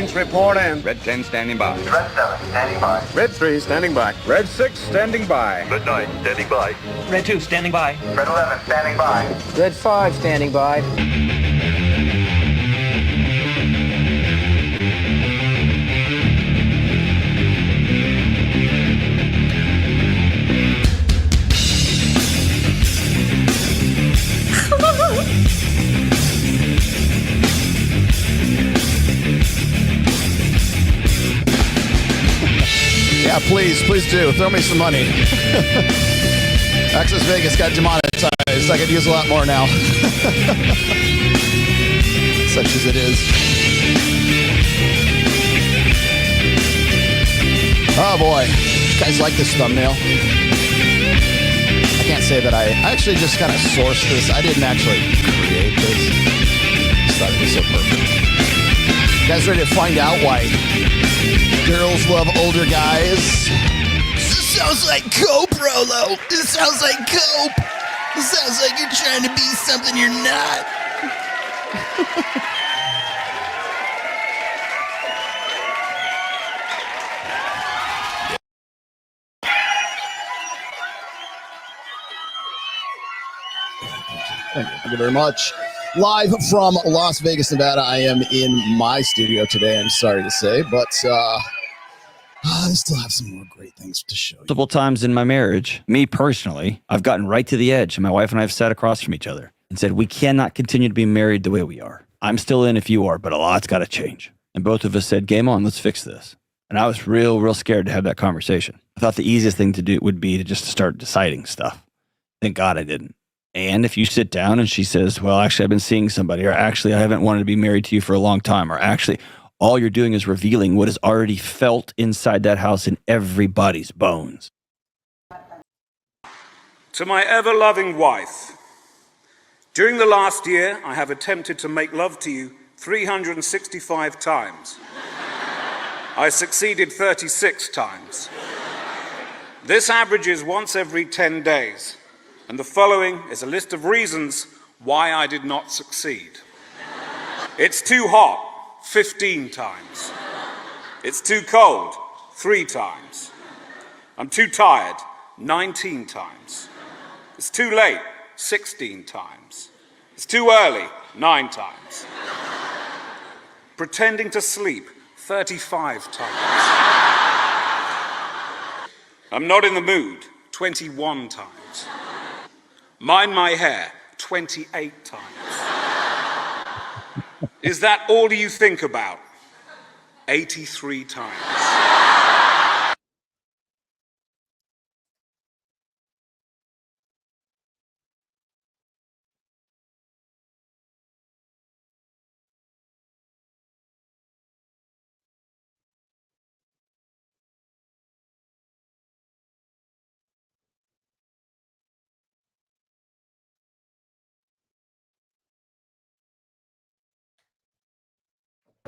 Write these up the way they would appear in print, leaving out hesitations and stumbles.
Lynch, report in. Red 10 standing by. Red 7 standing by. Red 3 standing by. Red 6 standing by. Red 9 standing by. Red 2 standing by. Red 11 standing by. Red 5 standing by. Yeah, please do. Throw me some money. Access Vegas got demonetized. I could use a lot more now. Such as it is. Oh boy. You guys like this thumbnail? I can't say that I actually just kind of sourced this. I didn't actually create this. Just thought it was so perfect. You guys ready to find out why girls love older guys? This sounds like cope, Rolo. This sounds like cope. This sounds like you're trying to be something you're not. Thank you very much. Live from Las Vegas, Nevada. I am in my studio today, I'm sorry to say, but I still have some more great things to show you. Multiple times in my marriage, me personally, I've gotten right to the edge, and my wife and I have sat across from each other and said, we cannot continue to be married the way we are. I'm still in if you are, but a lot's got to change. And both of us said, game on, let's fix this. And I was real scared to have that conversation. I thought the easiest thing to do would be to just start deciding stuff. Thank God I didn't. And if you sit down and she says, well, actually, I've been seeing somebody, or actually, I haven't wanted to be married to you for a long time, or actually, all you're doing is revealing what is already felt inside that house in everybody's bones. To my ever-loving wife, during the last year, I have attempted to make love to you 365 times. I succeeded 36 times. This averages once every 10 days. And the following is a list of reasons why I did not succeed. It's too hot, 15 times. It's too cold, 3 times. I'm too tired, 19 times. It's too late, 16 times. It's too early, 9 times. Pretending to sleep, 35 times. I'm not in the mood, 21 times. Mind my hair, 28 times. Is that all you think about? 83 times.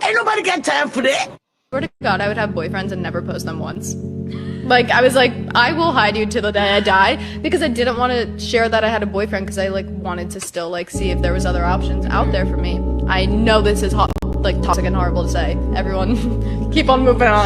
Ain't nobody got time for that. Swear to God, I would have boyfriends and never post them once. Like, I was like, I will hide you till the day I die, because I didn't want to share that I had a boyfriend, because I like wanted to still like see if there was other options out there for me. I know this is like toxic and horrible to say. Everyone, keep on moving on.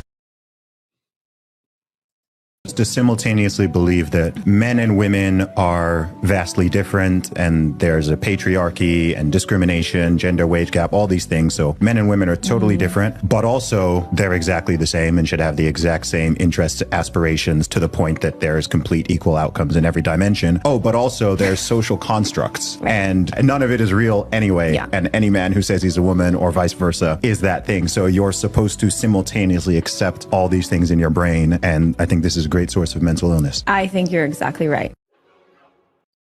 To simultaneously believe that men and women are vastly different, and there's a patriarchy and discrimination, gender wage gap, all these things. So men and women are totally different, but also they're exactly the same and should have the exact same interests, aspirations, to the point that there's complete equal outcomes in every dimension. Oh, but also there's social constructs, and none of it is real anyway. Yeah. And any man who says he's a woman or vice versa is that thing. So you're supposed to simultaneously accept all these things in your brain. And I think this is a great source of mental illness. I think you're exactly right.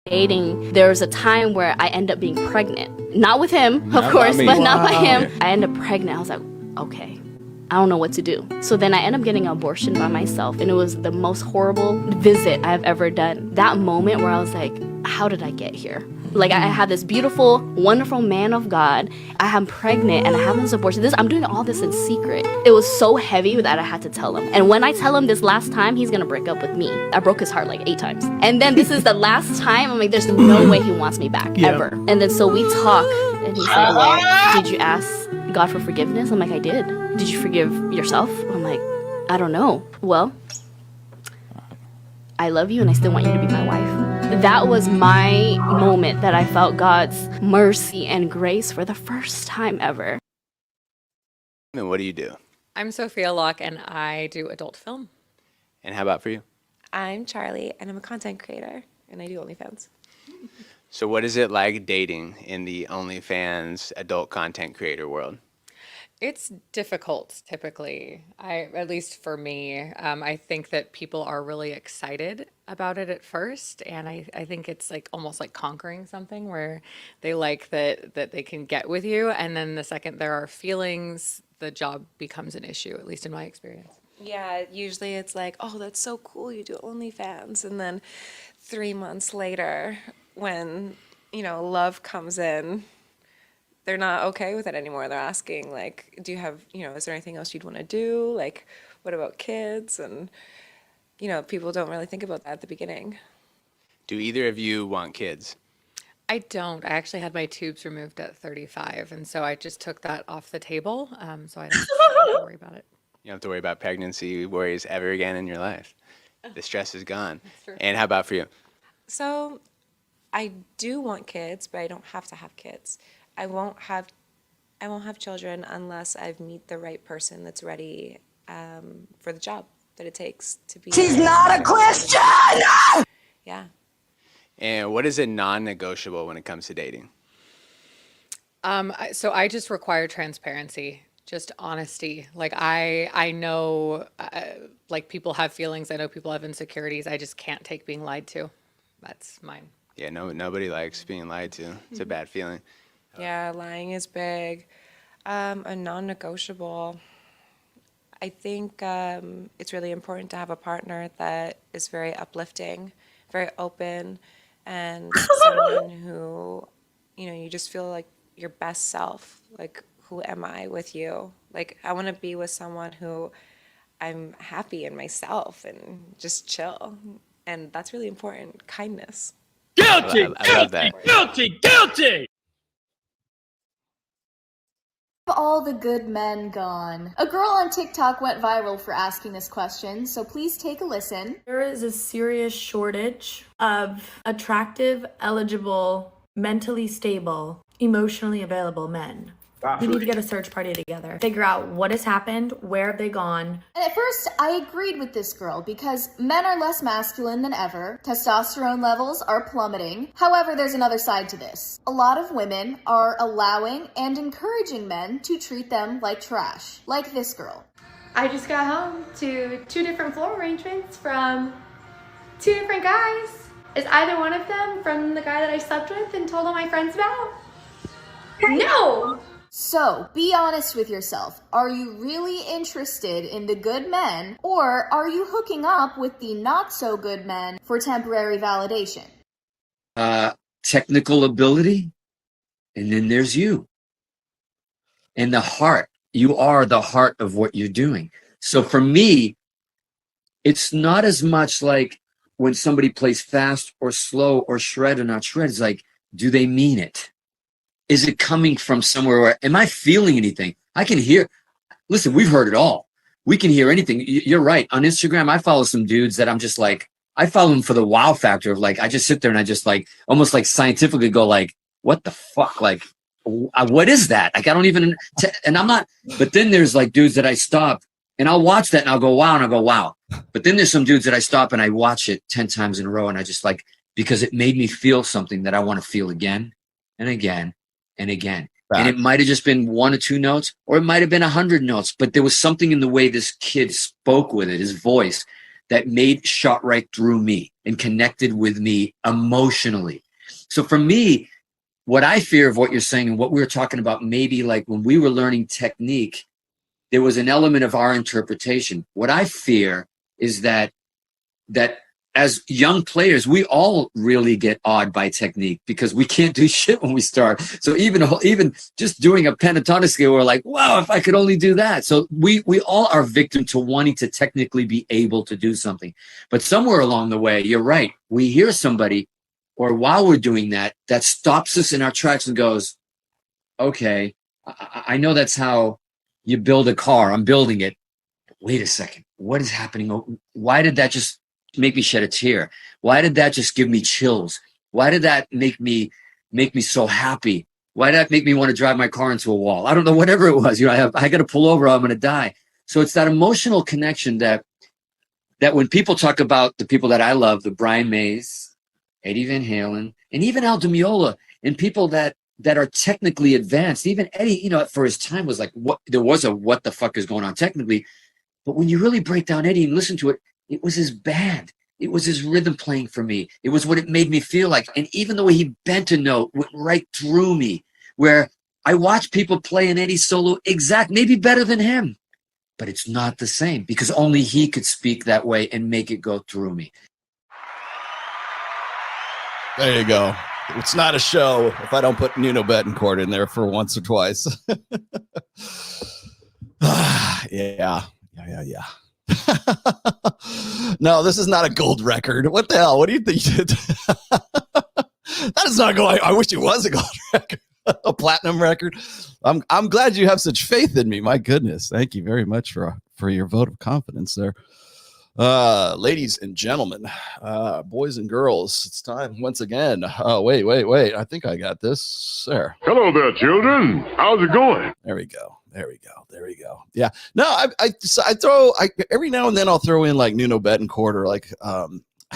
Dating, there was a time where I ended up being pregnant. Not with him, of course, but not by him. I ended up pregnant. I was like, okay, I don't know what to do. So then I ended up getting an abortion by myself, and it was the most horrible visit I've ever done. That moment where I was like, how did I get here? Like, I had this beautiful, wonderful man of God. I am pregnant and I have this abortion. I'm doing all this in secret. It was so heavy that I had to tell him. And when I tell him this last time, he's gonna break up with me. I broke his heart like 8 times. And then this is the last time. I'm like, there's no way he wants me back, ever. And then so we talk, and he said, well, did you ask God for forgiveness? I'm like, I did. Did you forgive yourself? I'm like, I don't know. Well, I love you and I still want you to be my wife. That was my moment that I felt God's mercy and grace for the first time ever. And what do you do? I'm Sophia Locke and I do adult film. And how about for you? I'm Charlie and I'm a content creator and I do OnlyFans. So what is it like dating in the OnlyFans adult content creator world? It's difficult, typically. At least for me, I think that people are really excited about it at first, and I think it's like almost like conquering something where they like that they can get with you, and then the second there are feelings, the job becomes an issue, at least in my experience. Yeah, usually it's like, oh, that's so cool, you do OnlyFans, and then 3 months later, when, you know, love comes in, they're not okay with it anymore. They're asking, like, do you have, you know, is there anything else you'd want to do? Like, what about kids? And, you know, people don't really think about that at the beginning. Do either of you want kids? I don't. I actually had my tubes removed at 35, and so I just took that off the table, so I don't have to worry about it. You don't have to worry about pregnancy worries ever again in your life. The stress is gone. That's true. And how about for you? So I do want kids, but I don't have to have kids. I won't have children unless I've meet the right person that's ready for the job that it takes to be. She's not a Christian! Yeah. And what is a non-negotiable when it comes to dating? So I just require transparency, just honesty. Like I know, like people have feelings. I know people have insecurities. I just can't take being lied to. That's mine. Yeah, nobody likes being lied to. It's a bad feeling. Yeah, lying is big. A non-negotiable. I think it's really important to have a partner that is very uplifting, very open, and someone who, you know, you just feel like your best self. Like, who am I with you? Like, I want to be with someone who I'm happy in myself and just chill. And that's really important. Kindness. Guilty! I love that. Guilty! All the good men gone? A girl on TikTok went viral for asking this question, so please take a listen. There is a serious shortage of attractive, eligible, mentally stable, emotionally available men. We need to get a search party together, figure out what has happened, where have they gone. And at first, I agreed with this girl because men are less masculine than ever, testosterone levels are plummeting. However, there's another side to this. A lot of women are allowing and encouraging men to treat them like trash, like this girl. I just got home to 2 different floor arrangements from 2 different guys. Is either one of them from the guy that I slept with and told all my friends about? No! So, be honest with yourself. Are you really interested in the good men, or are you hooking up with the not-so-good men for temporary validation? Technical ability, and then there's you. And the heart. You are the heart of what you're doing. So for me, it's not as much like when somebody plays fast or slow or shred or not shred. It's like, do they mean it? Is it coming from somewhere where, am I feeling anything? I can hear, listen, we've heard it all. We can hear anything. You're right. On Instagram, I follow some dudes that I'm just like, I follow them for the wow factor of like, I just sit there and I just like, almost like scientifically go like, what the fuck? Like, what is that? Like, I don't even, and I'm not, but then there's like dudes that I stop and I'll watch that and I'll go, wow. And I'll go, wow. But then there's some dudes that I stop and I watch it 10 times in a row. And I just like, because it made me feel something that I want to feel again and again and again. And it might have just been 1 or 2 notes, or it might have been 100 notes, but there was something in the way this kid spoke with it, his voice, that shot right through me and connected with me emotionally. So for me, what I fear of what you're saying and what we were talking about, maybe like when we were learning technique, there was an element of our interpretation. What I fear is that as young players, we all really get awed by technique because we can't do shit when we start. So even just doing a pentatonic scale, we're like, wow, if I could only do that. So we all are victim to wanting to technically be able to do something. But somewhere along the way, you're right. We hear somebody, or while we're doing that, that stops us in our tracks and goes, okay, I know that's how you build a car. I'm building it. Wait a second. What is happening? Why did that just make me shed a tear? Why did that just give me chills? Why did that make me so happy? Why did that make me want to drive my car into a wall? I don't know, whatever it was. I got to pull over. I'm going to die. So it's that emotional connection that when people talk about the people that I love, the Brian Mays, Eddie Van Halen, and even Al Di Meola, and people that are technically advanced. Even Eddie, for his time was like, what the fuck is going on technically? But when you really break down Eddie and listen to it, it was his band. It was his rhythm playing for me. It was what it made me feel like. And even the way he bent a note went right through me, where I watch people play an Eddie solo maybe better than him. But it's not the same because only he could speak that way and make it go through me. There you go. It's not a show if I don't put Nuno Betancourt in there for once or twice. Yeah. No, this is not a gold record. What the hell? What do you think? That is not going. I wish it was a gold record, a platinum record. I'm glad you have such faith in me. My goodness, thank you very much for your vote of confidence there. Ladies and gentlemen, boys and girls, it's time once again. Oh, wait. I think I got this. There. Hello there, children. How's it going? There we go. Yeah. No, I throw every now and then I'll throw in like Nuno Betancourt or like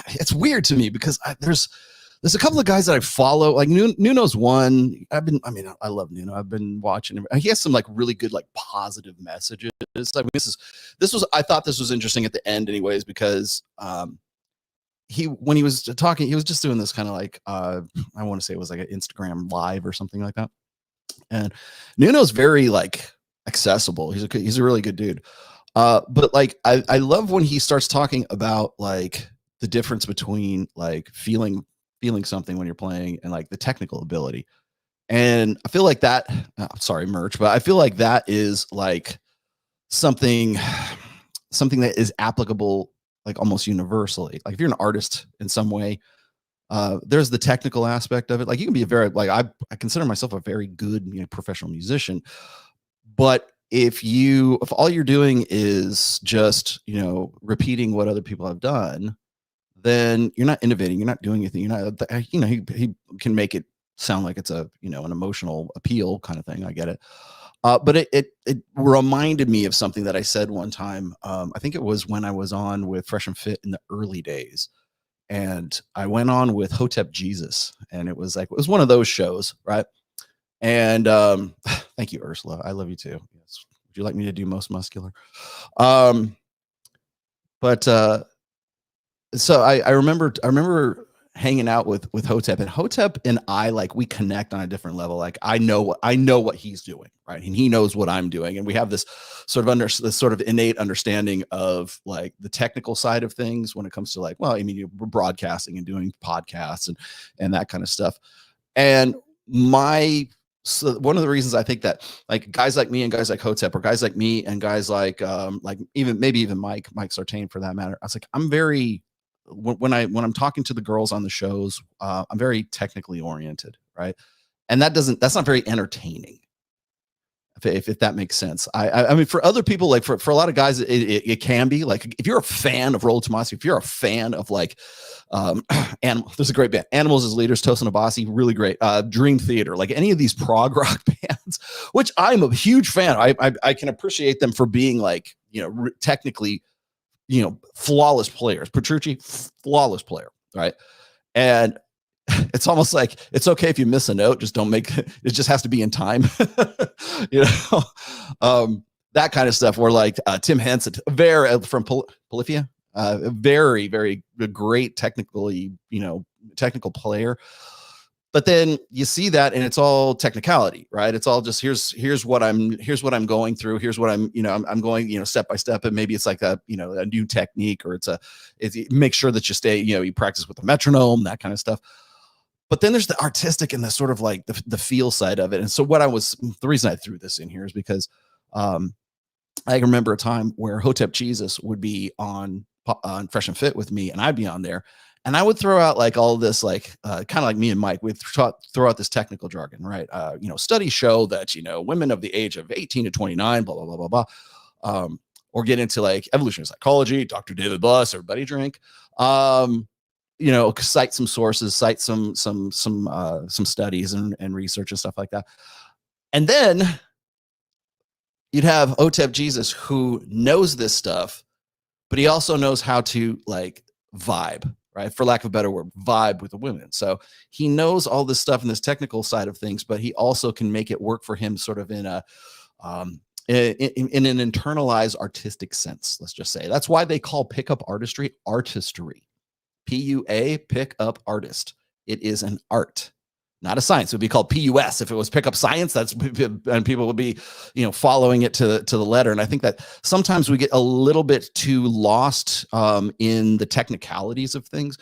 it's weird to me because there's a couple of guys that I follow. Like Nuno's one. I love Nuno. I've been watching him. He has some like really good like positive messages. I mean, I thought this was interesting at the end, anyways, because when he was talking, he was just doing this kind of like I want to say it was like an Instagram live or something like that. And Nuno's very like accessible. He's a really good dude. But like I love when he starts talking about like the difference between like feeling something when you're playing and like the technical ability. And I feel like that, sorry, merch, but I feel like that is like something that is applicable like almost universally. Like if you're an artist in some way, there's the technical aspect of it. Like you can be a very, like I consider myself a very good, professional musician, but if all you're doing is just, repeating what other people have done, then you're not innovating. You're not doing anything. You're not, he can make it sound like it's an emotional appeal kind of thing. I get it. But it reminded me of something that I said one time. I think it was when I was on with Fresh and Fit in the early days. And I went on with Hotep Jesus. And it was one of those shows, right? And thank you, Ursula. I love you too. Yes. Would you like me to do Most Muscular? So I remember hanging out with Hotep, and Hotep and I, like, we connect on a different level. Like I know what he's doing, right? And he knows what I'm doing. And we have this sort of innate understanding of like the technical side of things when it comes to like, well, I mean, we're broadcasting and doing podcasts and that kind of stuff. And so one of the reasons I think that like guys like me and guys like Hotep, or guys like me and guys like even Mike Sartain for that matter, I was like, I'm very, when I'm talking to the girls on the shows, I'm very technically oriented, right? And that's not very entertaining, if that makes sense. I mean, for other people, like for a lot of guys, it can be. Like if you're a fan of Rollo Tomassi, if you're a fan of like Animal, there's a great band, Animals as Leaders, Tosin Abasi, really great. Dream Theater, like any of these prog rock bands, which I'm a huge fan. I can appreciate them for being like, technically, flawless players. Petrucci, flawless player, right? And it's almost like it's okay if you miss a note, just don't make it just has to be in time. That kind of stuff. Where like Tim Henson, very from Polyphia, very, very great technical player. But then you see that, and it's all technicality, right? It's all just here's what I'm going through. Here's what I'm going, step by step. And maybe it's like a new technique, or it's make sure that you stay, you practice with the metronome, that kind of stuff. But then there's the artistic and the sort of like the feel side of it. And so the reason I threw this in here is because I remember a time where Hotep Jesus would be on Fresh and Fit with me, and I'd be on there. And I would throw out like all this, like kind of like me and Mike, we'd throw out this technical jargon, right? Studies show that, women of the age of 18 to 29, blah, blah, blah, blah, blah. Or get into like evolutionary psychology, Dr. David Buss, everybody drink. Cite some sources, cite some studies and research and stuff like that. And then you'd have OTEP Jesus, who knows this stuff, but he also knows how to like vibe, right? For lack of a better word, vibe with the women. So he knows all this stuff in this technical side of things, but he also can make it work for him sort of in a in an internalized artistic sense. Let's just say that's why they call pickup artistry. PUA, pick-up artist. It is an art, not a science. It would be called PUS if it was pickup science. And people would be, following it to the letter. And I think that sometimes we get a little bit too lost in the technicalities of things.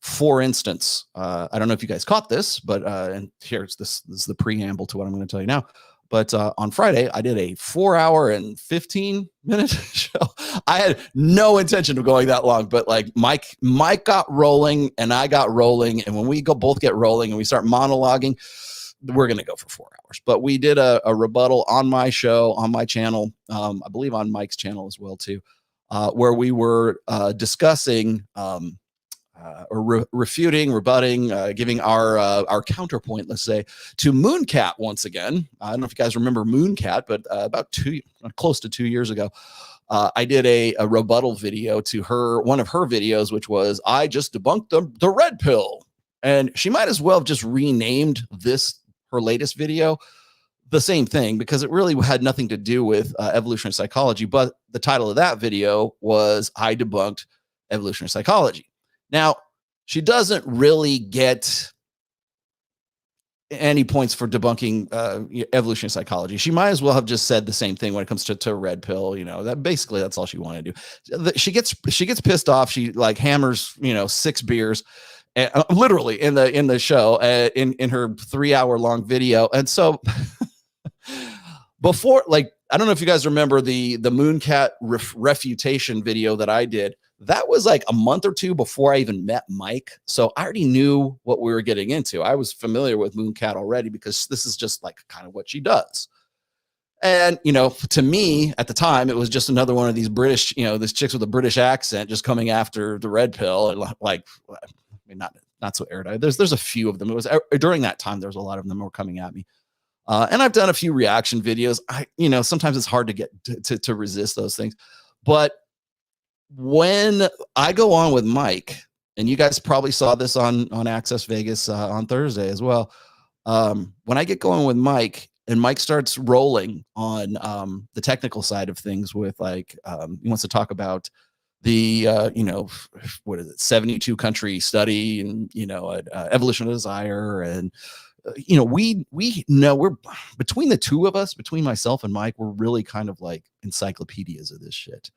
For instance, I don't know if you guys caught this, but and here's this is the preamble to what I'm going to tell you now. But on Friday, I did a 4-hour and 15-minute show. I had no intention of going that long, but like Mike got rolling and I got rolling. And when we both get rolling and we start monologuing, we're going to go for 4 hours. But we did a rebuttal on my show, on my channel, I believe on Mike's channel as well, too, where we were discussing refuting, rebutting, giving our counterpoint, let's say, to Mooncat once again. I don't know if you guys remember Mooncat, but about close to 2 years ago, I did a rebuttal video to one of her videos, which was, I just debunked the red pill. And she might as well have just renamed her latest video the same thing, because it really had nothing to do with evolutionary psychology. But the title of that video was, I debunked evolutionary psychology. Now, she doesn't really get any points for debunking evolutionary psychology. She might as well have just said the same thing when it comes to red pill. That's all she wanted to do. She gets pissed off. She like hammers 6 beers, literally in the show in her 3-hour long video. And so before, like, I don't know if you guys remember the Mooncat refutation video that I did. That was like a month or two before I even met Mike. So I already knew what we were getting into. I was familiar with Mooncat already because this is just like kind of what she does. And, to me at the time, it was just another one of these British, this chicks with a British accent just coming after the red pill. And like, I mean, not so erudite. There's a few of them. It was during that time, there was a lot of them were coming at me. And I've done a few reaction videos. Sometimes it's hard to get to resist those things. But when I go on with Mike, and you guys probably saw this on Access Vegas on Thursday as well. When I get going with Mike and Mike starts rolling on the technical side of things with like, he wants to talk about the, what is it, 72 country study and, evolution of desire. And, we know we're between the two of us, between myself and Mike, we're really kind of like encyclopedias of this shit.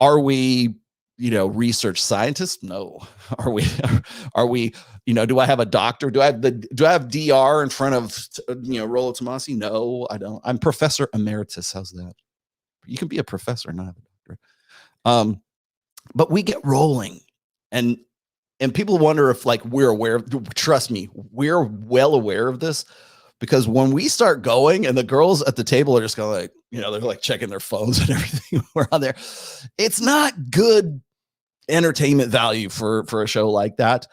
Are we, research scientists? No. Are we, do I have a doctor? Do I have DR in front of, Rollo Tomasi? No, I don't. I'm Professor Emeritus. How's that? You can be a professor, not have a doctorate. But we get rolling and people wonder if like we're aware of, trust me, we're well aware of this, because when we start going and the girls at the table are just going like, they're like checking their phones and everything we're on there. It's not good entertainment value for a show like that,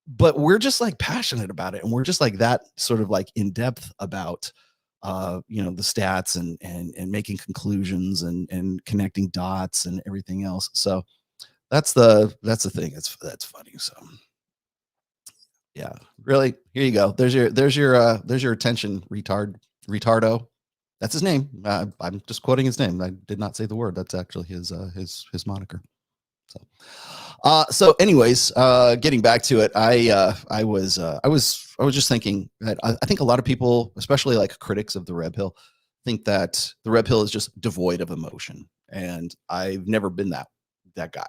but we're just like passionate about it. And we're just like that sort of like in depth about, the stats and making conclusions and connecting dots and everything else. So that's the thing. That's funny. So yeah, really, here you go. There's your attention, retardo. That's his name. I'm just quoting his name. I did not say the word. That's actually his moniker. So anyways, getting back to it, I was just thinking that I think a lot of people, especially like critics of the red pill, think that the red pill is just devoid of emotion, and I've never been that guy.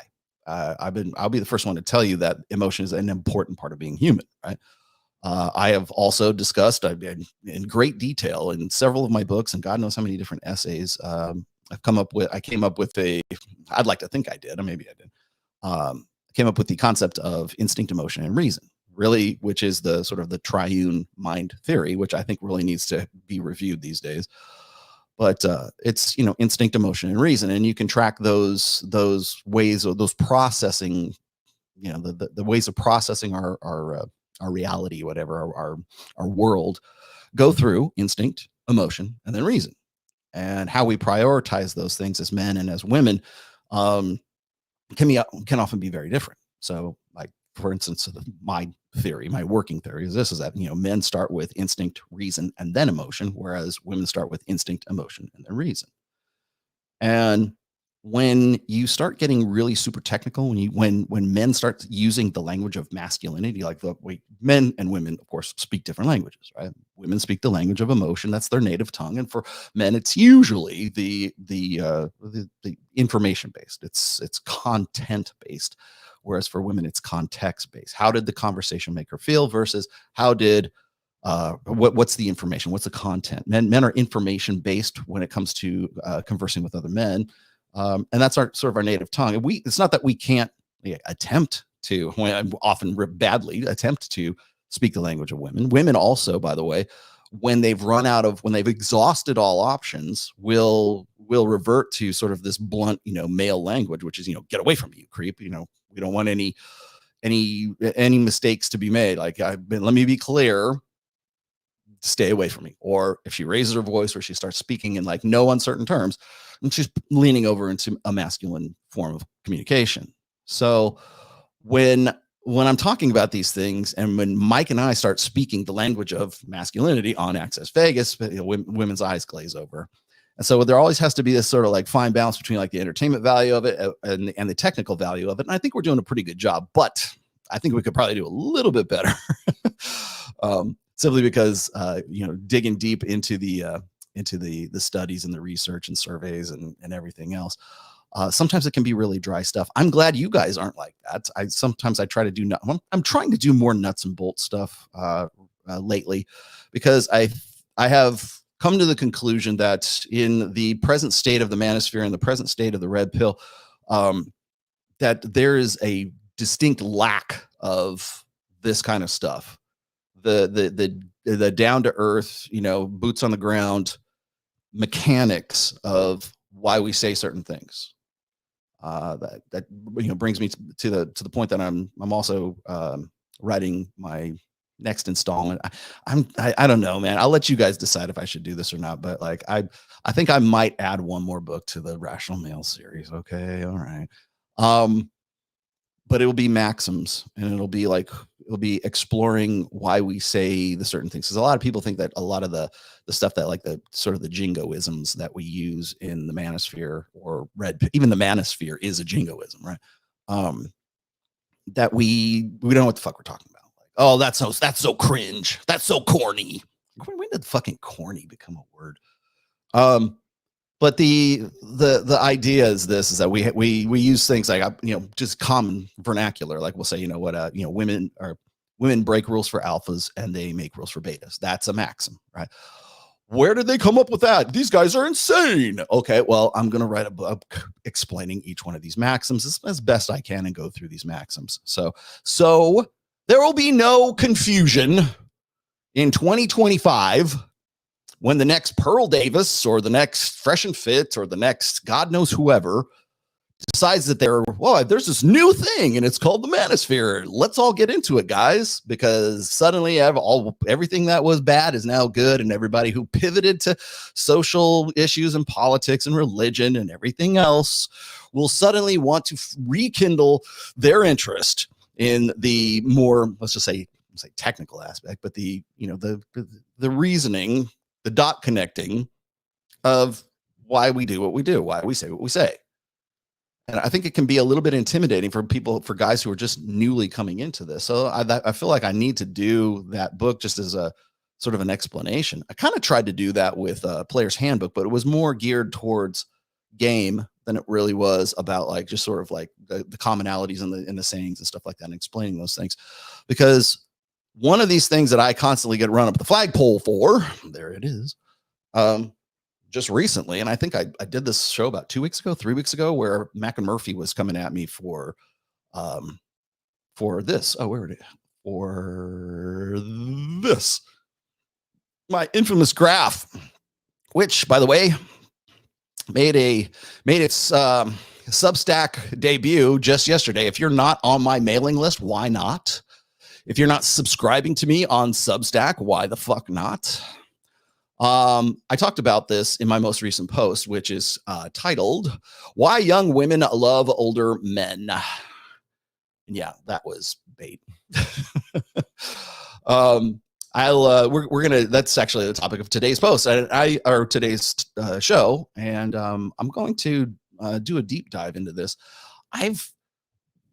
I'll be the first one to tell you that emotion is an important part of being human, right? I have also discussed in great detail in several of my books and God knows how many different essays. I came up with I'd like to think I did, or maybe I did, came up with the concept of instinct, emotion, and reason, really, which is the sort of the triune mind theory, which I think really needs to be reviewed these days. But it's, you know, instinct, emotion, and reason, and you can track those ways of those processing, you know, the ways of processing our reality, whatever, our world, go through instinct, emotion, and then reason. And how we prioritize those things as men and as women um, can often be very different. So, like, for instance, my theory, my working theory is this: is that, you know, men start with instinct, reason, and then emotion, whereas women start with instinct, emotion, and then reason. And when you start getting really super technical, when men start using the language of masculinity, like the way men and women, of course, speak different languages, right? Women speak the language of emotion; that's their native tongue, and for men, it's usually the information based. It's content based, whereas for women, it's context based. How did the conversation make her feel versus how did what's the information, what's the content? Men are information based when it comes to conversing with other men, and that's our sort of our native tongue. And it's not that we can't attempt to, when often badly attempt to speak the language of women also, by the way, when they've exhausted all options, will revert to sort of this blunt, you know, male language, which is, you know, get away from me, you creep, you know, we don't want any mistakes to be made. Like, let me be clear, stay away from me. Or if she raises her voice or she starts speaking in like no uncertain terms, and she's leaning over into a masculine form of communication. So when I'm talking about these things, and when Mike and I start speaking the language of masculinity on Access Vegas, you know, women's eyes glaze over. And so there always has to be this sort of like fine balance between like the entertainment value of it and the technical value of it. And I think we're doing a pretty good job, but I think we could probably do a little bit better. Simply because you know, digging deep into the studies and the research and surveys and everything else, sometimes it can be really dry stuff. I'm glad you guys aren't like that. Sometimes I try to do I'm trying to do more nuts and bolts stuff lately, because I have come to the conclusion that in the present state of the manosphere and the present state of the red pill, that there is a distinct lack of this kind of stuff. The down to earth, you know, boots on the ground mechanics of why we say certain things. That you know, brings me to the point that I'm also writing my next installment. I don't know, man. I'll let you guys decide if I should do this or not. But like, I think I might add one more book to the Rational Male series. Okay, all right. But it'll be maxims, and it'll be exploring why we say the certain things. Because a lot of people think that a lot of the stuff that, like, the sort of the jingoisms that we use in the manosphere or even the manosphere is a jingoism, right? That we don't know what the fuck we're talking about. Like, oh, that's so cringe. That's so corny. When did fucking corny become a word? But the idea is this: is that we use things like, you know, just common vernacular. Like, we'll say, you know what, you know, women break rules for alphas and they make rules for betas. That's a maxim, right? Where did they come up with that? These guys are insane. Okay, well, I'm going to write a book explaining each one of these maxims as best I can and go through these maxims. So there will be no confusion in 2025 when the next Pearl Davis or the next Fresh and Fit or the next God knows whoever decides that there's this new thing and it's called the manosphere. Let's all get into it, guys, because suddenly everything that was bad is now good, and everybody who pivoted to social issues and politics and religion and everything else will suddenly want to rekindle their interest in the more, let's say technical aspect, but the reasoning, the dot connecting of why we do what we do, why we say what we say. And I think it can be a little bit intimidating for guys who are just newly coming into this. So I feel like I need to do that book just as a sort of an explanation. I kind of tried to do that with Player's Handbook, but it was more geared towards game than it really was about, like, just sort of like the commonalities in the sayings and stuff like that, and explaining those things. Because one of these things that I constantly get run up the flagpole for, there it is, just recently, and I think I did this show about 3 weeks ago, where Mac and Murphy was coming at me for for this. Oh, where it is? For this. My infamous graph, which, by the way, made its Substack debut just yesterday. If you're not on my mailing list, why not? If you're not subscribing to me on Substack, why the fuck not? I talked about this in my most recent post, which is titled "Why Young Women Love Older Men." And yeah, that was bait. We're gonna. That's actually the topic of today's post, or today's show, and I'm going to do a deep dive into this. I've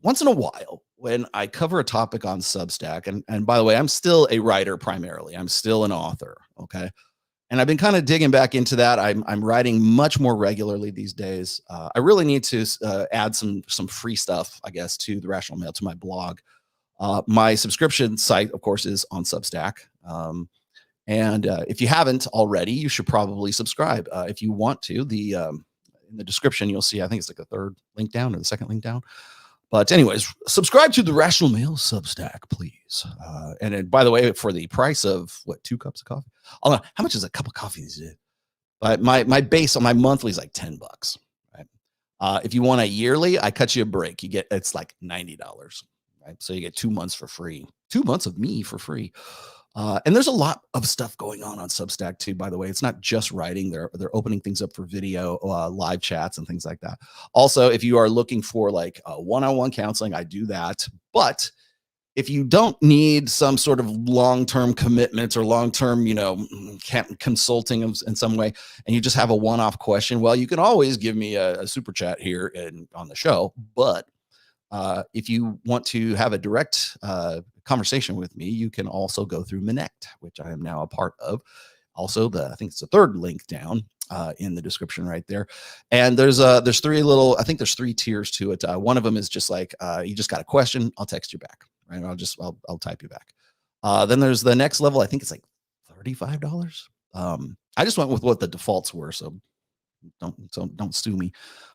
once in a while when I cover a topic on Substack, and by the way, I'm still a writer primarily. I'm still an author. Okay. And I've been kind of digging back into that. I'm writing much more regularly these days. I really need to add some free stuff, I guess, to the Rational Male, to my blog. My subscription site, of course, is on Substack. And if you haven't already, you should probably subscribe. If you want to, in the description, you'll see, I think it's like the third link down or the second link down. But anyways, subscribe to the Rational Male Substack, please. And then, by the way, for the price of, 2 cups of coffee? Oh, no, how much is a cup of coffee these days? But my base on my monthly is like $10, right? If you want a yearly, I cut you a break. It's like $90, right? So you get 2 months for free. 2 months of me for free. And there's a lot of stuff going on Substack too, by the way. It's not just writing. They're opening things up for video, live chats and things like that. Also, if you are looking for like one-on-one counseling, I do that. But if you don't need some sort of long-term commitment or long-term, consulting in some way, and you just have a one-off question, well, you can always give me a super chat here on the show. But if you want to have a direct conversation with me, you can also go through Monect, which I am now a part of. Also, I think it's the third link down in the description right there. And there's 3 tiers to it. One of them is just like, you just got a question, I'll text you back, right? I'll type you back. Then there's the next level. I think it's like $35. I just went with what the defaults were, so don't sue me.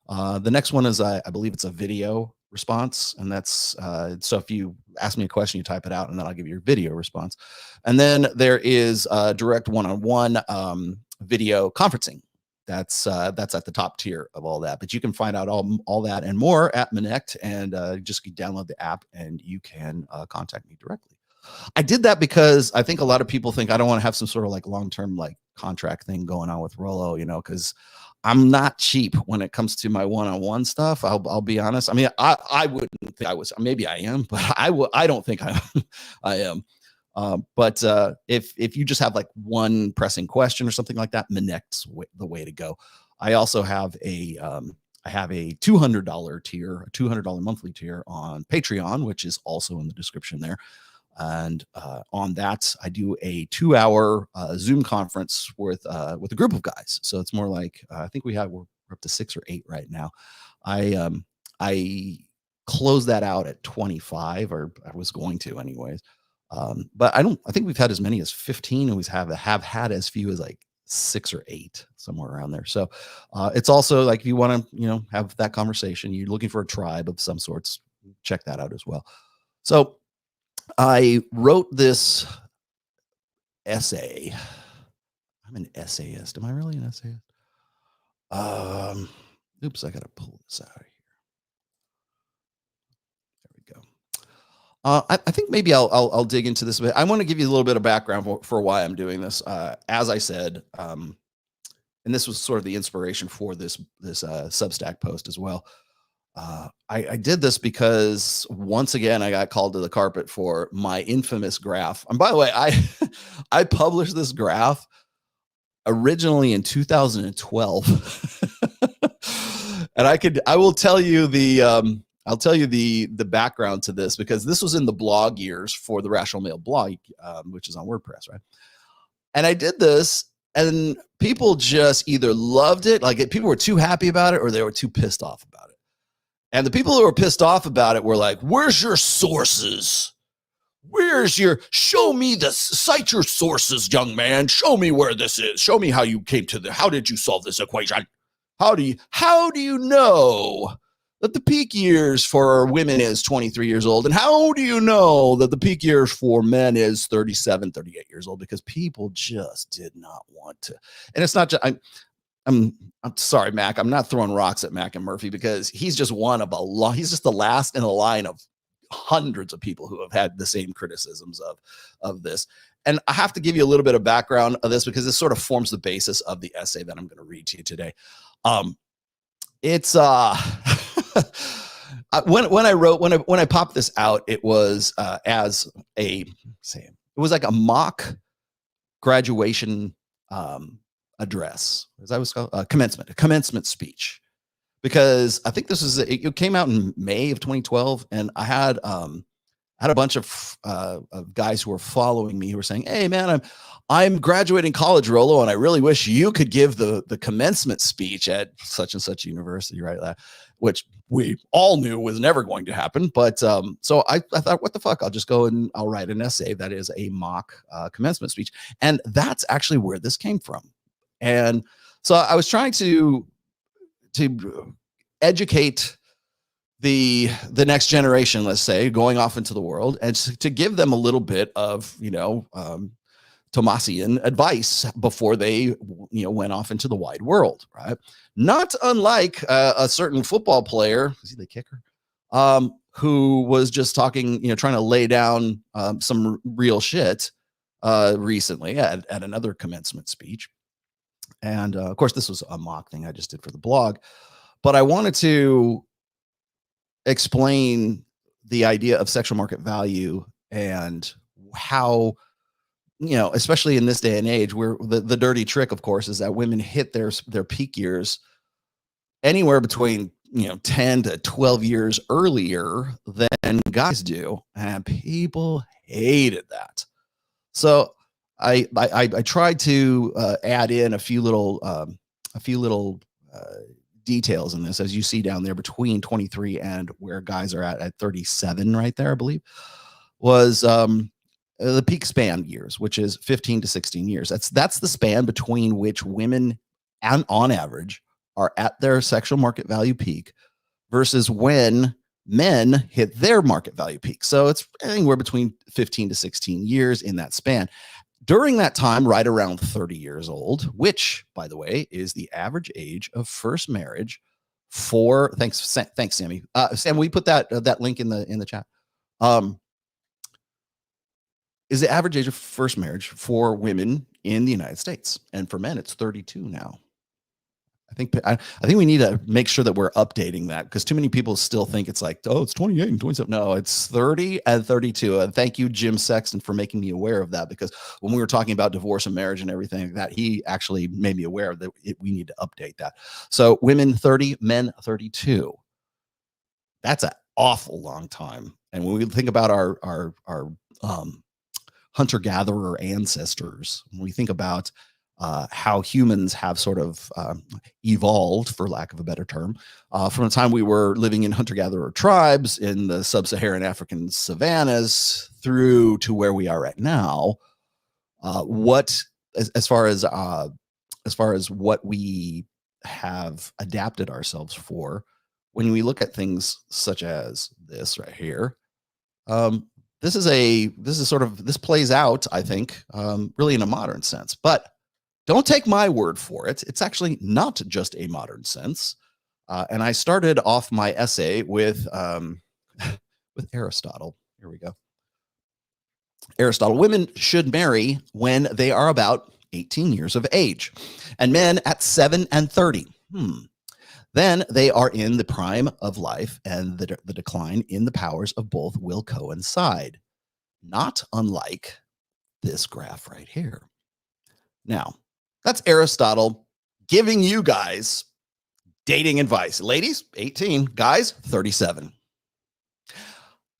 The next one is, I believe it's a video response, and that's so if you ask me a question, you type it out and then I'll give you your video response. And then there is direct one-on-one video conferencing. That's at the top tier of all that, but you can find out all that and more at Monect, and just download the app and you can contact me directly. I did that because I think a lot of people think I don't want to have some sort of like long-term like contract thing going on with Rollo, because I'm not cheap when it comes to my one-on-one stuff. I'll be honest. I mean, I wouldn't think I was. Maybe I am, but I don't think I am. But if you just have like one pressing question or something like that, Monect's the way to go. I also have a $200 tier, a $200 monthly tier on Patreon, which is also in the description there. And on that, I do a 2-hour Zoom conference with a group of guys. So it's more like I think we're up to 6 or 8 right now. I closed that out at 25, or I was going to anyways. But I think we've had as many as 15, and we have had as few as like 6 or 8, somewhere around there. So it's also like, if you want to have that conversation, you're looking for a tribe of some sorts, check that out as well. So I wrote this essay. I'm an essayist. Am I really an essayist? Oops, I gotta pull this out of here. There we go. I think maybe I'll dig into this a bit. I want to give you a little bit of background for why I'm doing this. As I said, and this was sort of the inspiration for this Substack post as well. I did this because once again I got called to the carpet for my infamous graph. And by the way, I published this graph originally in 2012, and I will tell you the background to this, because this was in the blog years for the Rational Male blog, which is on WordPress, right? And I did this, and people just either loved it, like people were too happy about it, or they were too pissed off about it. And the people who were pissed off about it were like, where's your sources? Cite your sources, young man. Show me where this is. Show me how you came to how did you solve this equation? How do you know that the peak years for women is 23 years old? And how do you know that the peak years for men is 37, 38 years old? Because people just did not want to. And it's not just, I'm sorry, Mac. I'm not throwing rocks at Mac and Murphy because he's just one of a lot. He's just the last in a line of hundreds of people who have had the same criticisms of this. And I have to give you a little bit of background of this because this sort of forms the basis of the essay that I'm going to read to you today. It's when I popped this out, it was as it was like a mock graduation address, as I was called, a commencement speech, because I think it came out in May of 2012, and I had a bunch of guys who were following me who were saying, "Hey man, I'm graduating college, Rolo, and I really wish you could give the commencement speech at such and such university," right? Which we all knew was never going to happen. But so I thought, what the fuck? I'll just go and I'll write an essay that is a mock commencement speech. And that's actually where this came from. And so I was trying to educate the next generation, let's say, going off into the world, and to give them a little bit of, Thomasian advice before they, went off into the wide world, right? Not unlike a certain football player, is he the kicker? Who was just talking, trying to lay down some real shit recently at another commencement speech. And of course, this was a mock thing I just did for the blog, but I wanted to explain the idea of sexual market value and how, especially in this day and age, where the dirty trick, of course, is that women hit their peak years anywhere between 10 to 12 years earlier than guys do, and people hated that. So I tried to add in a few little details in this, as you see down there between 23 and where guys are at 37 right there, I believe, was the peak span years, which is 15 to 16 years. That's the span between which women, and on average, are at their sexual market value peak versus when men hit their market value peak. So it's anywhere between 15 to 16 years in that span. During that time, right around 30 years old, which, by the way, is the average age of first marriage for, thanks, Sammy. Sam, we put that link in the chat. Is the average age of first marriage for women in the United States, and for men, it's 32 now. I think we need to make sure that we're updating that, because too many people still think it's like, oh, it's 28 and 27. No, it's 30 and 32. And thank you, Jim Sexton, for making me aware of that, because when we were talking about divorce and marriage and everything like that, he actually made me aware that we need to update that. So women 30, men 32. That's an awful long time. And when we think about our hunter-gatherer ancestors, when we think about how humans have sort of evolved, for lack of a better term, from the time we were living in hunter-gatherer tribes in the sub-Saharan African savannas through to where we are right now, as far as what we have adapted ourselves for, when we look at things such as this right here, this plays out, I think, really in a modern sense, but don't take my word for it. It's actually not just a modern sense. And I started off my essay with Aristotle. Here we go. Aristotle: women should marry when they are about 18 years of age, and men at 7 and 30. Then they are in the prime of life, and the decline in the powers of both will coincide, not unlike this graph right here. Now, that's Aristotle giving you guys dating advice. Ladies, 18. Guys, 37.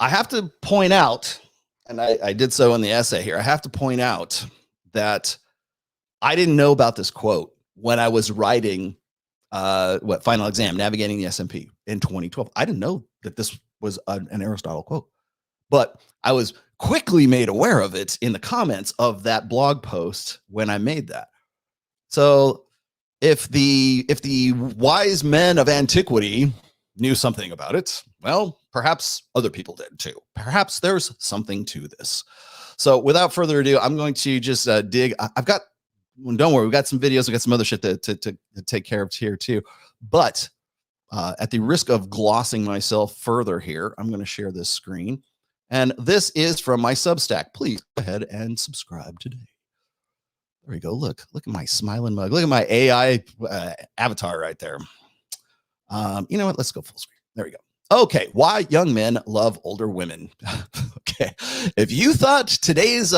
I have to point out, and I did so in the essay here, I have to point out that I didn't know about this quote when I was writing Final Exam, Navigating the S&P in 2012. I didn't know that this was an Aristotle quote, but I was quickly made aware of it in the comments of that blog post when I made that. So if the wise men of antiquity knew something about it. Well, perhaps other people did too. Perhaps there's something to this. So without further ado, I'm going to just dig. I've got, well, don't worry, we've got some videos, we've got some other shit to take care of here too. But at the risk of glossing myself further here, I'm going to share this screen. And this is from my Substack. Please go ahead and subscribe today. There we go. Look at my smiling mug. Look at my AI avatar right there. You know what? Let's go full screen. There we go. Okay. Why young men love older women. Okay. If you thought today's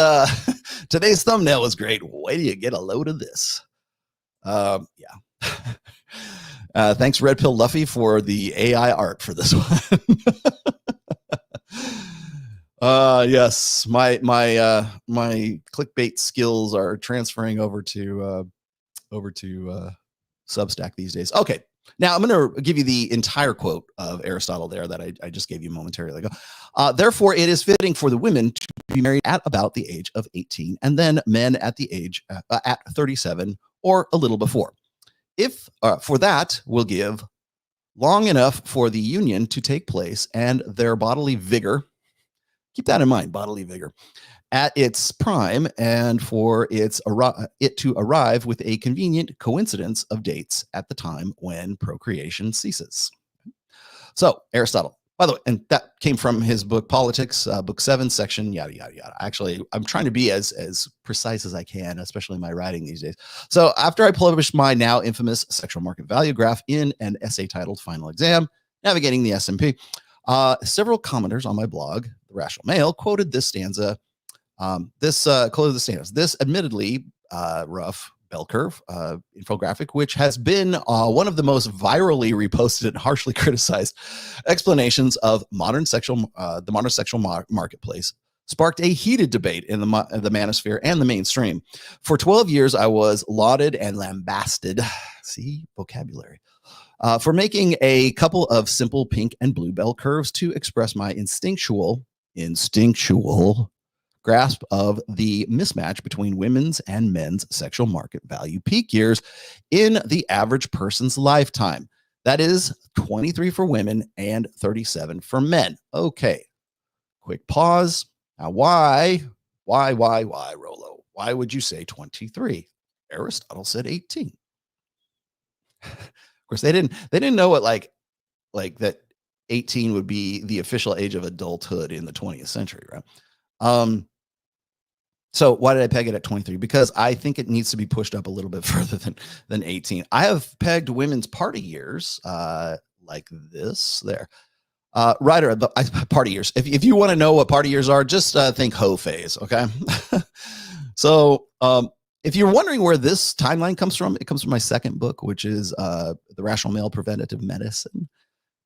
thumbnail was great, wait till you get a load of this. Yeah. Thanks, Red Pill Luffy, for the AI art for this one. Yes, my clickbait skills are transferring over to Substack these days. Okay, now I'm going to give you the entire quote of Aristotle there that I just gave you momentarily ago. Therefore, it is fitting for the women to be married at about the age of 18, and then men at the age at 37 or a little before. If for that will give long enough for the union to take place and their bodily vigor, keep that in mind, bodily vigor, at its prime, and for it to arrive with a convenient coincidence of dates at the time when procreation ceases. So Aristotle, by the way, and that came from his book Politics, book 7, section yada yada yada. Actually, I'm trying to be as precise as I can, especially in my writing these days. So after I published my now infamous sexual market value graph in an essay titled Final Exam, Navigating the S&P, several commenters on my blog, The Rational Male, quoted this stanza. This admittedly rough bell curve infographic, which has been one of the most virally reposted and harshly criticized explanations of the modern sexual marketplace, sparked a heated debate in the manosphere and the mainstream. For 12 years, I was lauded and lambasted. See, vocabulary. For making a couple of simple pink and blue bell curves to express my instinctual grasp of the mismatch between women's and men's sexual market value peak years in the average person's lifetime. That is 23 for women and 37 for men. Okay, quick pause. Now, why, Rolo? Why would you say 23? Aristotle said 18. Of course, they didn't know what like that 18 would be the official age of adulthood in the 20th century, right? So why did I peg it at 23? Because I think it needs to be pushed up a little bit further than 18. I have pegged women's party years like this there. Right, or party years. If you want to know what party years are, just think hoe phase, okay? So if you're wondering where this timeline comes from, it comes from my second book, which is The Rational Male Preventative Medicine.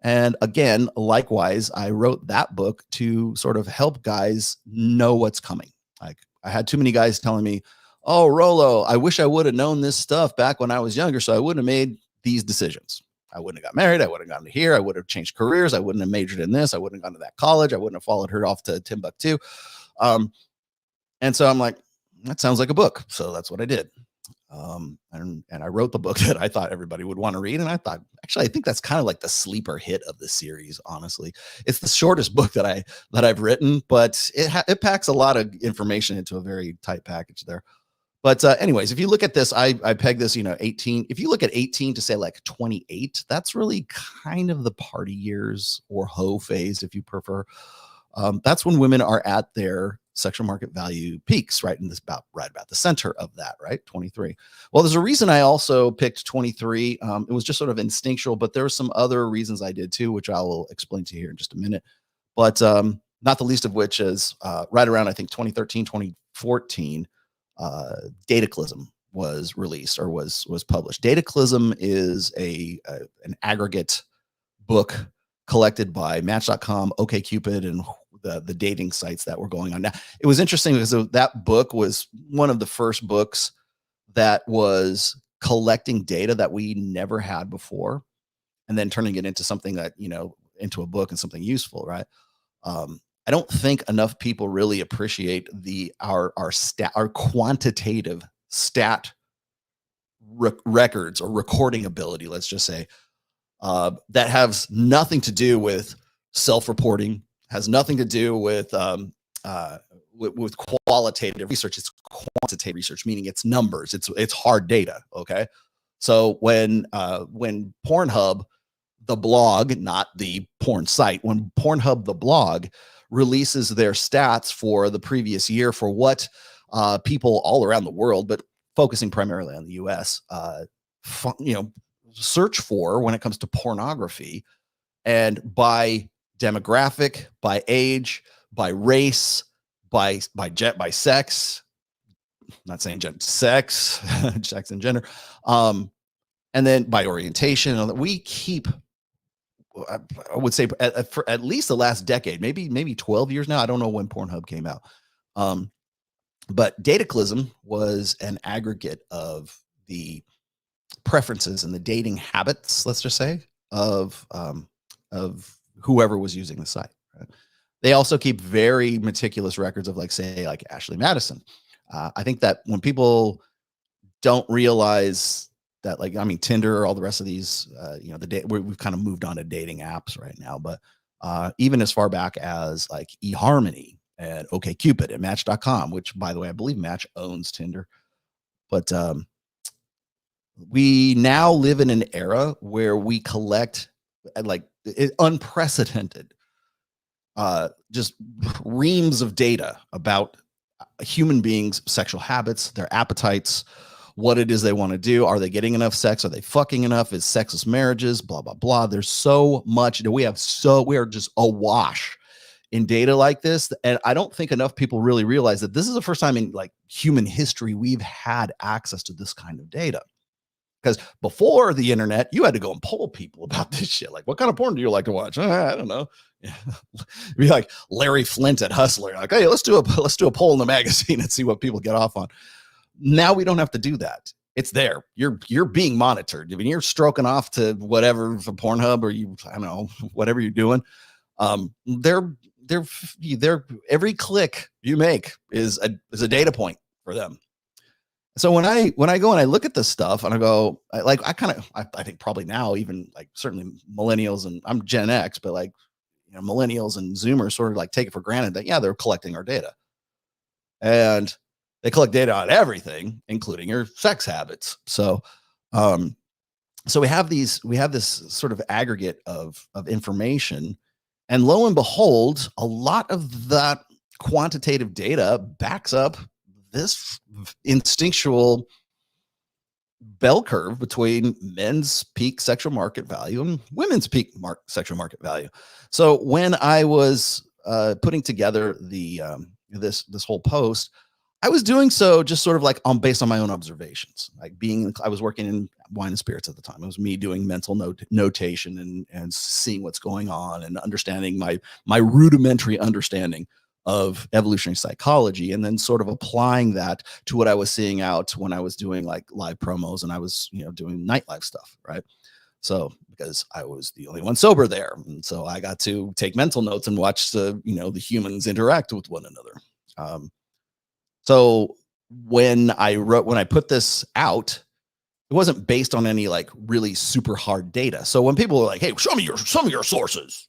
And again, likewise, I wrote that book to sort of help guys know what's coming. Like, I had too many guys telling me, oh, Rolo, I wish I would have known this stuff back when I was younger, so I wouldn't have made these decisions. I wouldn't have got married. I wouldn't have gotten to here. I would have changed careers. I wouldn't have majored in this. I wouldn't have gone to that college. I wouldn't have followed her off to Timbuktu. And so I'm like, that sounds like a book. So that's what I did. And I wrote the book that I thought everybody would want to read. And I thought, actually, I think that's kind of like the sleeper hit of the series. Honestly, it's the shortest book that I've written, but it packs a lot of information into a very tight package there. But anyways, if you look at this, I peg this, 18. If you look at 18 to say like 28, that's really kind of the party years or hoe phase, if you prefer. That's when women are at their sexual market value peaks, right? And this right about the center of that, right? 23. Well, there's a reason I also picked 23. It was just sort of instinctual, but there were some other reasons I did too, which I will explain to you here in just a minute. But not the least of which is right around, I think, 2013, 2014, Dataclysm was released or was published. Dataclysm is an aggregate book collected by Match.com, OkCupid, and the dating sites that were going on. Now, it was interesting because that book was one of the first books that was collecting data that we never had before, and then turning it into something that, into a book and something useful, right? I don't think enough people really appreciate our quantitative stat records or recording ability, let's just say, that has nothing to do with self-reporting, has nothing to do with qualitative research. It's quantitative research, meaning it's numbers. It's hard data. Okay, so when Pornhub, the blog, not the porn site, when Pornhub, the blog, releases their stats for the previous year for what people all around the world, but focusing primarily on the U.S., search for when it comes to pornography, and by demographic, by age, by race, by sex, not saying gender, sex, sex and gender, and then by orientation, we keep, I would say, for at least the last decade, maybe 12 years now. I don't know when Pornhub came out. But dataclism was an aggregate of the preferences and the dating habits, let's just say, of whoever was using the site. Right? They also keep very meticulous records of, like, say, like Ashley Madison. I think that when people don't realize that, like, I mean, Tinder, all the rest of these, we've kind of moved on to dating apps right now, but even as far back as like eHarmony and OkCupid and Match.com, which, by the way, I believe Match owns Tinder. But we now live in an era where we collect unprecedented, just reams of data about human beings' sexual habits, their appetites, what it is they want to do. Are they getting enough sex? Are they fucking enough? Is sexless marriages? Blah, blah, blah. There's so much. We are just awash in data like this. And I don't think enough people really realize that this is the first time in like human history we've had access to this kind of data. Because before the internet, you had to go and poll people about this shit. Like, what kind of porn do you like to watch? I don't know. Be like Larry Flint at Hustler. Like, hey, let's do a poll in the magazine and see what people get off on. Now we don't have to do that. It's there. You're being monitored. I mean, you're stroking off to whatever, for Pornhub, or I don't know, whatever you're doing. They're every click you make is a data point for them. So when I go and I look at this stuff and I go, I think probably now, even like certainly millennials, and I'm Gen X, but like, millennials and Zoomers sort of like take it for granted that, yeah, they're collecting our data. And they collect data on everything, including your sex habits. So we have this sort of aggregate of information, and lo and behold, a lot of that quantitative data backs up this instinctual bell curve between men's peak sexual market value and women's peak sexual market value. So when I was putting together the this whole post, I was doing so just sort of like based on my own observations. Like I was working in wine and spirits at the time. It was me doing mental notation and seeing what's going on and understanding my rudimentary understanding of evolutionary psychology, and then sort of applying that to what I was seeing out when I was doing like live promos and I was, doing nightlife stuff, right? So because I was the only one sober there, and so I got to take mental notes and watch the humans interact with one another. So when I put this out, it wasn't based on any like really super hard data. So when people were like, "Hey, show me some of your sources,"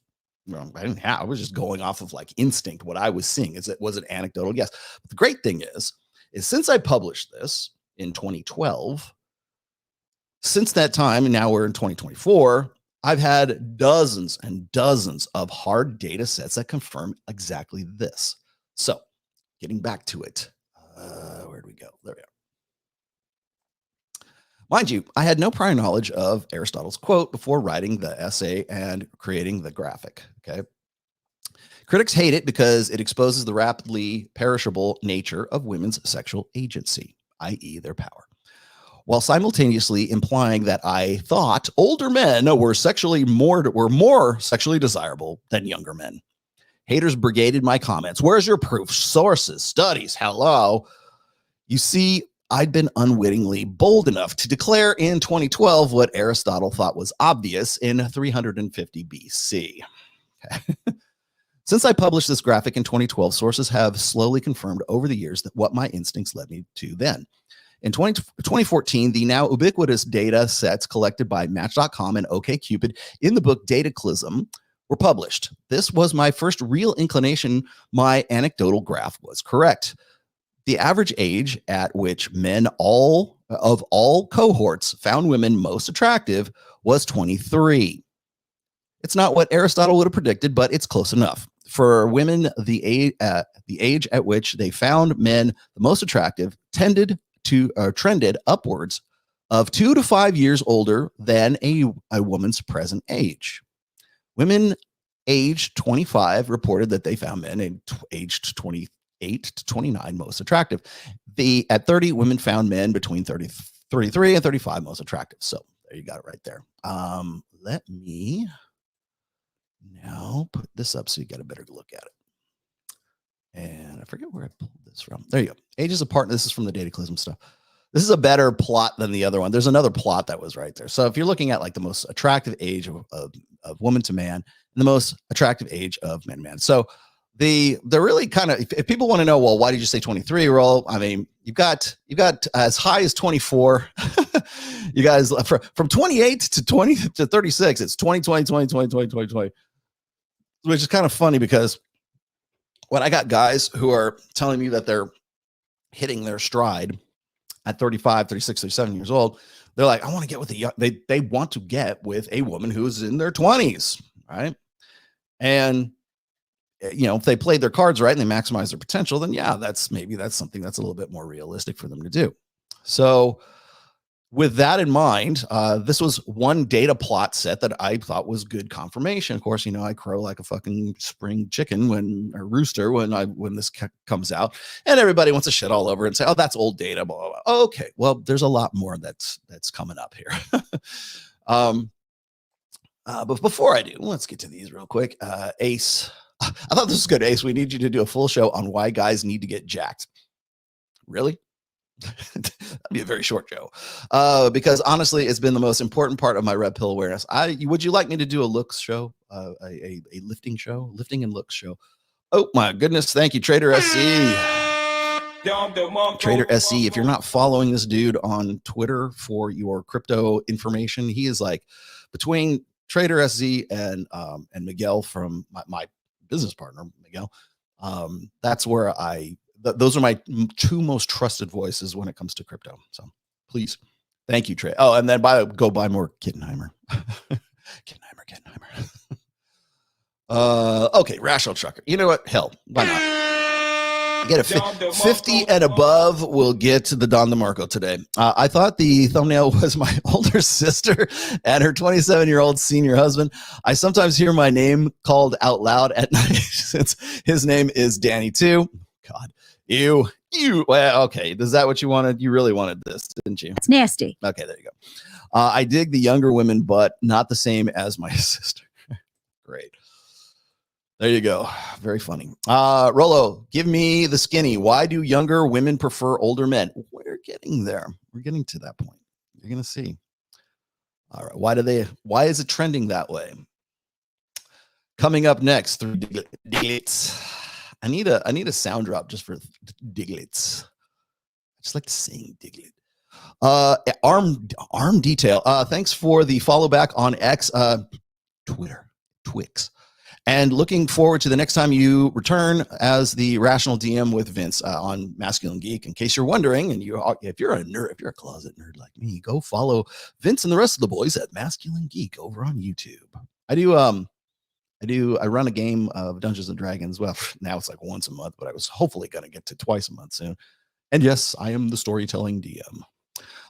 I was just going off of like instinct, what I was seeing. Was it anecdotal? Yes. But the great thing is since I published this in 2012, since that time, and now we're in 2024, I've had dozens and dozens of hard data sets that confirm exactly this. So getting back to it, where'd we go? There we are. Mind you, I had no prior knowledge of Aristotle's quote before writing the essay and creating the graphic. Okay. Critics hate it because it exposes the rapidly perishable nature of women's sexual agency, i.e., their power, while simultaneously implying that I thought older men were more sexually desirable than younger men. Haters brigaded my comments. Where's your proof? Sources, studies, hello. You see, I'd been unwittingly bold enough to declare in 2012 what Aristotle thought was obvious in 350 BC. Okay. Since I published this graphic in 2012, sources have slowly confirmed over the years that what my instincts led me to then. In 2014, the now ubiquitous data sets collected by Match.com and OkCupid in the book Dataclism were published. This was my first real inclination my anecdotal graph was correct. The average age at which men of all cohorts found women most attractive was 23. It's not what Aristotle would have predicted, but it's close enough. For women, the age at which they found men the most attractive trended upwards of 2 to 5 years older than a woman's present age. Women aged 25 reported that they found men aged 28 to 29 most attractive. At 30, women found men between 33 and 35 most attractive. So there you got it right there. Let me now put this up so you get a better look at it. And I forget where I pulled this from. There you go. Ages apart. This is from the Dataclism stuff. This is a better plot than the other one. There's another plot that was right there. So if you're looking at like the most attractive age of woman to man, and the most attractive age of man to man. So they're really kind of, if people want to know, well, why did you say 23? Well, I mean, you've got as high as 24. You guys from 28 to 20 to 36, it's 20, 20, 20, 20, 20, 20, 20, which is kind of funny because when I got guys who are telling me that they're hitting their stride at 35, 36, 37 years old, they're like, I want to get with they want to get with a woman who's in their 20s, right? And if they played their cards right and they maximize their potential, then yeah, that's something that's a little bit more realistic for them to do. So with that in mind, this was one data plot set that I thought was good confirmation. Of course, I crow like a fucking spring chicken rooster when this comes out, and everybody wants to shit all over and say, "Oh, that's old data." Blah, blah, blah. Okay, well, there's a lot more that's coming up here. But before I do, let's get to these real quick. Ace, I thought this was good. Ace, we need you to do a full show on why guys need to get jacked. Really? That'd be a very short show, because honestly, it's been the most important part of my red pill awareness. Would you like me to do a looks show, a lifting and looks show? Oh my goodness, thank you, Trader SC. Trader SC, if you're not following this dude on Twitter for your crypto information, he is like between Trader SC and Miguel from my business partner, Miguel. That's where those are my two most trusted voices when it comes to crypto. So please, thank you, Trey. Oh, and then go buy more Kittenheimer. Kittenheimer. Okay, Rational Trucker. You know what? Hell, why not? Get a 50 and above. We'll get to the Don DeMarco today. I thought the thumbnail was my older sister and her 27-year-old senior husband. I sometimes hear my name called out loud at night since his name is Danny too. God. Ew. Well, okay. Is that what you wanted? You really wanted this, didn't you? It's nasty. Okay, there you go. I dig the younger women, but not the same as my sister. Great. There you go. Very funny. Rolo, give me the skinny. Why do younger women prefer older men? We're getting there. We're getting to that point. You're going to see. All right. Why is it trending that way? Coming up next, 3 Diglets. I need a sound drop just for Diglets. I just like to sing Diglet. Arm detail. Thanks for the follow back on X, Twitter, Twix. And looking forward to the next time you return as the Rational DM with Vince on Masculine Geek. In case you're wondering, and if you're a nerd, if you're a closet nerd like me, go follow Vince and the rest of the boys at Masculine Geek over on YouTube. I run a game of Dungeons and Dragons. Well, now it's like once a month, but I was hopefully going to get to twice a month soon. And yes, I am the storytelling DM.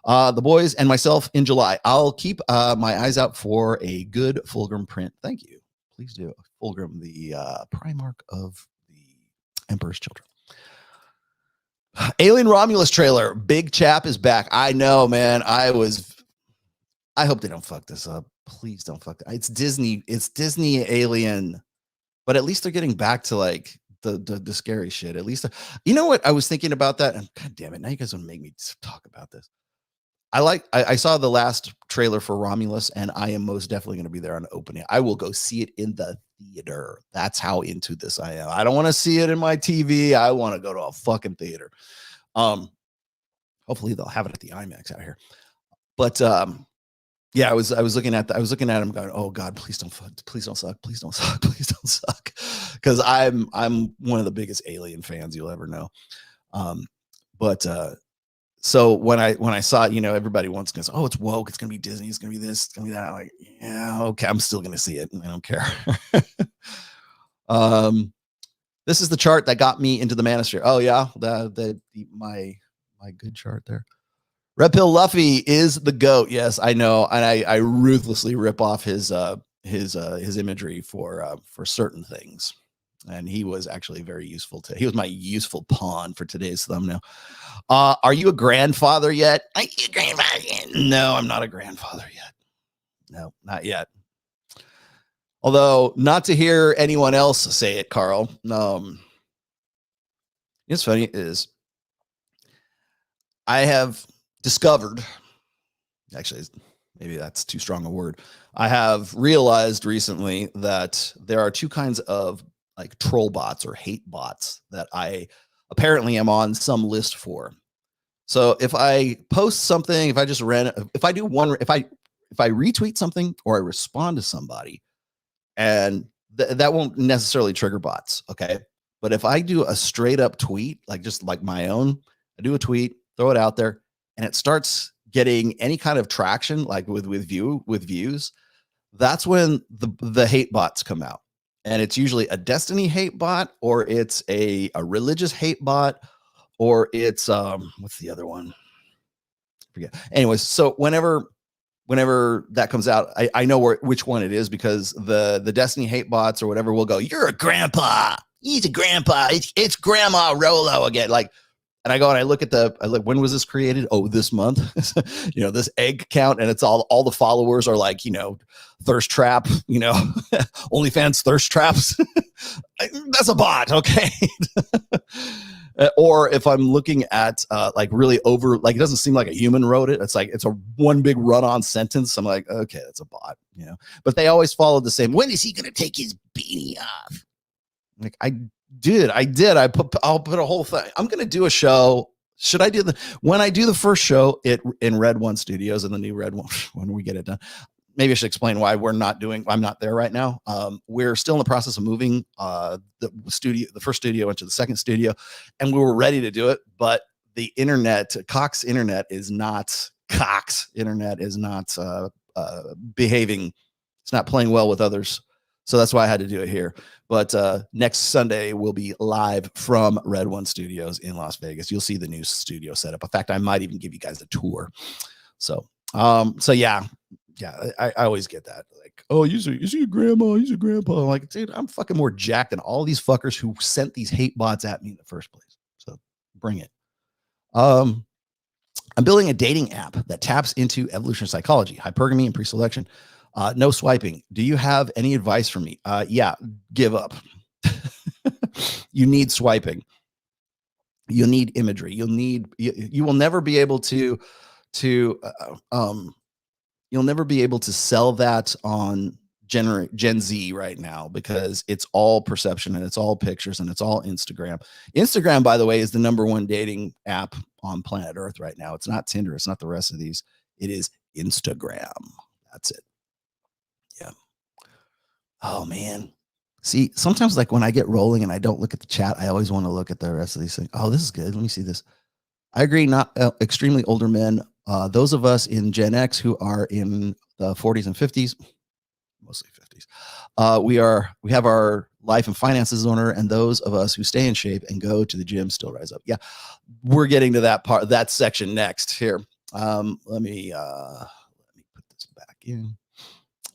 The boys and myself in July. I'll keep my eyes out for a good Fulgrim print. Thank you. Please do. Fulgrim, the Primarch of the Emperor's Children. Alien Romulus trailer. Big Chap is back. I know, man. I hope they don't fuck this up. Please don't fuck that. It's Disney. It's Disney Alien. But at least they're getting back to like the scary shit. At least, you know what? I was thinking about that. And God damn it. Now you guys want to make me talk about this. I saw the last trailer for Romulus, and I am most definitely going to be there on opening. I will go see it in the theater. That's how into this I am. I don't want to see it in my TV. I want to go to a fucking theater. Hopefully they'll have it at the IMAX out here. But yeah, I was looking at him going, oh God, please don't suck, please don't suck, because I'm one of the biggest Alien fans you'll ever know. But so when I saw it, everybody wants to go, oh, it's woke, it's gonna be Disney, it's gonna be this, it's gonna be that. I'm like, yeah, okay, I'm still gonna see it. I don't care. This is the chart that got me into the manosphere. Oh yeah, my good chart there. Red Pill Luffy is the GOAT. Yes, I know, and I ruthlessly rip off his imagery for certain things, and he was actually very useful he was my useful pawn for today's thumbnail. Are you a grandfather yet? Are you a grandfather yet? No, I'm not a grandfather yet. No, not yet. Although, not to hear anyone else say it, Carl. What's funny is I have discovered, actually, maybe that's too strong a word. I have realized recently that there are two kinds of like troll bots or hate bots that I apparently am on some list for. So if I post something, if I retweet something or I respond to somebody, and that won't necessarily trigger bots, okay? But if I do a straight up tweet, like just like my own, I do a tweet, throw it out there, and it starts getting any kind of traction, like with views, that's when the hate bots come out. And it's usually a Destiny hate bot, or it's a religious hate bot, or it's what's the other one? I forget. Anyways, so whenever that comes out, I know which one it is, because the Destiny hate bots or whatever will go, you're a grandpa. He's a grandpa. It's Grandma Rolo again. Like, and I go and I look at when was this created? Oh, this month. This egg count, and it's all the followers are like, thirst trap, OnlyFans thirst traps. That's a bot, okay? Or if I'm looking at like really over, like it doesn't seem like a human wrote it. It's like it's a one big run-on sentence. I'm like, okay, that's a bot, But they always follow the same. When is he gonna take his beanie off? Like I did. I'll put a whole thing. I'm gonna do a show. Should I do when I do the first show in Red One Studios and the new Red One when we get it done? Maybe I should explain why I'm not there right now. We're still in the process of moving the first studio into the second studio, and we were ready to do it, but the Cox internet is not behaving. It's not playing well with others. So that's why I had to do it here. But next Sunday, we'll be live from Red One Studios in Las Vegas. You'll see the new studio setup. In fact, I might even give you guys a tour. So yeah. Yeah, I always get that. Like, oh, is he a grandma? He's a grandpa. I'm like, dude, I'm fucking more jacked than all these fuckers who sent these hate bots at me in the first place. So bring it. I'm building a dating app that taps into evolutionary psychology, hypergamy, and pre-selection. No swiping. Do you have any advice for me? Yeah, give up. You need swiping. You'll need imagery. You will never be able to you'll never be able to sell that on Gen Z right now, because it's all perception and it's all pictures and it's all Instagram. Instagram, by the way, is the #1 dating app on planet Earth right now. It's not Tinder. It's not the rest of these. It is Instagram. That's it. Yeah. Oh, man. See, sometimes like when I get rolling and I don't look at the chat, I always want to look at the rest of these things. Oh, this is good. Let me see this. I agree. Not extremely older men. Those of us in Gen X who are in the 40s and 50s, mostly 50s, we have our life and finances in order, and those of us who stay in shape and go to the gym still rise up. Yeah, we're getting to that section next. Here, let me put this back in.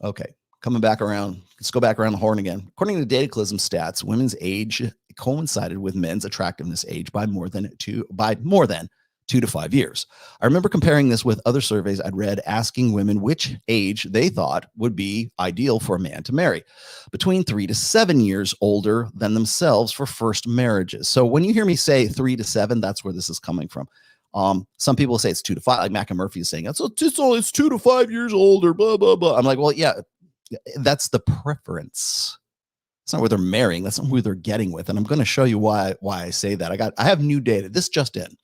Okay, coming back around. Let's go back around the horn again. According to Dataclysm stats, women's age coincided with men's attractiveness age by more than 2 to 5 years. I remember comparing this with other surveys I'd read asking women which age they thought would be ideal for a man to marry, between 3 to 7 years older than themselves for first marriages. So when you hear me say 3 to 7, that's where this is coming from. Some people say it's 2 to 5, like Mac and Murphy is saying, it's 2 to 5 years older, blah, blah, blah. I'm like, well, yeah, that's the preference. It's not where they're marrying. That's not who they're getting with. And I'm going to show you why I say that. I have new data. This just in.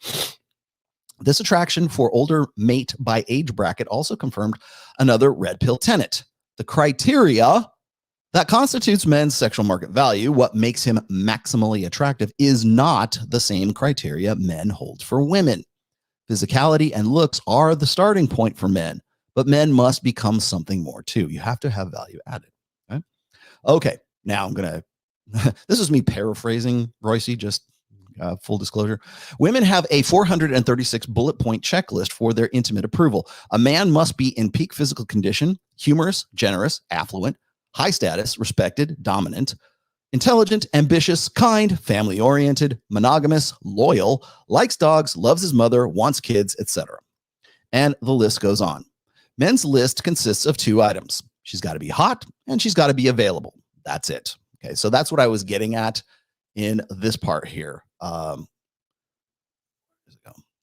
This attraction for older mate by age bracket also confirmed another red pill tenet. The criteria that constitutes men's sexual market value, what makes him maximally attractive, is not the same criteria men hold for women. Physicality and looks are the starting point for men, but men must become something more too. You have to have value added. Okay, now I'm going to, this is me paraphrasing Royce, just full disclosure. Women have a 436 bullet point checklist for their intimate approval. A man must be in peak physical condition, humorous, generous, affluent, high status, respected, dominant, intelligent, ambitious, kind, family-oriented, monogamous, loyal, likes dogs, loves his mother, wants kids, etc. And the list goes on. Men's list consists of 2 items. She's got to be hot and she's got to be available. That's it. Okay, so that's what I was getting at in this part here. So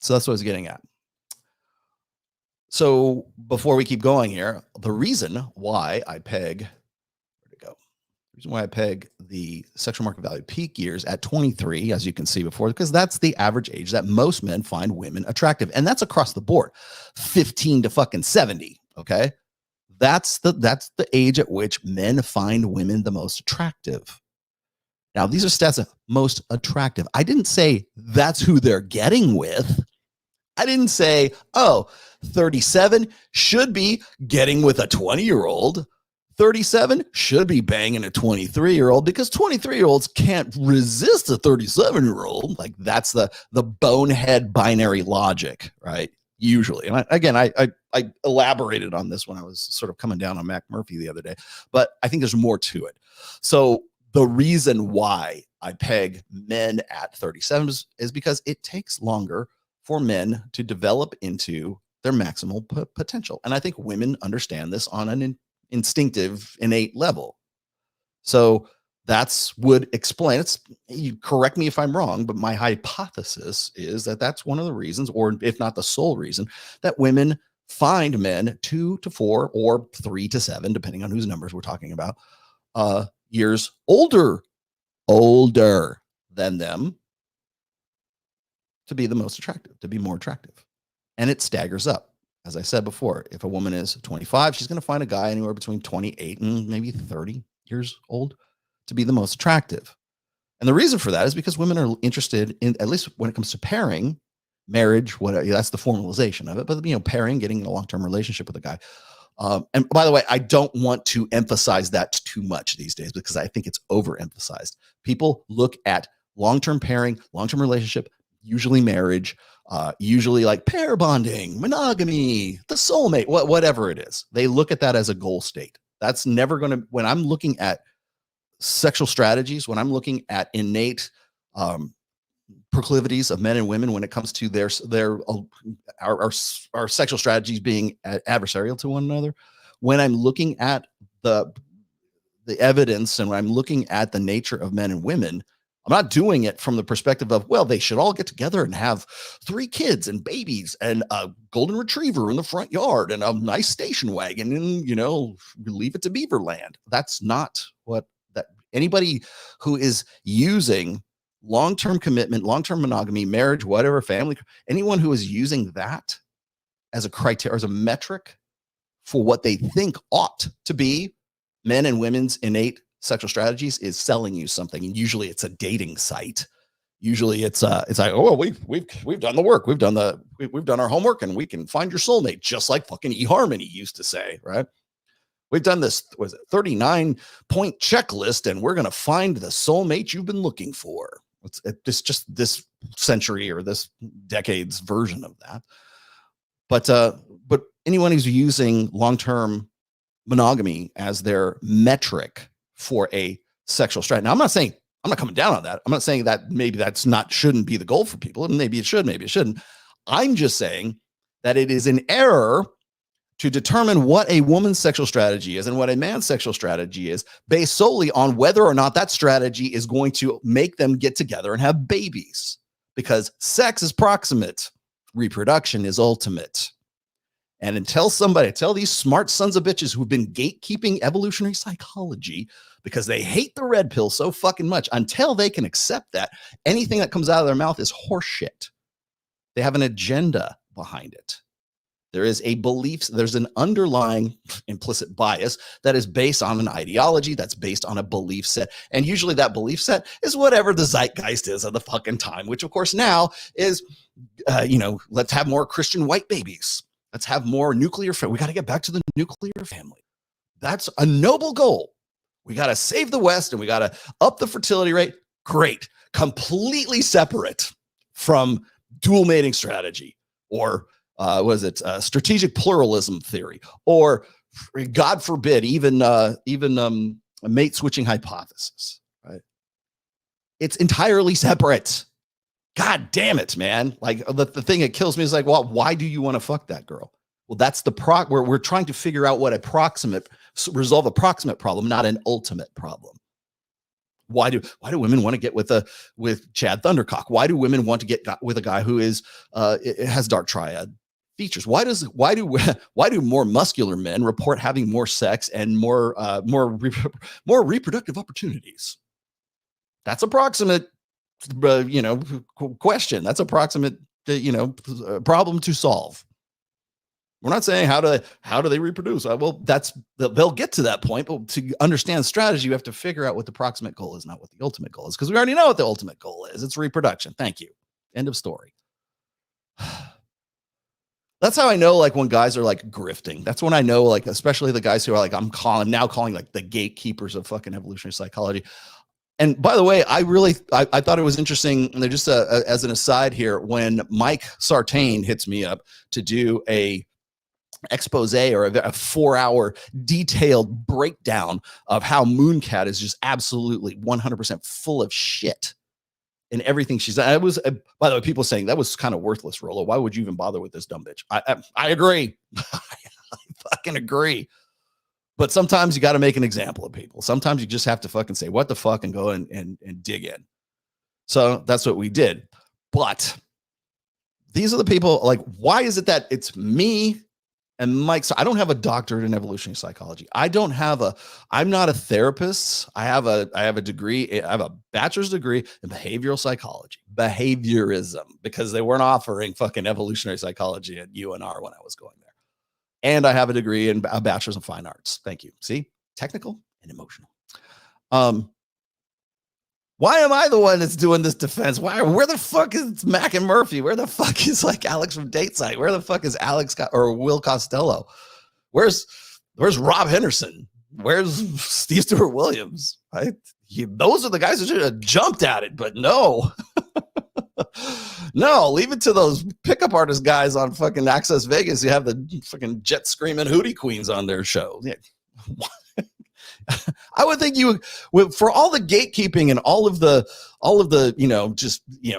that's what I was getting at. So before we keep going here, the reason why I peg, the sexual market value peak years at 23, as you can see before, because that's the average age that most men find women attractive. And that's across the board, 15 to fucking 70. Okay. That's the age at which men find women the most attractive. Now, these are stats of most attractive. I didn't say that's who they're getting with. I didn't say, 37 should be getting with a 20-year-old. 37 should be banging a 23-year-old, because 23-year-olds can't resist a 37-year-old. Like, that's the bonehead binary logic, right? Usually. And I elaborated on this when I was sort of coming down on Mac Murphy the other day, but I think there's more to it. So the reason why I peg men at 37 is because it takes longer for men to develop into their maximal potential. And I think women understand this on an instinctive, innate level. So that's would explain, you correct me if I'm wrong, but my hypothesis is that that's one of the reasons, or if not the sole reason, that women find men 2 to 4 or 3 to 7, depending on whose numbers we're talking about, years older than them, to be the most attractive, to be more attractive. And it staggers up. As I said before, if a woman is 25, she's going to find a guy anywhere between 28 and maybe 30 years old to be the most attractive. And the reason for that is because women are interested in, at least when it comes to pairing, marriage, whatever, that's the formalization of it. But, pairing, getting in a long-term relationship with a guy. And by the way, I don't want to emphasize that too much these days, because I think it's overemphasized. People look at long-term pairing, long-term relationship, usually marriage, usually like pair bonding, monogamy, the soulmate, whatever it is. They look at that as a goal state. That's never going to, when I'm looking at sexual strategies, when I'm looking at innate proclivities of men and women when it comes to our sexual strategies being adversarial to one another, when I'm looking at the evidence and when I'm looking at the nature of men and women, I'm not doing it from the perspective of, well, they should all get together and have 3 kids and babies and a golden retriever in the front yard and a nice station wagon and, leave it to Beaverland. That's not what anybody who is using long-term commitment, long-term monogamy, marriage, whatever, family, anyone who is using that as a criteria, as a metric for what they think ought to be men and women's innate sexual strategies is selling you something. And usually it's a dating site. Usually it's like, oh, we've done the work. We've done our homework and we can find your soulmate, just like fucking eHarmony used to say, right? We've done this, 39-point checklist, and we're going to find the soulmate you've been looking for. It's just this century or this decade's version of that. But anyone who's using long-term monogamy as their metric for a sexual strategy. Now, I'm not coming down on that. I'm not saying that maybe shouldn't be the goal for people. And maybe it should, maybe it shouldn't. I'm just saying that it is an error to determine what a woman's sexual strategy is and what a man's sexual strategy is based solely on whether or not that strategy is going to make them get together and have babies. Because sex is proximate, reproduction is ultimate. And until these smart sons of bitches who've been gatekeeping evolutionary psychology because they hate the red pill so fucking much, until they can accept that, anything that comes out of their mouth is horseshit. They have an agenda behind it. There is a belief, there's an underlying implicit bias that is based on an ideology, that's based on a belief set. And usually that belief set is whatever the zeitgeist is of the fucking time, which of course now is, let's have more Christian white babies. Let's have more nuclear. We got to get back to the nuclear family. That's a noble goal. We got to save the West and we got to up the fertility rate. Great. Completely separate from dual mating strategy or strategic pluralism theory, or God forbid, even mate switching hypothesis, right? It's entirely separate. God damn it, man. Like the thing that kills me is like, well, why do you want to fuck that girl? Well, that's the where we're trying to figure out what resolve a proximate problem, not an ultimate problem. Why do women want to get with Chad Thundercock? Why do women want to get with a guy who has dark triad features? Why do more muscular men report having more sex and more reproductive opportunities? That's approximate, question. That's approximate, problem to solve. We're not saying how do they reproduce? Well, they'll get to that point, but to understand strategy, you have to figure out what the proximate goal is, not what the ultimate goal is, because we already know what the ultimate goal is. It's reproduction. Thank you. End of story. That's how I know, like, when guys are like grifting. That's when I know, like, especially the guys who are like, I'm calling like the gatekeepers of fucking evolutionary psychology. And by the way, I thought it was interesting. And just as an aside here, when Mike Sartain hits me up to do a expose or a 4-hour detailed breakdown of how Mooncat is just absolutely 100% full of shit in everything she's done. It was, by the way, people saying that was kind of worthless, Rollo. Why would you even bother with this dumb bitch? I agree. I fucking agree. But sometimes you got to make an example of people. Sometimes you just have to fucking say, what the fuck, and go and dig in. So that's what we did. But these are the people, like, why is it that it's me and Mike? So I don't have a doctorate in evolutionary psychology. I'm not a therapist. I have a degree. I have a bachelor's degree in behavioral psychology, behaviorism, because they weren't offering fucking evolutionary psychology at UNR when I was going there. And I have a degree in a bachelor's in fine arts. Thank you. See, technical and emotional. Why am I the one that's doing this defense? Where the fuck is Mac and Murphy? Where the fuck is like Alex from Dateside? Where the fuck is Alex or Will Costello? Where's Rob Henderson? Where's Steve Stewart Williams? Right? Those are the guys who should have jumped at it, but no. No, leave it to those pickup artist guys on fucking Access Vegas who have the fucking jet screaming hootie queens on their show. Yeah. I would think for all the gatekeeping and all of the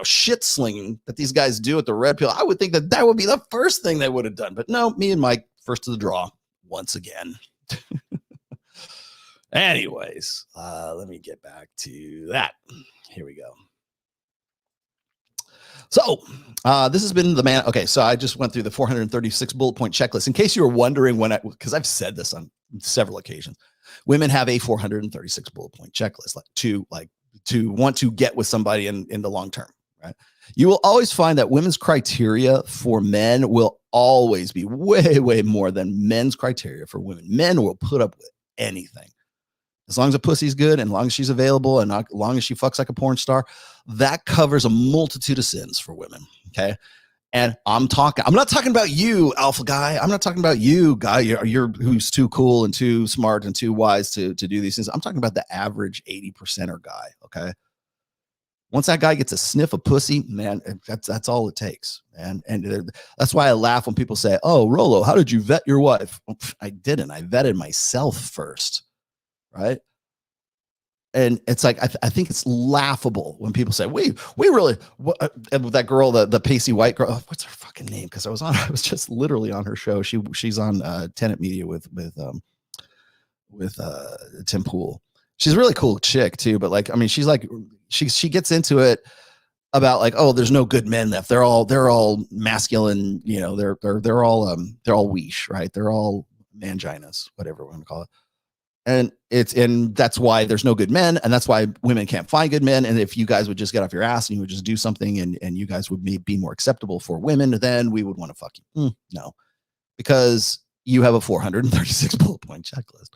shit slinging that these guys do at the Red Pill, I would think that would be the first thing they would have done. But no, me and Mike first to the draw once again. Anyways, let me get back to that. Here we go. So this has been the man. Okay, so I just went through the 436 bullet point checklist. In case you were wondering because I've said this on several occasions, women have a 436 bullet point checklist to want to get with somebody in the long term, right? You will always find that women's criteria for men will always be way, way more than men's criteria for women. Men will put up with anything. As long as a pussy's good and as long as she's available and not as long as she fucks like a porn star, that covers a multitude of sins for women. Okay. And I'm not talking about you, alpha guy. I'm not talking about you, guy. You're who's too cool and too smart and too wise to do these things. I'm talking about the average 80%er guy. Okay. Once that guy gets a sniff of pussy, man, that's all it takes. And that's why I laugh when people say, "Oh, Rollo, how did you vet your wife?" I didn't. I vetted myself first. Right. And it's like, I think it's laughable when people say, we really, that girl, the pasty white girl, what's her fucking name? Cause I was just literally on her show. She's on Tenet Media with Tim Pool. She's a really cool chick too. But like, I mean, she's like, she gets into it about like, oh, there's no good men left. They're all masculine, they're all weesh, right? They're all manginas, whatever we're going to call it. And that's why there's no good men, and that's why women can't find good men. And if you guys would just get off your ass and you would just do something, and you guys would be more acceptable for women, then we would want to fuck you. No, because you have a 436 bullet point checklist.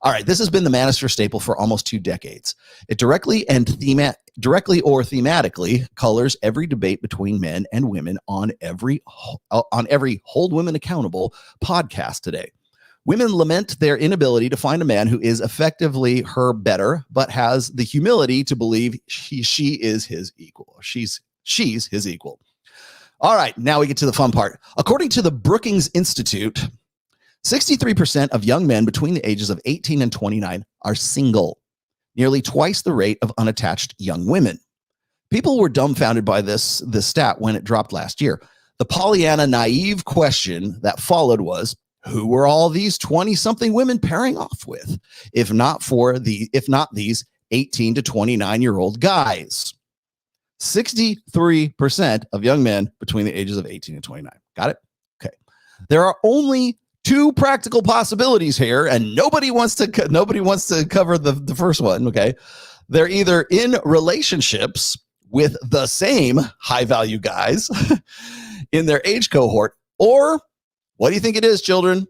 All right, this has been the Manosphere staple for almost 2 decades. It directly or thematically colors every debate between men and women on every Hold Women Accountable podcast today. Women lament their inability to find a man who is effectively her better, but has the humility to believe she is his equal. She's his equal. All right, now we get to the fun part. According to the Brookings Institute, 63% of young men between the ages of 18 and 29 are single, nearly twice the rate of unattached young women. People were dumbfounded by this stat when it dropped last year. The Pollyanna naive question that followed was, who were all these 20-something women pairing off with, if not these 18 to 29-year-old guys? 63% of young men between the ages of 18 and 29. Got it? Okay. There are only 2 practical possibilities here, and nobody wants to cover the first one. Okay. They're either in relationships with the same high-value guys in their age cohort, or what do you think it is, children?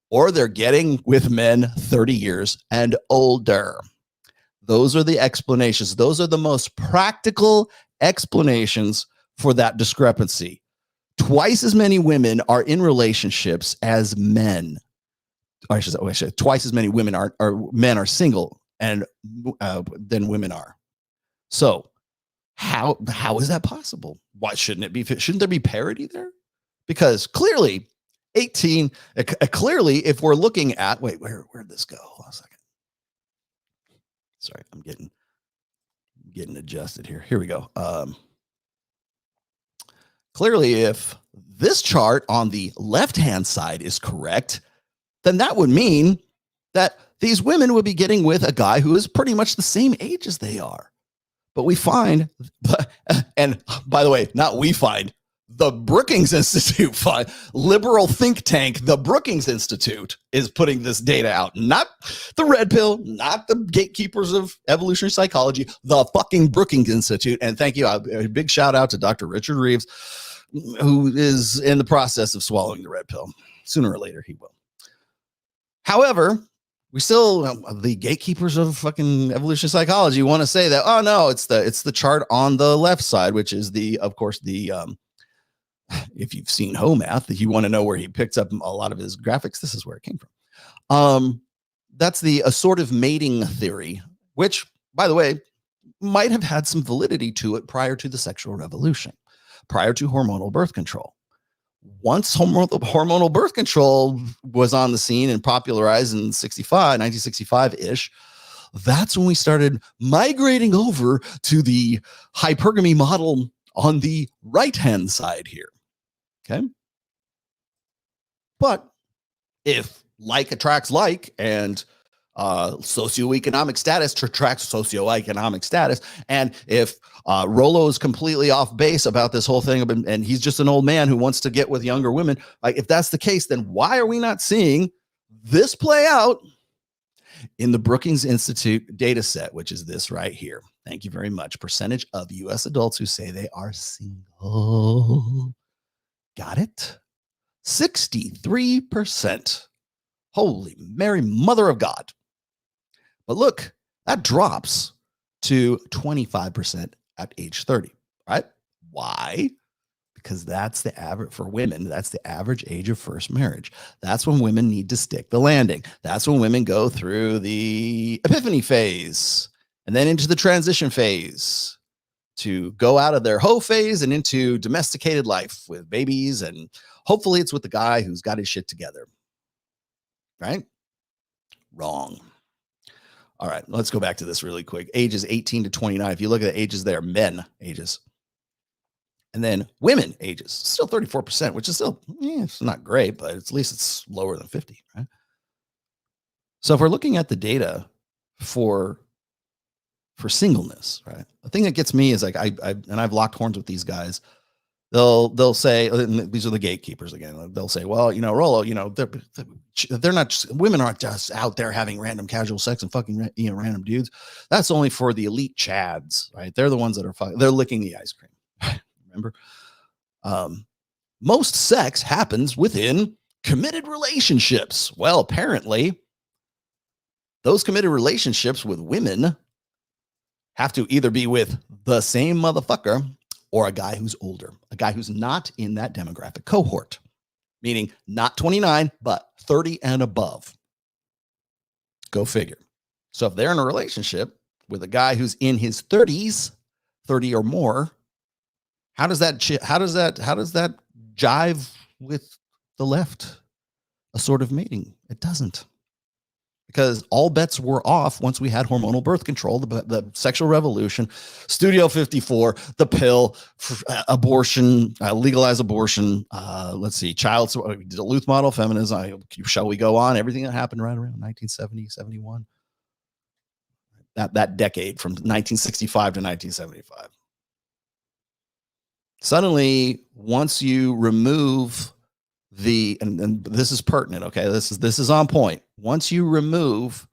Or they're getting with men 30 years and older. Those are the explanations. Those are the most practical explanations for that discrepancy. Twice as many women are in relationships as men. Or I should say, twice as many women men are single and than women are. So how is that possible? Why shouldn't it be? Shouldn't there be parity there? Because clearly, 18. Clearly, if we're looking at where'd this go? Hold on a second. Sorry, I'm getting adjusted here. Here we go. Clearly, if this chart on the left-hand side is correct, then that would mean that these women would be getting with a guy who is pretty much the same age as they are. But we find, and by the way, not we find, the Brookings Institute, liberal think tank, the Brookings Institute is putting this data out. Not the Red Pill, not the gatekeepers of evolutionary psychology, the fucking Brookings Institute. And thank you. A big shout out to Dr. Richard Reeves, who is in the process of swallowing the red pill. Sooner or later, he will. However, we still, the gatekeepers of fucking evolutionary psychology want to say that, oh no, it's the chart on the left side, which is of course, if you've seen Math, if you want to know where he picked up a lot of his graphics, this is where it came from. That's the assortative mating theory, which, by the way, might have had some validity to it prior to the sexual revolution, prior to hormonal birth control. Once hormonal birth control was on the scene and popularized in 1965-ish, that's when we started migrating over to the hypergamy model on the right-hand side here. Okay. But if like attracts like, and socioeconomic status attracts socioeconomic status, and if Rolo is completely off base about this whole thing, and he's just an old man who wants to get with younger women, like if that's the case, then why are we not seeing this play out in the Brookings Institute data set, which is this right here? Thank you very much. Percentage of U.S. adults who say they are single. Got it? 63%. Holy Mary, Mother of God. But look, that drops to 25% at age 30, right? Why? Because that's the average for women. That's the average age of first marriage. That's when women need to stick the landing. That's when women go through the epiphany phase and then into the transition phase to go out of their hoe phase and into domesticated life with babies. And hopefully it's with the guy who's got his shit together. Right? Wrong. All right, let's go back to this really quick. Ages 18 to 29. If you look at the ages there, men ages. And then women ages, still 34%, which is still, it's not great, but at least it's lower than 50, right? So if we're looking at the data for singleness, right? The thing that gets me is like, I've locked horns with these guys they'll say, and these are the gatekeepers again. They'll say, well, Rollo, they're not just, women aren't just out there having random casual sex and fucking random dudes. That's only for the elite chads, right? They're the ones that are they're licking the ice cream. Remember, most sex happens within committed relationships. Well, apparently, those committed relationships with women have to either be with the same motherfucker or a guy who's older, a guy who's not in that demographic cohort, meaning not 29, but 30 and above. Go figure. So if they're in a relationship with a guy who's in his 30s, 30 or more, how does that jive with the left assortative mating? It doesn't. Because all bets were off once we had hormonal birth control, the sexual revolution, Studio 54, the pill, abortion, legalized abortion. Let's see, Duluth model feminism. Shall we go on? Everything that happened right around 1970, 71. That decade from 1965 to 1975. Suddenly, once you remove and this is pertinent, okay? This is on point. Once you remove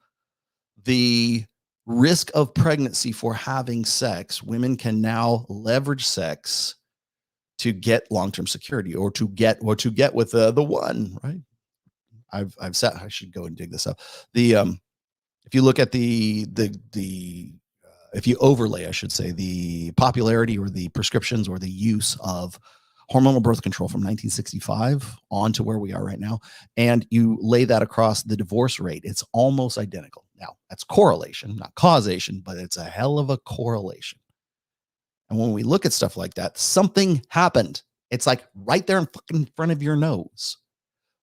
the risk of pregnancy for having sex, women can now leverage sex to get long-term security or to get with the one, right? I've said I should go and dig this up. If you look at if you overlay, I should say, the popularity or the prescriptions or the use of hormonal birth control from 1965 on to where we are right now, and you lay that across the divorce rate, it's almost identical. Now, that's correlation, not causation, but it's a hell of a correlation. And when we look at stuff like that, something happened. It's like right there in fucking front of your nose.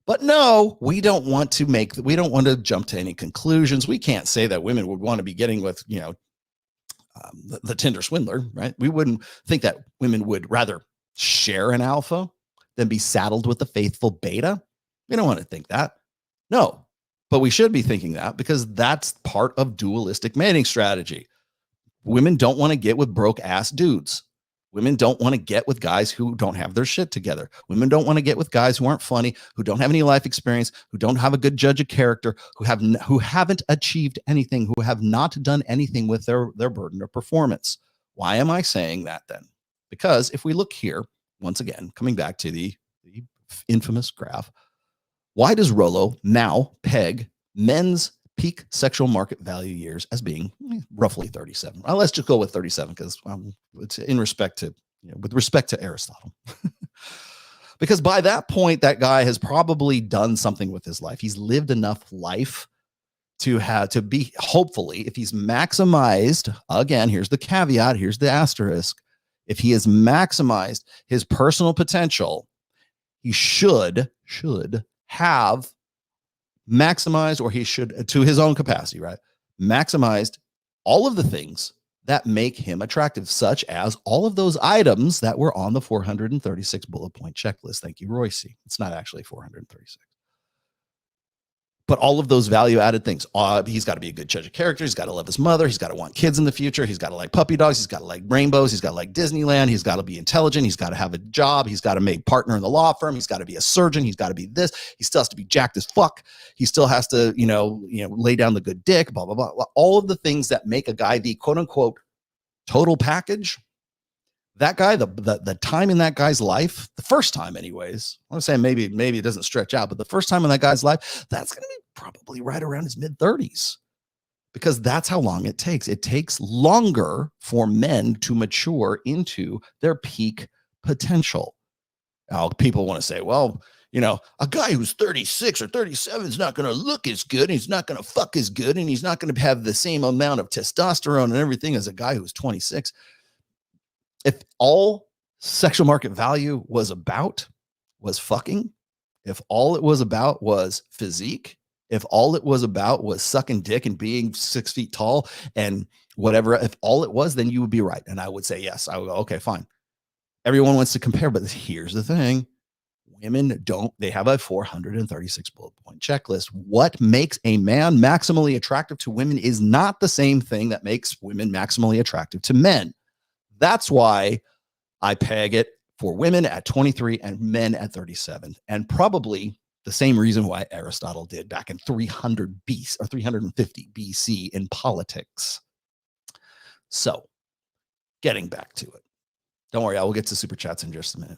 But no, we don't want to jump to any conclusions. We can't say that women would want to be getting with, the Tinder swindler, right? We wouldn't think that women would rather share an alpha than be saddled with the faithful beta. We don't want to think that. No, but we should be thinking that because that's part of dualistic mating strategy. Women don't want to get with broke ass dudes. Women don't want to get with guys who don't have their shit together. Women don't want to get with guys who aren't funny, who don't have any life experience, who don't have a good judge of character, who haven't achieved anything, who have not done anything with their burden of performance. Why am I saying that then? Because if we look here, once again, coming back to the infamous graph, why does Rollo now peg men's peak sexual market value years as being roughly 37? Well, let's just go with 37 because it's with respect to Aristotle. Because by that point, that guy has probably done something with his life. He's lived enough life to be, hopefully, if he's maximized, again, here's the caveat, here's the asterisk, if he has maximized his personal potential, he should have maximized, or he should, to his own capacity, right? Maximized all of the things that make him attractive, such as all of those items that were on the 436 bullet point checklist. Thank you, Royce. It's not actually 436. But all of those value-added things. He's got to be a good judge of character. He's got to love his mother. He's got to want kids in the future. He's got to like puppy dogs. He's got to like rainbows. He's got to like Disneyland. He's got to be intelligent. He's got to have a job. He's got to make partner in the law firm. He's got to be a surgeon. He's got to be this. He still has to be jacked as fuck. He still has to, lay down the good dick, blah, blah, blah. All of the things that make a guy the quote-unquote total package. That guy, the time in that guy's life, the first time anyways, I'm saying maybe it doesn't stretch out, but the first time in that guy's life, that's going to be probably right around his mid-30s, because that's how long it takes. It takes longer for men to mature into their peak potential. Now, people want to say, well, a guy who's 36 or 37 is not going to look as good, and he's not going to fuck as good, and he's not going to have the same amount of testosterone and everything as a guy who's 26. If all sexual market value was fucking, if all it was about was physique, if all it was about was sucking dick and being 6 feet tall and whatever, if all it was, then you would be right. And I would say, yes, I would go, okay, fine. Everyone wants to compare, but here's the thing. Women don't, they have a 436 bullet point checklist. What makes a man maximally attractive to women is not the same thing that makes women maximally attractive to men. That's why I peg it for women at 23 and men at 37. And probably the same reason why Aristotle did back in 300 BC or 350 BC in politics. So, getting back to it. Don't worry, I will get to super chats in just a minute.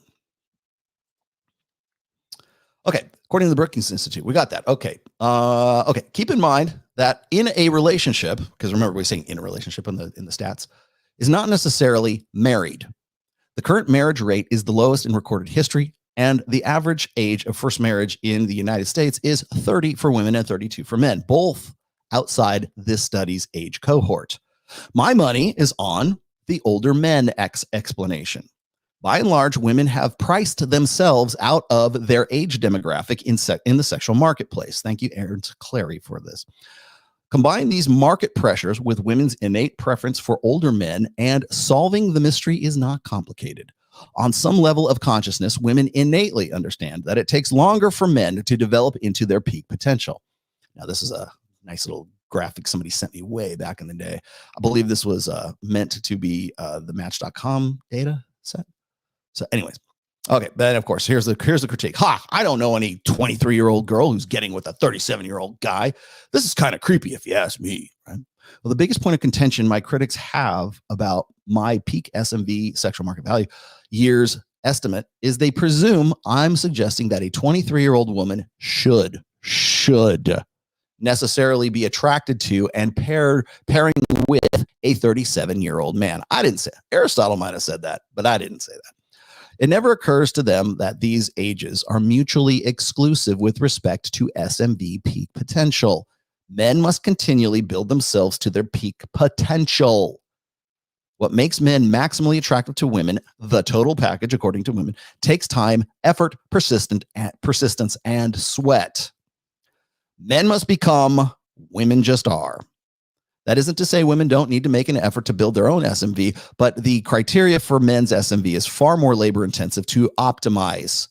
Okay, according to the Brookings Institute, we got that. Okay. Okay. Keep in mind that in a relationship, because remember we're saying in a relationship in the stats, is not necessarily married. The current marriage rate is the lowest in recorded history, and the average age of first marriage in the United States is 30 for women and 32 for men, both outside this study's age cohort. My money is on the older men explanation. By and large, women have priced themselves out of their age demographic in the sexual marketplace. Thank you, Aaron Clary, for this. Combine these market pressures with women's innate preference for older men, and solving the mystery is not complicated. On some level of consciousness, women innately understand that it takes longer for men to develop into their peak potential. Now, this is a nice little graphic somebody sent me way back in the day. I believe this was meant to be the Match.com data set. So anyways, okay, then of course, here's the critique. I don't know any 23-year-old girl who's getting with a 37-year-old guy. This is kind of creepy if you ask me, right? Well, the biggest point of contention my critics have about my peak SMV sexual market value years estimate is they presume I'm suggesting that a 23-year-old woman should necessarily be attracted to and pairing with a 37-year-old man. I didn't say Aristotle might have said that, but I didn't say that. It never occurs to them that these ages are mutually exclusive with respect to SMV peak potential. Men must continually build themselves to their peak potential. What makes men maximally attractive to women, the total package according to women, takes time, effort, persistence, and sweat. Men must become, women just are. That isn't to say women don't need to make an effort to build their own SMV, but the criteria for men's SMV is far more labor intensive to optimize.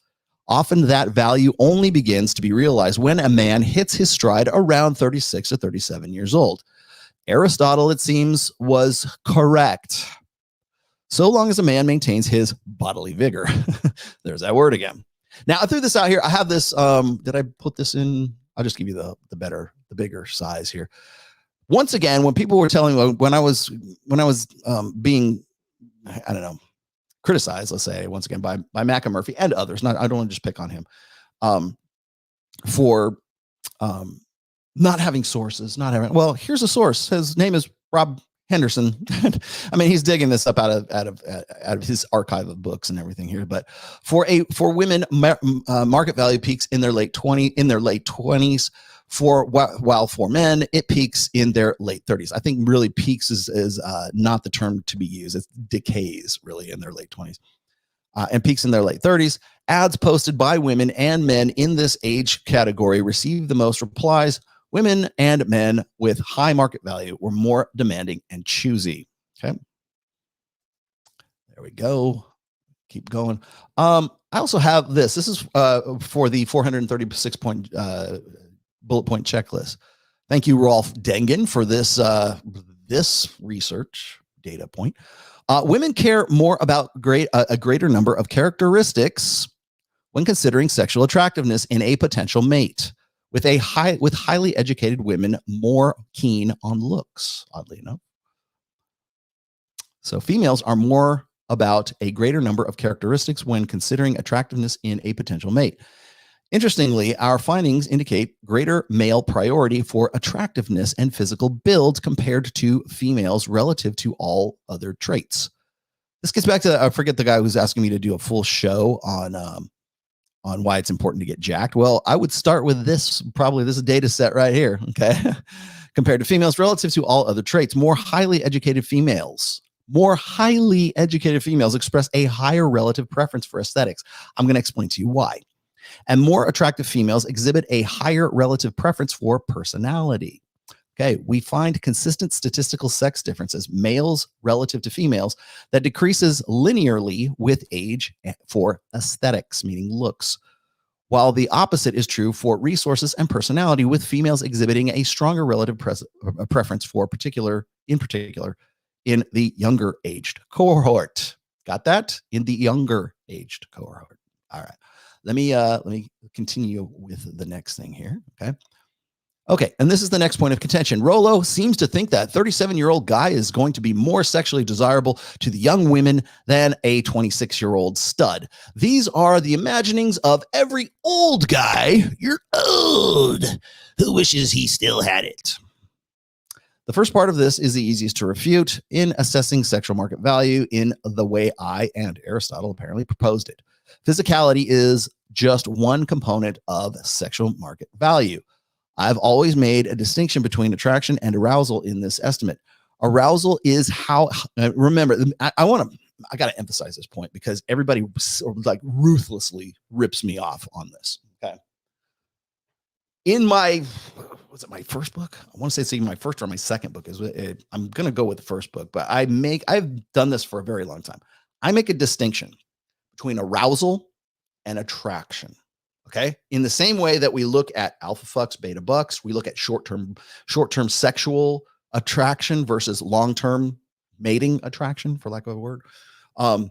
Often that value only begins to be realized when a man hits his stride around 36 or 37 years old. Aristotle, it seems, was correct. So long as a man maintains his bodily vigor. There's that word again. Now, I threw this out here. I have this. Did I put this in? I'll just give you the bigger size here. Once again, when people were telling me when I was being, I don't know, criticized, let's say once again by McAmurphy and others, I don't want to just pick on him, for not having sources, well, here's a source. His name is Rob Henderson. I mean, he's digging this up out of his archive of books and everything here. But for women, market value peaks in their late 20s. While for men, it peaks in their late 30s. I think really peaks is not the term to be used. It decays really in their late 20s and peaks in their late 30s. Ads posted by women and men in this age category received the most replies. Women and men with high market value were more demanding and choosy. Okay. There we go. Keep going. I also have this. This is for the 436 point bullet point checklist. Thank you, Rolf Dengen, for this research data point. Women care more about a greater number of characteristics when considering sexual attractiveness in a potential mate, with highly educated women more keen on looks, oddly enough. So females are more about a greater number of characteristics when considering attractiveness in a potential mate. Interestingly, our findings indicate greater male priority for attractiveness and physical build compared to females relative to all other traits. This gets back to, I forget the guy who's asking me to do a full show on why it's important to get jacked. Well, I would start with this data set right here, okay? Compared to females relative to all other traits, more highly educated females express a higher relative preference for aesthetics. I'm going to explain to you why. And more attractive females exhibit a higher relative preference for personality. Okay, we find consistent statistical sex differences, males relative to females, that decreases linearly with age for aesthetics, meaning looks, while the opposite is true for resources and personality, with females exhibiting a stronger relative preference for in particular in the younger aged cohort. Got that? In the younger aged cohort. All right. Let me continue with the next thing here. Okay, and this is the next point of contention. Rollo seems to think that 37-year-old guy is going to be more sexually desirable to the young women than a 26-year-old stud. These are the imaginings of every old guy. You're old. Who wishes he still had it? The first part of this is the easiest to refute in assessing sexual market value in the way I and Aristotle apparently proposed it. Physicality is just one component of sexual market value. I've always made a distinction between attraction and arousal in this estimate. Arousal is how, remember, I got to emphasize this point because everybody like ruthlessly rips me off on this. Okay. In my, was it my first book? I want to say it's either my first or my second book. I'm going to go with the first book, but I've done this for a very long time. I make a distinction between arousal and attraction. Okay. In the same way that we look at alpha fucks, beta bucks, we look at short-term sexual attraction versus long-term mating attraction, for lack of a word. When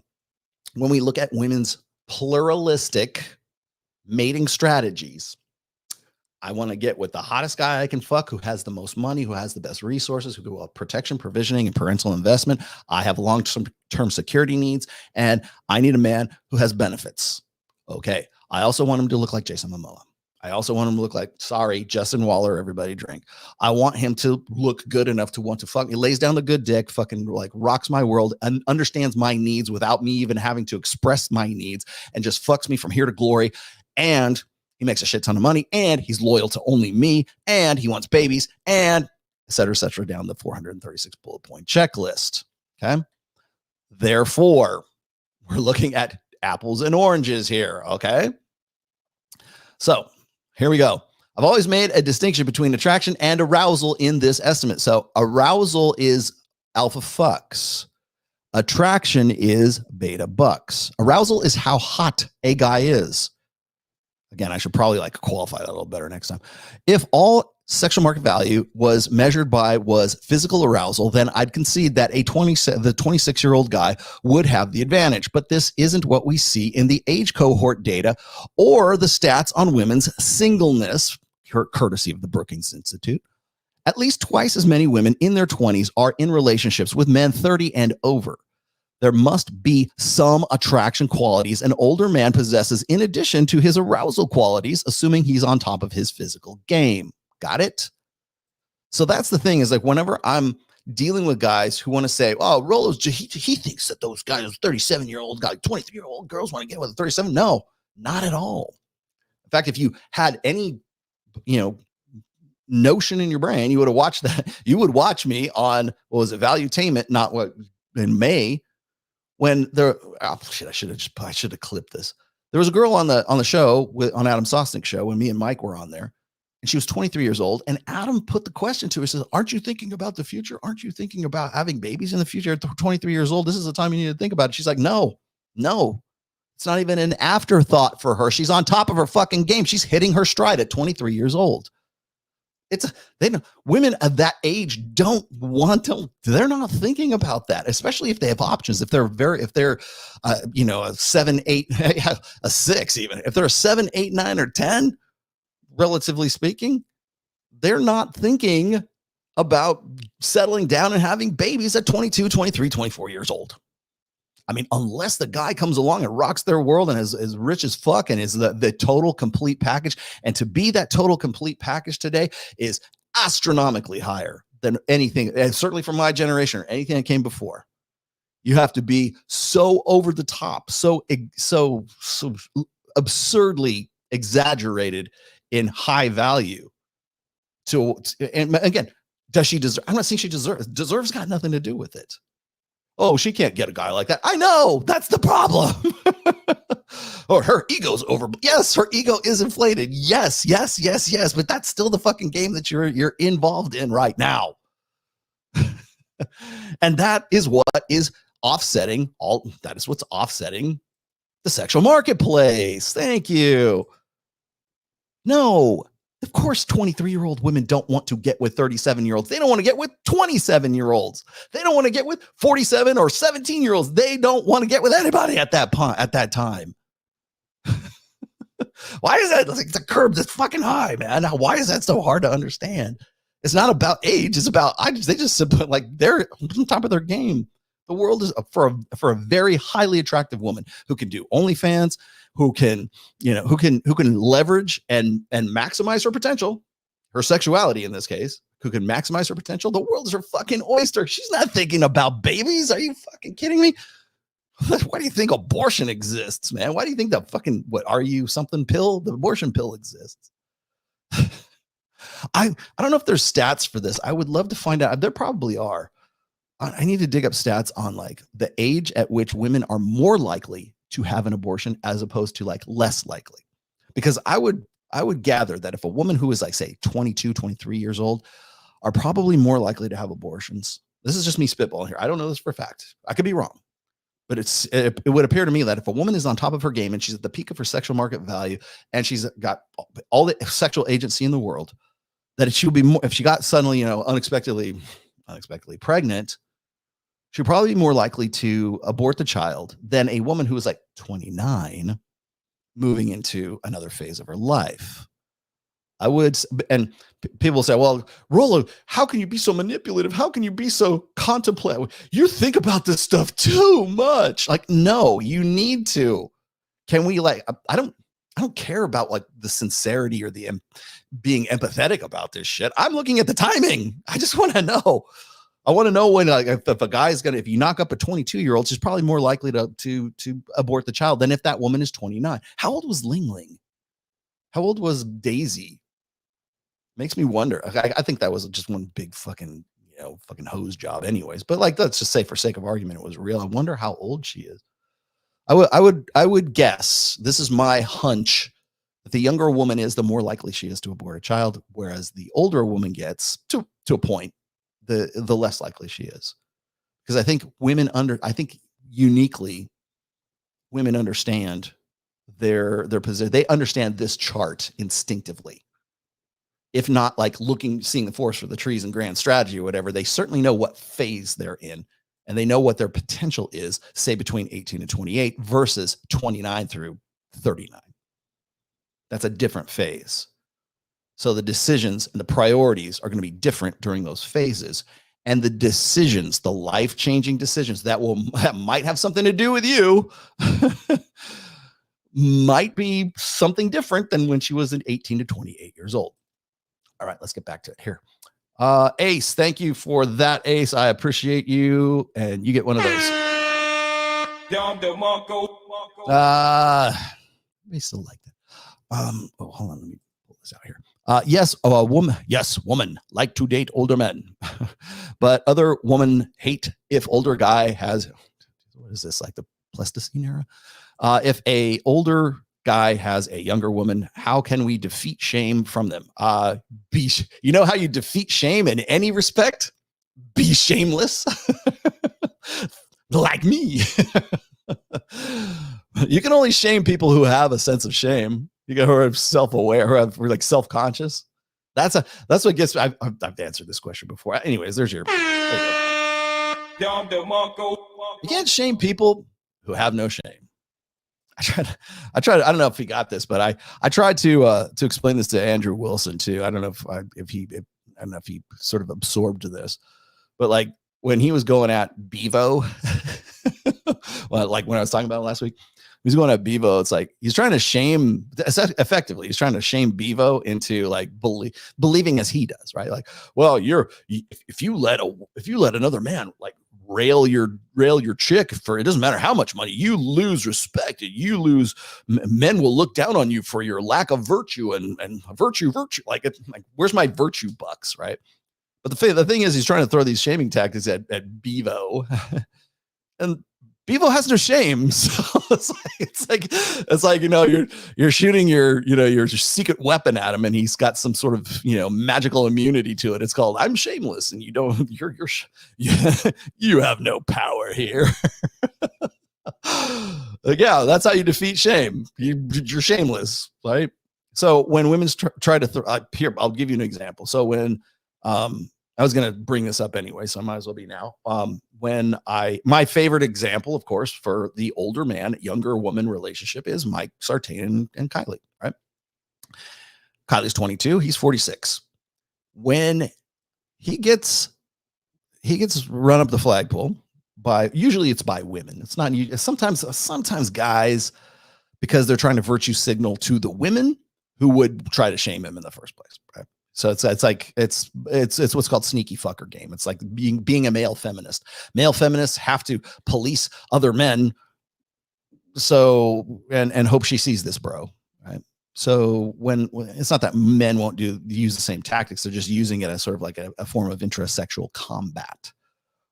we look at women's pluralistic mating strategies, I want to get with the hottest guy I can fuck, who has the most money, who has the best resources, who do protection, provisioning, and parental investment. I have long-term security needs, and I need a man who has benefits. Okay. I also want him to look like Jason Momoa. I also want him to look like, Justin Waller, everybody drink. I want him to look good enough to want to fuck. He lays down the good dick, fucking like rocks my world and understands my needs without me even having to express my needs and just fucks me from here to glory. And he makes a shit ton of money and he's loyal to only me and he wants babies and et cetera, down the 436 bullet point checklist. Okay. Therefore, we're looking at apples and oranges here. Okay. So here we go. I've always made a distinction between attraction and arousal in this estimate. So arousal is alpha fucks. Attraction is beta bucks. Arousal is how hot a guy is. Again, I should probably like qualify that a little better next time. If all sexual market value was measured by physical arousal, then I'd concede that the 26-year-old guy would have the advantage. But this isn't what we see in the age cohort data or the stats on women's singleness, courtesy of the Brookings Institute. At least twice as many women in their 20s are in relationships with men 30 and over. There must be some attraction qualities an older man possesses in addition to his arousal qualities, assuming he's on top of his physical game. Got it? So that's the thing, is like whenever I'm dealing with guys who want to say, oh, Rollo's, he thinks that those guys, 37-year-old guys, 23-year-old girls want to get with a 37. No, not at all. In fact, if you had any, notion in your brain, you would have watched that. You would watch me on, Valuetainment, not what, in May, when there, I should have clipped this. There was a girl on the show on Adam Sosnick's show when me and Mike were on there. And she was 23 years old. And Adam put the question to her, says, aren't you thinking about the future? Aren't you thinking about having babies in the future at 23 years old? This is the time you need to think about it. She's like, no, it's not even an afterthought for her. She's on top of her fucking game. She's hitting her stride at 23 years old. Women of that age don't want to, they're not thinking about that, especially if they have options. If they're a 7, 8, a 6, even if they're a 7, 8, 9, or 10, relatively speaking, they're not thinking about settling down and having babies at 22, 23, 24 years old. I mean, unless the guy comes along and rocks their world and is rich as fuck and is the total complete package. And to be that total complete package today is astronomically higher than anything, and certainly from my generation or anything that came before. You have to be so over the top, so absurdly exaggerated in high value and again, does she deserve? I'm not saying she deserves got nothing to do with it. Oh, she can't get a guy like that. I know, that's the problem. Or her ego's over. Yes, her ego is inflated. Yes. But that's still the fucking game that you're involved in right now. And that is what is offsetting that is what's offsetting the sexual marketplace. Thank you. No, Of course, 23-year-old women don't want to get with 37-year-olds. They don't want to get with 27-year-olds. They don't want to get with 47 or 17-year-olds. They don't want to get with anybody at that time. Why is that? Like, the curb that's fucking high, man. Now, why is that so hard to understand? It's not about age. It's about they just simply, like, they're on top of their game. The world is for a very highly attractive woman who can do OnlyFans, who can leverage and maximize her potential, her sexuality in this case, who can maximize her potential. The world is her fucking oyster. She's not thinking about babies. Are you fucking kidding me? Why do you think abortion exists, man? Why do you think the fucking, what are you, something pill? The abortion pill exists. I don't know if there's stats for this. I would love to find out. There probably are. I need to dig up stats on like the age at which women are more likely to have an abortion as opposed to like less likely. Because I would gather that if a woman who is like, say, 22, 23 years old are probably more likely to have abortions. This is just me spitballing here. I don't know this for a fact. I could be wrong. But it would appear to me that if a woman is on top of her game and she's at the peak of her sexual market value and she's got all the sexual agency in the world, that she would be more, if she got suddenly, unexpectedly pregnant, she'd probably be more likely to abort the child than a woman who is like 29 moving into another phase of her life. And people say, well, Rollo, how can you be so manipulative? How can you be so contemplative? You think about this stuff too much. Like, no, you need to. Can we, like, I don't care about like the sincerity or the being empathetic about this shit. I'm looking at the timing. I just want to know. I want to know when, like, if a guy's if you knock up a 22-year-old, she's probably more likely to abort the child than if that woman is 29. How old was Ling Ling? How old was Daisy? Makes me wonder. I think that was just one big fucking hose job anyways. But like, let's just say for sake of argument, it was real. I wonder how old she is. I would guess, this is my hunch, that the younger a woman is, the more likely she is to abort a child, whereas the older a woman gets to a point, the less likely she is. Because I think uniquely women understand their position. They understand this chart instinctively. If not like seeing the forest for the trees and grand strategy or whatever, they certainly know what phase they're in, and they know what their potential is, say between 18 and 28 versus 29 through 39. That's a different phase. So the decisions and the priorities are going to be different during those phases. And the decisions, the life-changing decisions that might have something to do with you might be something different than when she was 18 to 28 years old. All right, let's get back to it here. Ace, thank you for that, Ace. I appreciate you, and you get one of those. We still like that. Hold on, let me pull this out here. Woman like to date older men, but other woman hate if older guy has. What is this, like the Pleistocene era? If a older guy has a younger woman, how can we defeat shame from them? You know how you defeat shame in any respect? Be shameless. Like me. You can only shame people who have a sense of shame. Who are self-aware, who are like self-conscious. That's what gets. I've answered this question before. Anyways, there you go. You can't shame people who have no shame. I tried. I don't know if he got this, but I tried to explain this to Andrew Wilson too. I don't know if he sort of absorbed this, but like when he was going at Bevo, well, like when I was talking about it last week, he was going at Bevo. It's like he's trying to shame, effectively, he's trying to shame Bevo into like believing as he does, right? Like, well, if you let another man like rail your chick for, it doesn't matter how much money, you lose respect. You lose. Men will look down on you for your lack of virtue and virtue. Like, where's my virtue bucks, right? But the thing is, he's trying to throw these shaming tactics at Bevo, and Bevo has no shame. So it's like you're shooting your secret weapon at him, and he's got some sort of magical immunity to it. It's called I'm shameless, and you have no power here. Like, yeah, that's how you defeat shame. You're shameless, right? So when women try to here, I'll give you an example. So when I was going to bring this up anyway, so I might as well be now. My favorite example, of course, for the older man, younger woman relationship is Mike Sartain and Kylie, right? Kylie's 22, he's 46. When he gets run up the flagpole usually it's by women. It's not sometimes guys, because they're trying to virtue signal to the women who would try to shame him in the first place, right? So it's what's called sneaky fucker game. It's like being a male feminist. Male feminists have to police other men and hope she sees this, bro, right? So when it's not that men won't use the same tactics, they're just using it as sort of like a form of intrasexual combat.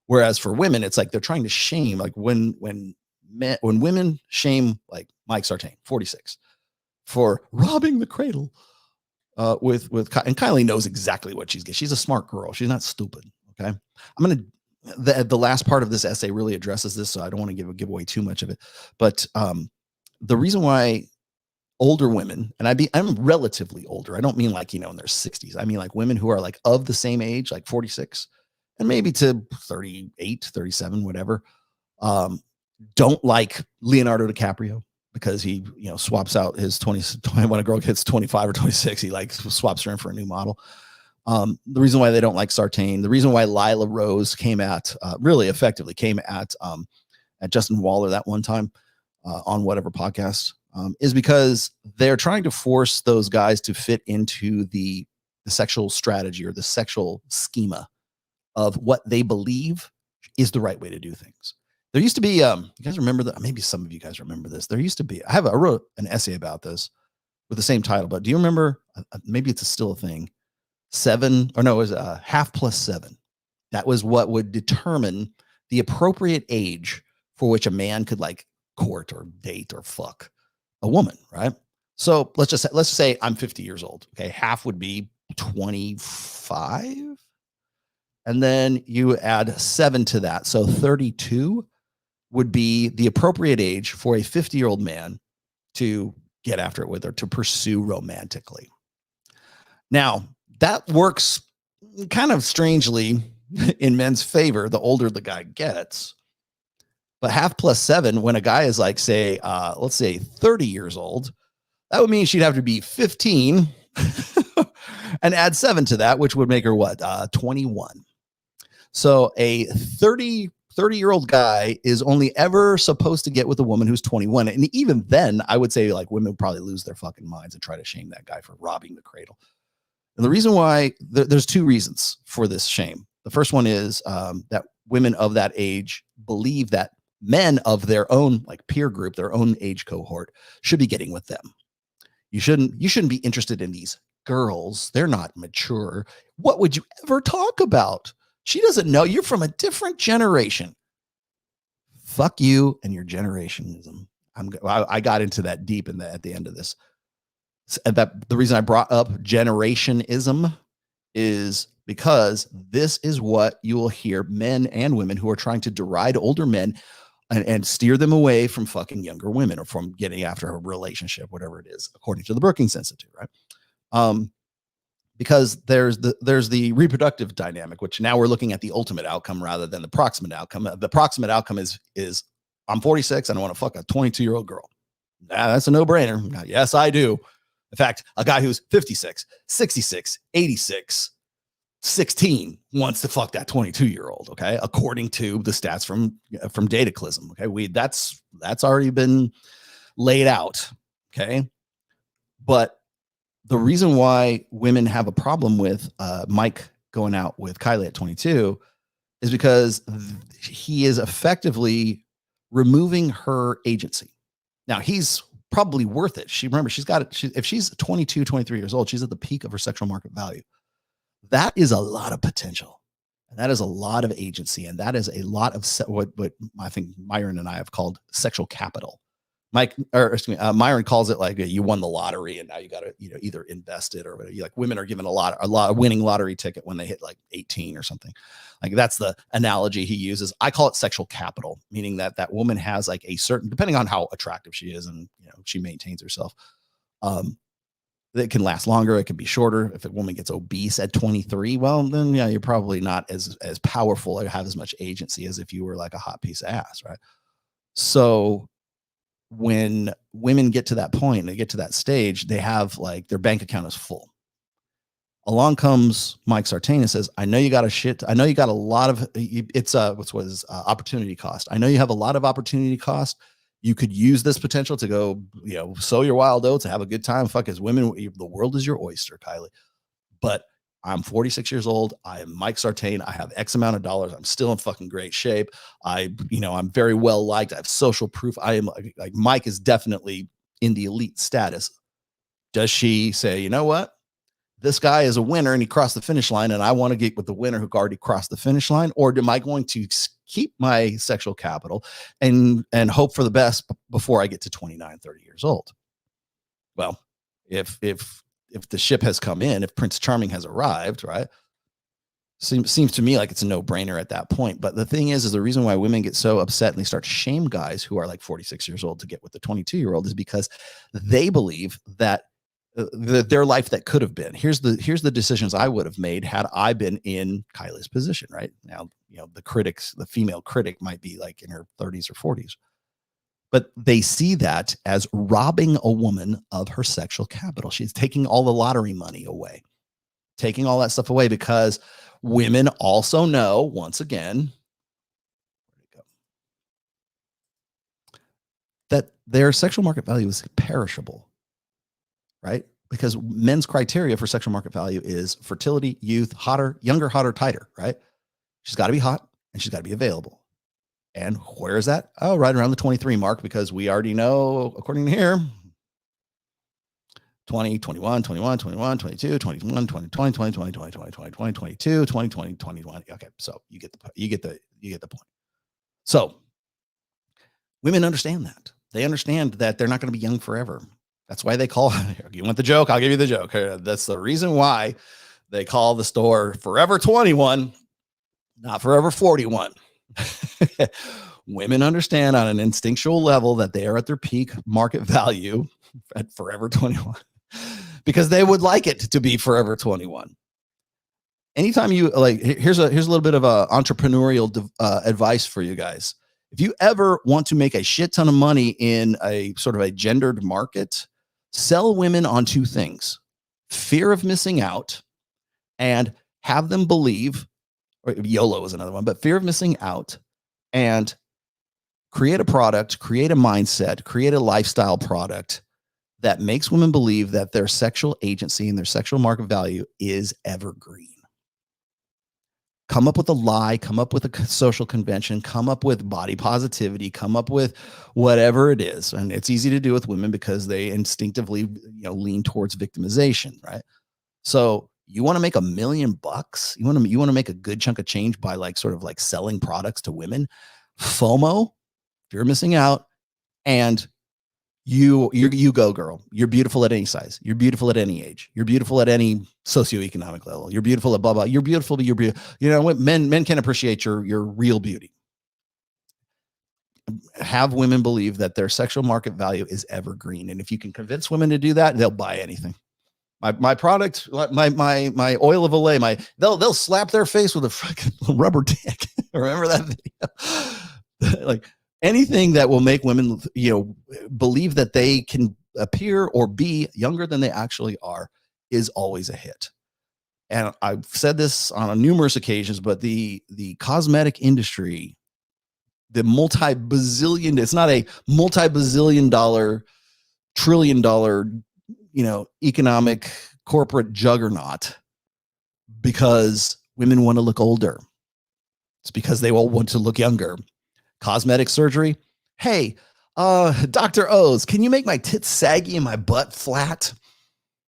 Whereas for women, it's like they're trying to shame, like when women shame like Mike Sartain, 46, for robbing the cradle and Kylie knows exactly what she's getting. She's a smart girl. She's not stupid. Okay. The last part of this essay really addresses this, so I don't want to give away too much of it. But the reason why older women, and I'm relatively older, I don't mean like, in their 60s. I mean like women who are like of the same age, like 46 and maybe to 38, 37, whatever, don't like Leonardo DiCaprio because he, swaps out his 20 when a girl hits 25 or 26, he like swaps her in for a new model. The reason why they don't like Sartain, the reason why Lila Rose really effectively came at Justin Waller that one time on whatever podcast, is because they're trying to force those guys to fit into the sexual strategy or the sexual schema of what they believe is the right way to do things. There used to be, you guys remember that? Maybe some of you guys remember this. There used to be, I wrote an essay about this with the same title, but do you remember, maybe it's still a thing, it was half plus 7. That was what would determine the appropriate age for which a man could like court or date or fuck a woman, right? So let's say I'm 50 years old. Okay. Half would be 25. And then you add 7 to that. So 32 would be the appropriate age for a 50-year-old man to get after it with her, to pursue romantically. Now, that works kind of strangely in men's favor the older the guy gets. But half plus 7, when a guy is like, say, let's say 30 years old, that would mean she'd have to be 15 and add 7 to that, which would make her what? 21. So a 30-year-old guy is only ever supposed to get with a woman who's 21. And even then, I would say like women would probably lose their fucking minds and try to shame that guy for robbing the cradle. And the reason why, there's 2 reasons for this shame. The first one is that women of that age believe that men of their own like peer group, their own age cohort, should be getting with them. You shouldn't be interested in these girls. They're not mature. What would you ever talk about? She doesn't know. You're from a different generation. Fuck you and your generationism. I got into that deep at the end of this. That the reason I brought up generationism is because this is what you will hear men and women who are trying to deride older men and steer them away from fucking younger women or from getting after a relationship, whatever it is, according to the Brookings Institute, right? Because there's the reproductive dynamic, which now we're looking at the ultimate outcome rather than the proximate outcome. The proximate outcome is I'm 46 and I want to fuck a 22-year-old girl. That's a no-brainer. Yes, I do. In fact, a guy who's 56, 66, 86, 16 wants to fuck that 22-year-old. Okay, according to the stats from Dataclysm. Okay, that's already been laid out. Okay, but the reason why women have a problem with Mike going out with Kylie at 22 is because he is effectively removing her agency. Now, he's probably worth it. She's got it. If she's 22, 23 years old, she's at the peak of her sexual market value. That is a lot of potential. And that is a lot of agency. And that is a lot of what I think Myron and I have called sexual capital. Myron calls it like you won the lottery and now you got to either invest it or whatever. Like women are given a lot of winning lottery ticket when they hit like 18 or something. Like that's the analogy he uses. I call it sexual capital, meaning that woman has like a certain, depending on how attractive she is and she maintains herself, It can last longer. It can be shorter. If a woman gets obese at 23, well, then yeah, you're probably not as powerful or have as much agency as if you were like a hot piece of ass, right? So when women get to that point, they get to that stage, they have like their bank account is full. Along comes Mike Sartain and says, I know you got I know you got a lot of, it's opportunity cost. I know you have a lot of opportunity cost. You could use this potential to go, sow your wild oats and have a good time. Fuck, as women, the world is your oyster, Kylie. But I'm 46 years old. I am Mike Sartain. I have X amount of dollars. I'm still in fucking great shape. I'm very well liked. I have social proof. I am like Mike is definitely in the elite status. Does she say, you know what? This guy is a winner and he crossed the finish line and I want to get with the winner who already crossed the finish line? Or am I going to keep my sexual capital and hope for the best before I get to 29, 30 years old? Well, if the ship has come in, if Prince Charming has arrived, right? Seems to me like it's a no-brainer at that point. But the thing is the reason why women get so upset and they start to shame guys who are like 46 years old to get with the 22-year-old is because they believe that their life that could have been. Here's the decisions I would have made had I been in Kylie's position. Right now, the female critic might be like in her 30s or 40s, but they see that as robbing a woman of her sexual capital. She's taking all the lottery money away, taking all that stuff away, because women also know, once again, that their sexual market value is perishable. Right? Because men's criteria for sexual market value is fertility, youth, hotter, younger, hotter, tighter, right? She's got to be hot and she's got to be available. And where is that? Oh, right around the 23 mark, because we already know, according to here, 20, 21, 21, 21, 22, 21, 20, 20, 20, 20, 20, 20, 20, 20, 22, 20, 20, 21. Okay, so you get the point. So women understand that. They understand that they're not going to be young forever. That's why they call, you want the joke? I'll give you the joke. That's the reason why they call the store Forever 21, not Forever 41. Women understand on an instinctual level that they are at their peak market value at Forever 21 because they would like it to be Forever 21. Anytime you like, here's a little bit of a entrepreneurial advice for you guys. If you ever want to make a shit ton of money in a sort of a gendered market, sell women on two things: fear of missing out, and have them believe, or YOLO is another one, but fear of missing out, and create a product, create a mindset, create a lifestyle product that makes women believe that their sexual agency and their sexual market value is evergreen. Come up with a lie, come up with a social convention, come up with body positivity, come up with whatever it is. And it's easy to do with women because they instinctively, lean towards victimization, right? So you want to make $1 million? You want to make a good chunk of change by sort of selling products to women? FOMO, if you're missing out, and you go, girl. You're beautiful at any size. You're beautiful at any age. You're beautiful at any socioeconomic level. You're beautiful at blah blah. You're beautiful, but you're beautiful. What men can appreciate your real beauty. Have women believe that their sexual market value is evergreen, and if you can convince women to do that, they'll buy anything. My product, my oil of Olay, they'll slap their face with a fucking rubber dick. Remember that video? Anything that will make women, believe that they can appear or be younger than they actually are is always a hit. And I've said this on numerous occasions, but the cosmetic industry, the multi-bazillion, it's not a multi-bazillion dollar, trillion dollar, economic corporate juggernaut because women want to look older. It's because they all want to look younger. Cosmetic surgery. Hey, Dr. O's, can you make my tits saggy and my butt flat?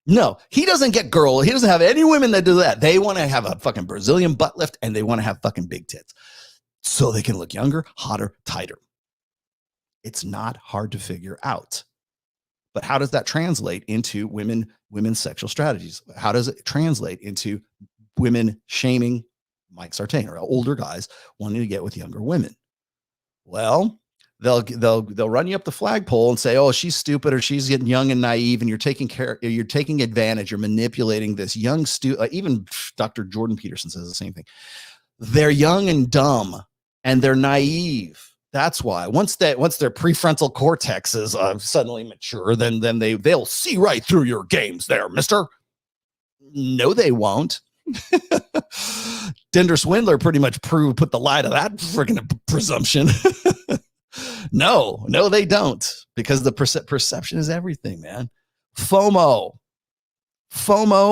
No, he doesn't get girl. He doesn't have any women that do that. They want to have a fucking Brazilian butt lift and they want to have fucking big tits so they can look younger, hotter, tighter. It's not hard to figure out. But how does that translate into women's sexual strategies? How does it translate into women shaming Mike Sartain or older guys wanting to get with younger women? Well, they'll run you up the flagpole and say, oh, she's stupid or she's getting young and naive, and you're taking advantage, you're manipulating this young even Dr. Jordan Peterson says the same thing. They're young and dumb and they're naive. That's why once their prefrontal cortex is suddenly mature, then they'll see right through your games there, mister. No, they won't. Tinder swindler pretty much put the lie to that freaking presumption. No, they don't, because the perception is everything, man. FOMO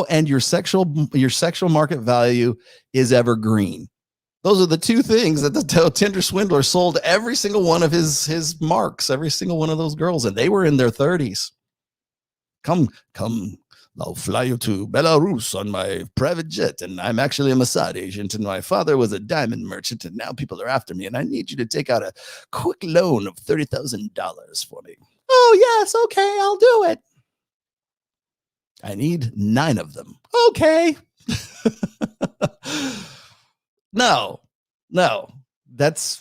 and your sexual market value is evergreen. Those are the two things that the Tinder swindler sold every single one of his marks, every single one of those girls, and they were in their 30s. Come, I'll fly you to Belarus on my private jet, and I'm actually a Mossad agent, and my father was a diamond merchant, and now people are after me, and I need you to take out a quick loan of $30,000 for me. Oh, yes, okay, I'll do it. I need 9 of them. Okay. No, it's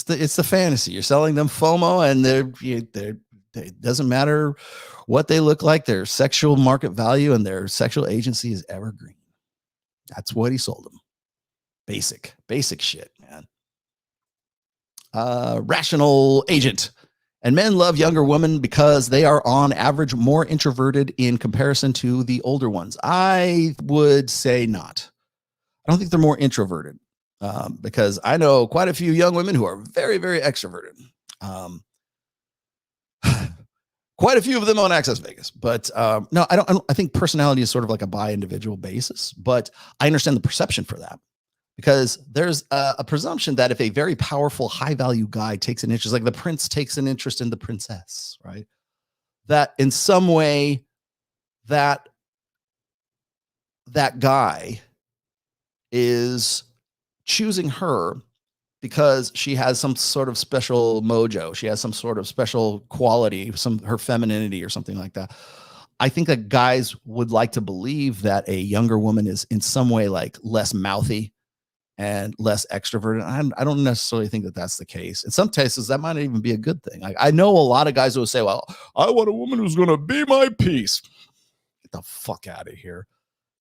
the fantasy. You're selling them FOMO, and it doesn't matter what they look like. Their sexual market value and their sexual agency is evergreen. That's what he sold them. Basic shit, man. Rational agent. And men love younger women because they are on average more introverted in comparison to the older ones. I would say not. I don't think they're more introverted, because I know quite a few young women who are very, very extroverted. Quite a few of them on Access Vegas, but no, I don't. I think personality is sort of like a by individual basis, but I understand the perception for that, because there's a presumption that if a very powerful, high value guy takes an interest, like the prince takes an interest in the princess, right? That in some way that guy is choosing her because she has some sort of special mojo. She has some sort of special quality, her femininity or something like that. I think that guys would like to believe that a younger woman is in some way like less mouthy and less extroverted. I don't necessarily think that that's the case. In some cases, that might even be a good thing. I know a lot of guys who will say, well, I want a woman who's going to be my peace. Get the fuck out of here.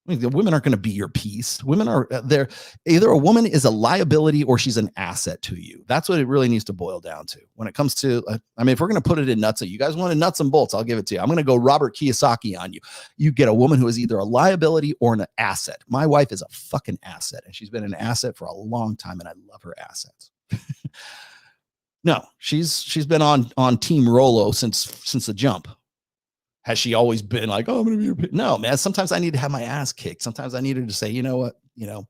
I mean, the women aren't going to be your piece. Women are there. Either a woman is a liability or she's an asset to you. That's what it really needs to boil down to when it comes to, I mean, if we're going to put it in nuts, you guys want nuts and bolts, I'll give it to you. I'm going to go Robert Kiyosaki on you. You get a woman who is either a liability or an asset. My wife is a fucking asset, and she's been an asset for a long time, and I love her assets. No, she's been on Team Rolo since the jump. Has she always been like, oh, I'm going to be your... No, man. Sometimes I need to have my ass kicked. Sometimes I need her to say, you know what, you're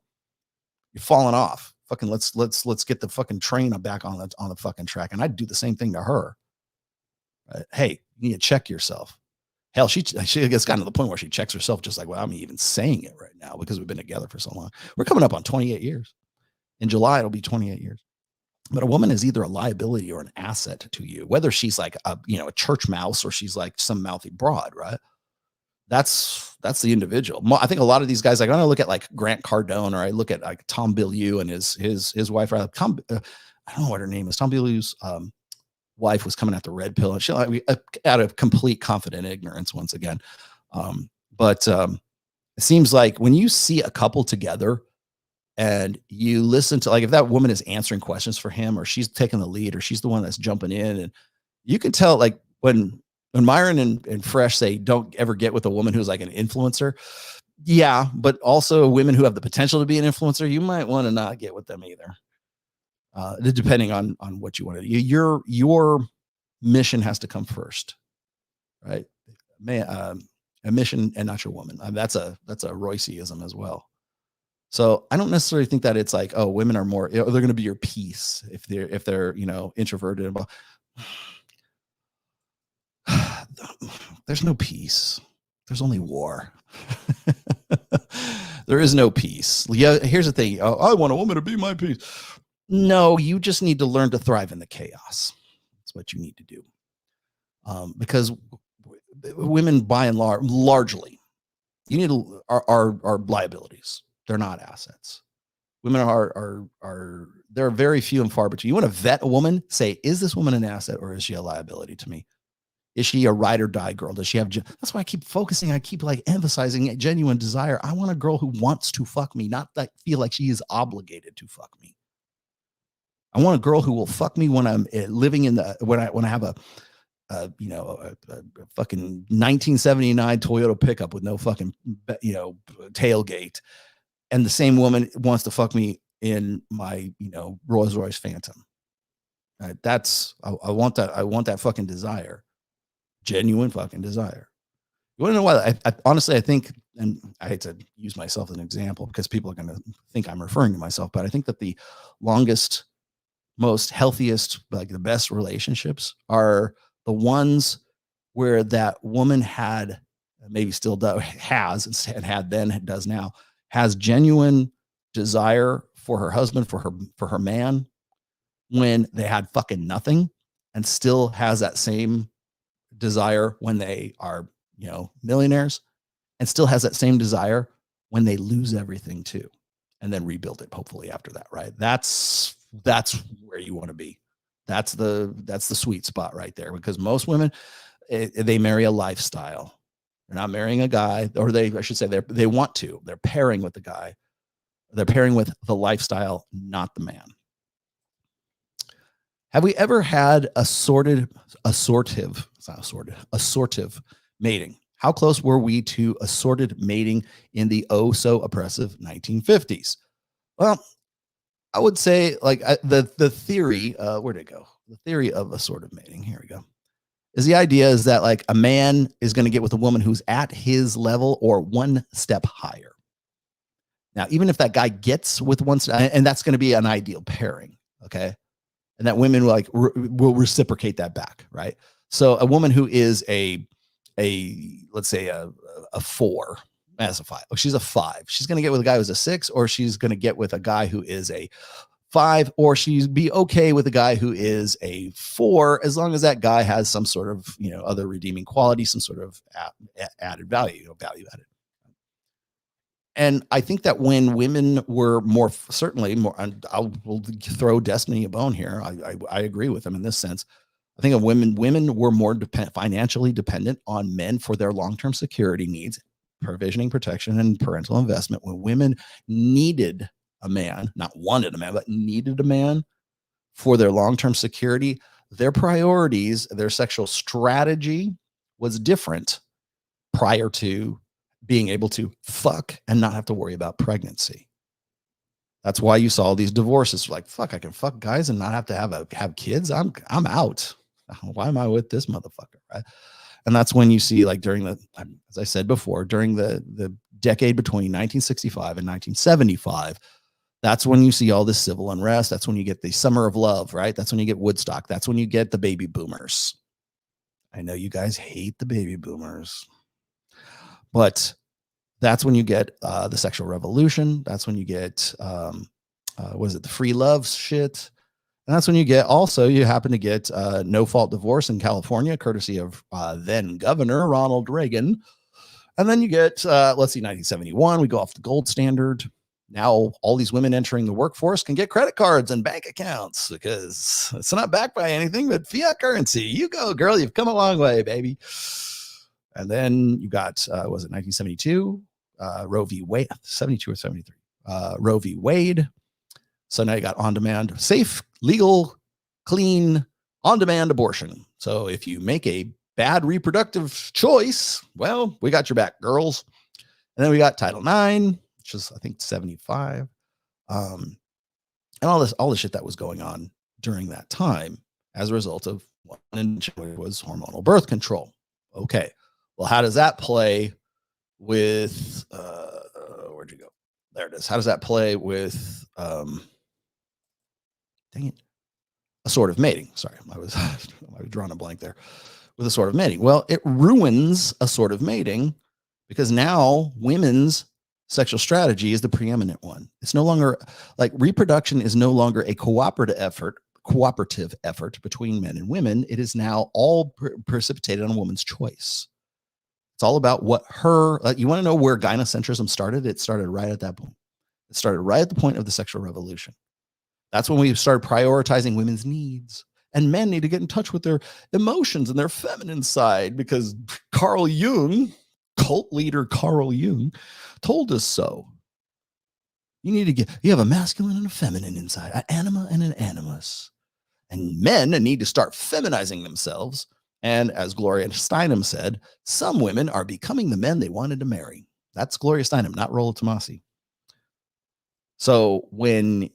falling off. Fucking let's get the fucking train back on the fucking track. And I'd do the same thing to her. Hey, you need to check yourself. Hell, she gets gotten to the point where she checks herself, just like, well, I'm even saying it right now because we've been together for so long. We're coming up on 28 years. In July, it'll be 28 years. But a woman is either a liability or an asset to you, whether she's like a church mouse or she's like some mouthy broad, right? That's the individual. I think a lot of these guys, like, I look at like Grant Cardone, or I look at like Tom Bilyeu and his wife. I don't know what her name is. Tom Bilyeu's wife was coming at the red pill, and she out of complete confident ignorance once again. But it seems like when you see a couple together, and you listen to, like, if that woman is answering questions for him, or she's taking the lead, or she's the one that's jumping in, and you can tell, like, when Myron and Fresh say don't ever get with a woman who's like an influencer. Yeah, but also women who have the potential to be an influencer, you might want to not get with them either. Depending on what you want to do. Your mission has to come first, right? A mission and not your woman. That's a Royceism as well. So I don't necessarily think that it's like, oh, women are more, they're going to be your piece if they're introverted. There's no peace. There's only war. There is no peace. Yeah, here's the thing. Oh, I want a woman to be my peace. No, you just need to learn to thrive in the chaos. That's what you need to do. Because women, by and largely, are liabilities. They're not assets. Women are they're very few and far between. You want to vet a woman, say, is this woman an asset or is she a liability to me? Is she a ride or die girl? Does she have, that's why I keep focusing. I keep like emphasizing genuine desire. I want a girl who wants to fuck me, not that feel like she is obligated to fuck me. I want a girl who will fuck me when I'm living in the, when I have a fucking 1979 Toyota pickup with no fucking, tailgate. And the same woman wants to fuck me in my, Rolls Royce Phantom. Right? I want that. I want that fucking desire. Genuine fucking desire. You want to know why? Honestly, I think, and I hate to use myself as an example because people are going to think I'm referring to myself, but I think that the longest, most healthiest, like the best relationships are the ones where that woman had, maybe still has, and had then, does now, has genuine desire for her husband, for her man, when they had fucking nothing, and still has that same desire when they are, millionaires, and still has that same desire when they lose everything too, and then rebuild it hopefully after that, right? That's where you want to be. That's the sweet spot right there, because most women, they marry a lifestyle. They're not marrying a guy, or I should say they want to. They're pairing with the guy. They're pairing with the lifestyle, not the man. Have we ever had assortive mating? How close were we to assorted mating in the oh so oppressive 1950s? Well, I would say like the theory, where'd it go? The theory of assortive mating, here we go, is the idea is that like a man is going to get with a woman who's at his level or one step higher. Now, even if that guy gets with one, and that's going to be an ideal pairing, okay? And that women will reciprocate that back, right? So a woman who is a let's say a 4, as a 5, she's a 5. She's going to get with a guy who's a 6, or she's going to get with a guy who is a 5, or she's be okay with a guy who is a 4, as long as that guy has some sort of other redeeming quality, some sort of added value, value added. And I think that when women were certainly more, and we'll throw Destiny a bone here. I agree with them in this sense. I think of women were more financially dependent on men for their long-term security needs, provisioning, protection, and parental investment. When women needed a man, not wanted a man, but needed a man for their long-term security, their priorities, their sexual strategy was different prior to being able to fuck and not have to worry about pregnancy. That's why you saw all these divorces. Like, fuck, I can fuck guys and not have to have kids. I'm out. Why am I with this motherfucker? Right. And that's when you see, like, during as I said before, during the decade between 1965 and 1975, that's when you see all this civil unrest. That's when you get the summer of love, right? That's when you get Woodstock. That's when you get the baby boomers. I know you guys hate the baby boomers, but that's when you get the sexual revolution. That's when you get, the free love shit. And that's when you get, also, you happen to get no-fault divorce in California, courtesy of then Governor Ronald Reagan. And then you get, 1971, we go off the gold standard. Now all these women entering the workforce can get credit cards and bank accounts because it's not backed by anything but fiat currency. You go, girl. You've come a long way, baby. And then you got, 1972? Roe v. Wade, 72 or 73, Roe v. Wade. So now you got on-demand, safe, legal, clean, on-demand abortion. So if you make a bad reproductive choice, well, we got your back, girls. And then we got Title IX, which is, I think, 75. And all the shit that was going on during that time as a result of what was hormonal birth control. Okay. Well, how does that play with where'd you go? There it is. How does that play with dang it, assortive mating? Sorry, I was drawing a blank there. With assortive mating. Well, it ruins assortive mating because now women's sexual strategy is the preeminent one. It's no longer like reproduction is no longer a cooperative effort between men and women. It is now all precipitated on a woman's choice. It's all about what you want to know where gynocentrism started? It started right at that point. It started right at the point of the sexual revolution. That's when we started prioritizing women's needs. And men need to get in touch with their emotions and their feminine side because Carl Jung, cult leader Carl Jung, told us so. You have a masculine and a feminine inside, an anima and an animus. And men need to start feminizing themselves. And as Gloria Steinem said, some women are becoming the men they wanted to marry. That's Gloria Steinem, not Rollo Tomasi. So when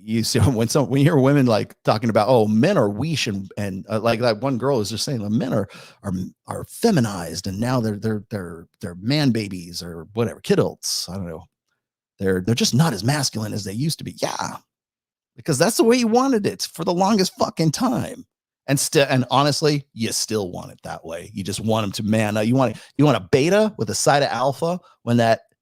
you see when you hear women like talking about, oh, men are weesh and like that one girl is just saying the men are feminized and now they're man babies or whatever, kidults. I don't know. They're just not as masculine as they used to be. Yeah, because that's the way you wanted it for the longest fucking time. And honestly, you still want it that way. You just want them to man. You want a beta with a side of alpha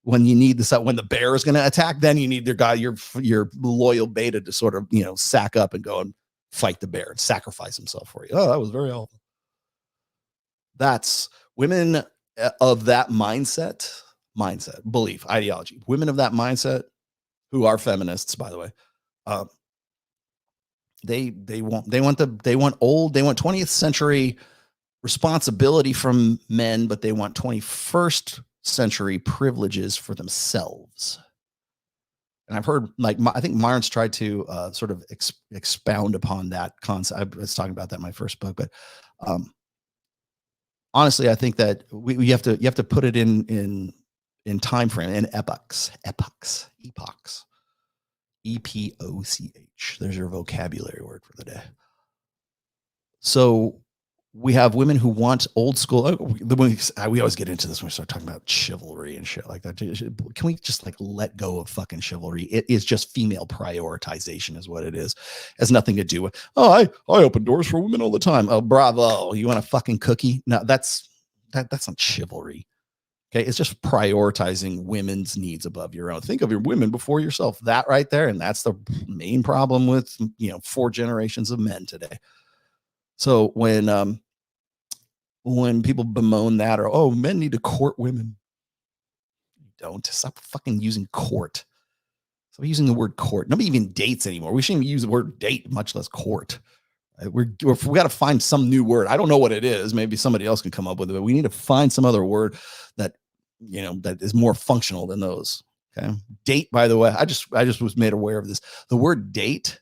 when you need when the bear is going to attack, then you need your loyal beta to sort of, sack up and go and fight the bear and sacrifice himself for you. Oh, that was very alpha. That's women of that mindset, belief, ideology. Women of that mindset who are feminists, by the way, they want 20th century responsibility from men, but they want 21st century privileges for themselves. And I've heard, I think Marnes tried to sort of expound upon that concept. I was talking about that in my first book, but honestly, I think that you have to put it in time frame, in epochs. EPOCH. There's your vocabulary word for the day. So we have women who want old school. We always get into this when we start talking about chivalry and shit like that. Can we just let go of fucking chivalry? It is just female prioritization is what it is. It has nothing to do with, I open doors for women all the time. Oh, bravo. You want a fucking cookie? No, that's not chivalry. Okay. It's just prioritizing women's needs above your own. Think of your women before yourself. That right there. And that's the main problem with, 4 generations of men today. So when people bemoan that or, men need to court women. Don't. Stop fucking using court. Stop using the word court. Nobody even dates anymore. We shouldn't even use the word date, much less court. We got to find some new word. I don't know what it is. Maybe somebody else can come up with it, but we need to find some other word that, that is more functional than those. Okay. Date, by the way, I just was made aware of this. The word date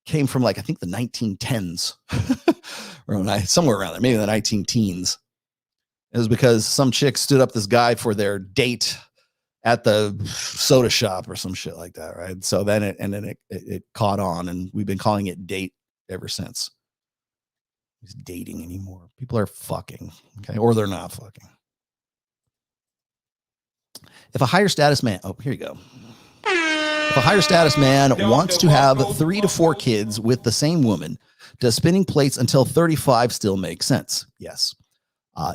came from I think the 1910s or somewhere around there, maybe the 19 teens. It was because some chick stood up this guy for their date at the soda shop or some shit like that. Right. So then it caught on and we've been calling it date ever since. It's dating anymore. People are fucking. Okay. Or they're not fucking. If a higher status man, here you go. If a higher status man wants to have 3 to 4 kids with the same woman, does spinning plates until 35 still make sense? Yes.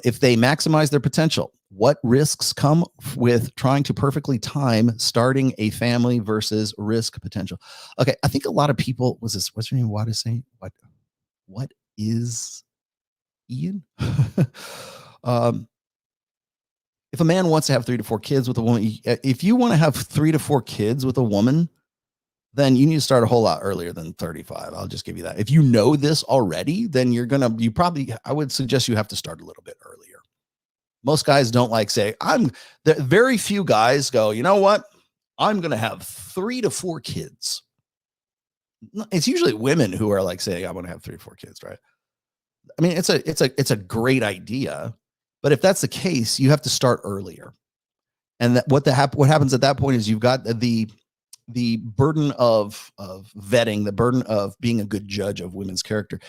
If they maximize their potential, what risks come with trying to perfectly time starting a family versus risk potential? Okay, I think a lot of people, what's your name? What is saying? What is Ian? If a man wants to have 3 to 4 kids with a woman, if you want to have 3 to 4 kids with a woman, then you need to start a whole lot earlier than 35. I'll just give you that. If you know this already, then I would suggest you have to start a little bit earlier. Most guys don't very few guys go, you know what? I'm going to have 3 to 4 kids. It's usually women who are saying, I want to have 3 to 4 kids, right? I mean, it's a great idea. But if that's the case, you have to start earlier. And what happens at that point is you've got the burden of vetting, the burden of being a good judge of women's character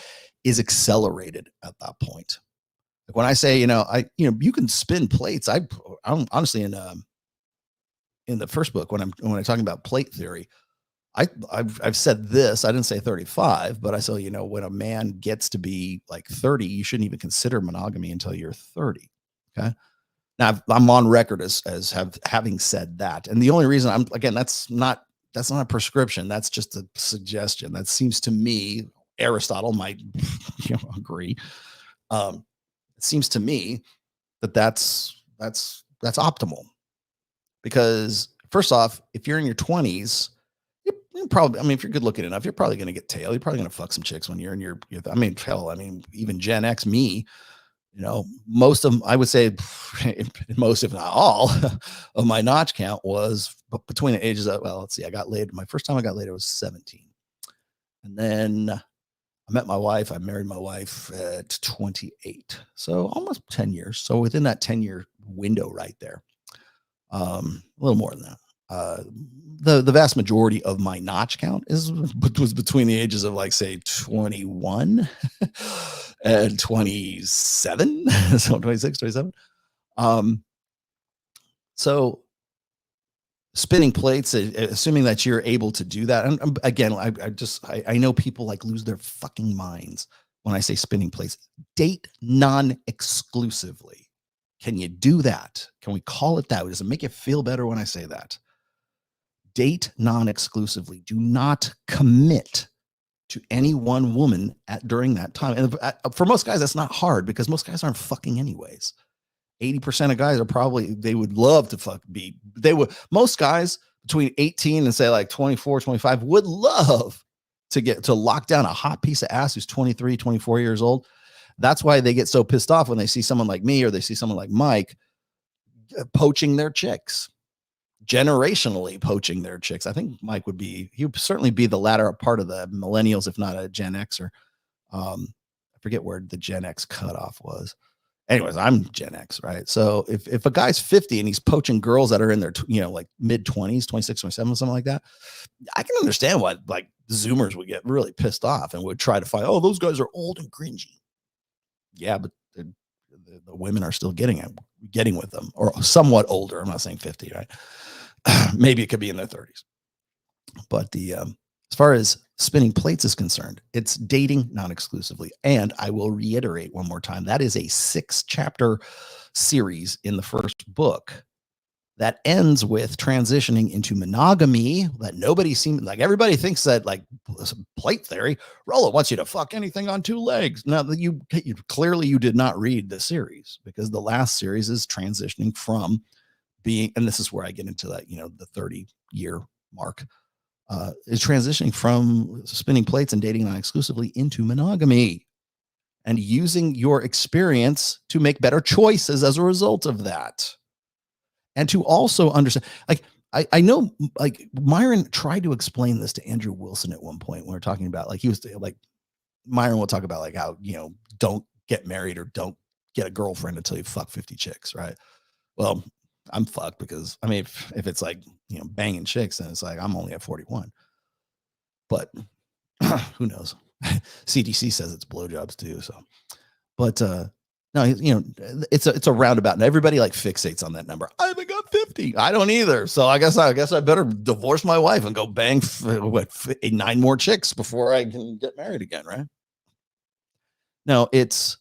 is accelerated at that point. When I say, you can spin plates. I'm honestly in the first book when I'm talking about plate theory, I've said this. I didn't say 35, but I say, when a man gets to be 30, you shouldn't even consider monogamy until you're 30. Okay. Now I'm on record as having said that. And the only reason that's not a prescription. That's just a suggestion. That seems to me, Aristotle might agree. It seems to me that's optimal, because first off, if you're in your 20s, you're probably, I mean, if you're good looking enough, you're probably going to get tail. You're probably going to fuck some chicks when you're in your, I mean, hell, I mean, even Gen X, me, most of them, I would say most, if not all of my notch count was between the ages of, well, let's see, I got laid. My first time I got laid, I was 17. And then I met my wife. I married my wife at 28. So almost 10 years. So within that 10-year window right there, a little more than that. The vast majority of my notch count was between the ages of, like, say 21 and 27. So 26, 27. So spinning plates, assuming that you're able to do that. And again, I know people like lose their fucking minds when I say spinning plates. Date non-exclusively. Can you do that? Can we call it that? Does it make you feel better when I say that? Date non-exclusively. Do not commit to any one woman during that time. And for most guys, that's not hard because most guys aren't fucking anyways. 80% of guys are probably, they would love to most guys between 18 and say like 24, 25 would love to get to lock down a hot piece of ass who's 23, 24 years old. That's why they get so pissed off when they see someone like me or they see someone like Mike poaching their chicks, generationally poaching their chicks. I think Mike he would certainly be the latter part of the millennials, if not a Gen Xer. I forget where the Gen X cutoff was. Anyways, I'm Gen X, right? So if a guy's 50 and he's poaching girls that are in their, like mid 20s, 26, 27, something like that, I can understand why like Zoomers would get really pissed off and would try to find, oh, those guys are old and cringy. Yeah, but the women are still getting with them, or somewhat older. I'm not saying 50, right? Maybe it could be in their 30s. But as far as spinning plates is concerned, it's dating non-exclusively. And I will reiterate one more time, that is a 6-chapter series in the first book that ends with transitioning into monogamy. That nobody seems like, everybody thinks that like plate theory, Rollo wants you to fuck anything on 2 legs. Now that you clearly you did not read the series, because the last series is transitioning from being, and this is where I get into that, the 30-year mark, is transitioning from spinning plates and dating non-exclusively into monogamy and using your experience to make better choices as a result of that. And to also understand, like, I know, like, Myron tried to explain this to Andrew Wilson at one point when we were talking about, like, he was like, Myron will talk about like how, don't get married or don't get a girlfriend until you fuck 50 chicks, right? Well, I'm fucked because, I mean, if it's like, banging chicks, then it's like, I'm only at 41. But who knows? CDC says it's blowjobs too. So, but no, it's a roundabout, and everybody like fixates on that number. I haven't got 50. I don't either. So I guess I better divorce my wife and go bang 9 more chicks before I can get married again, right? No, it's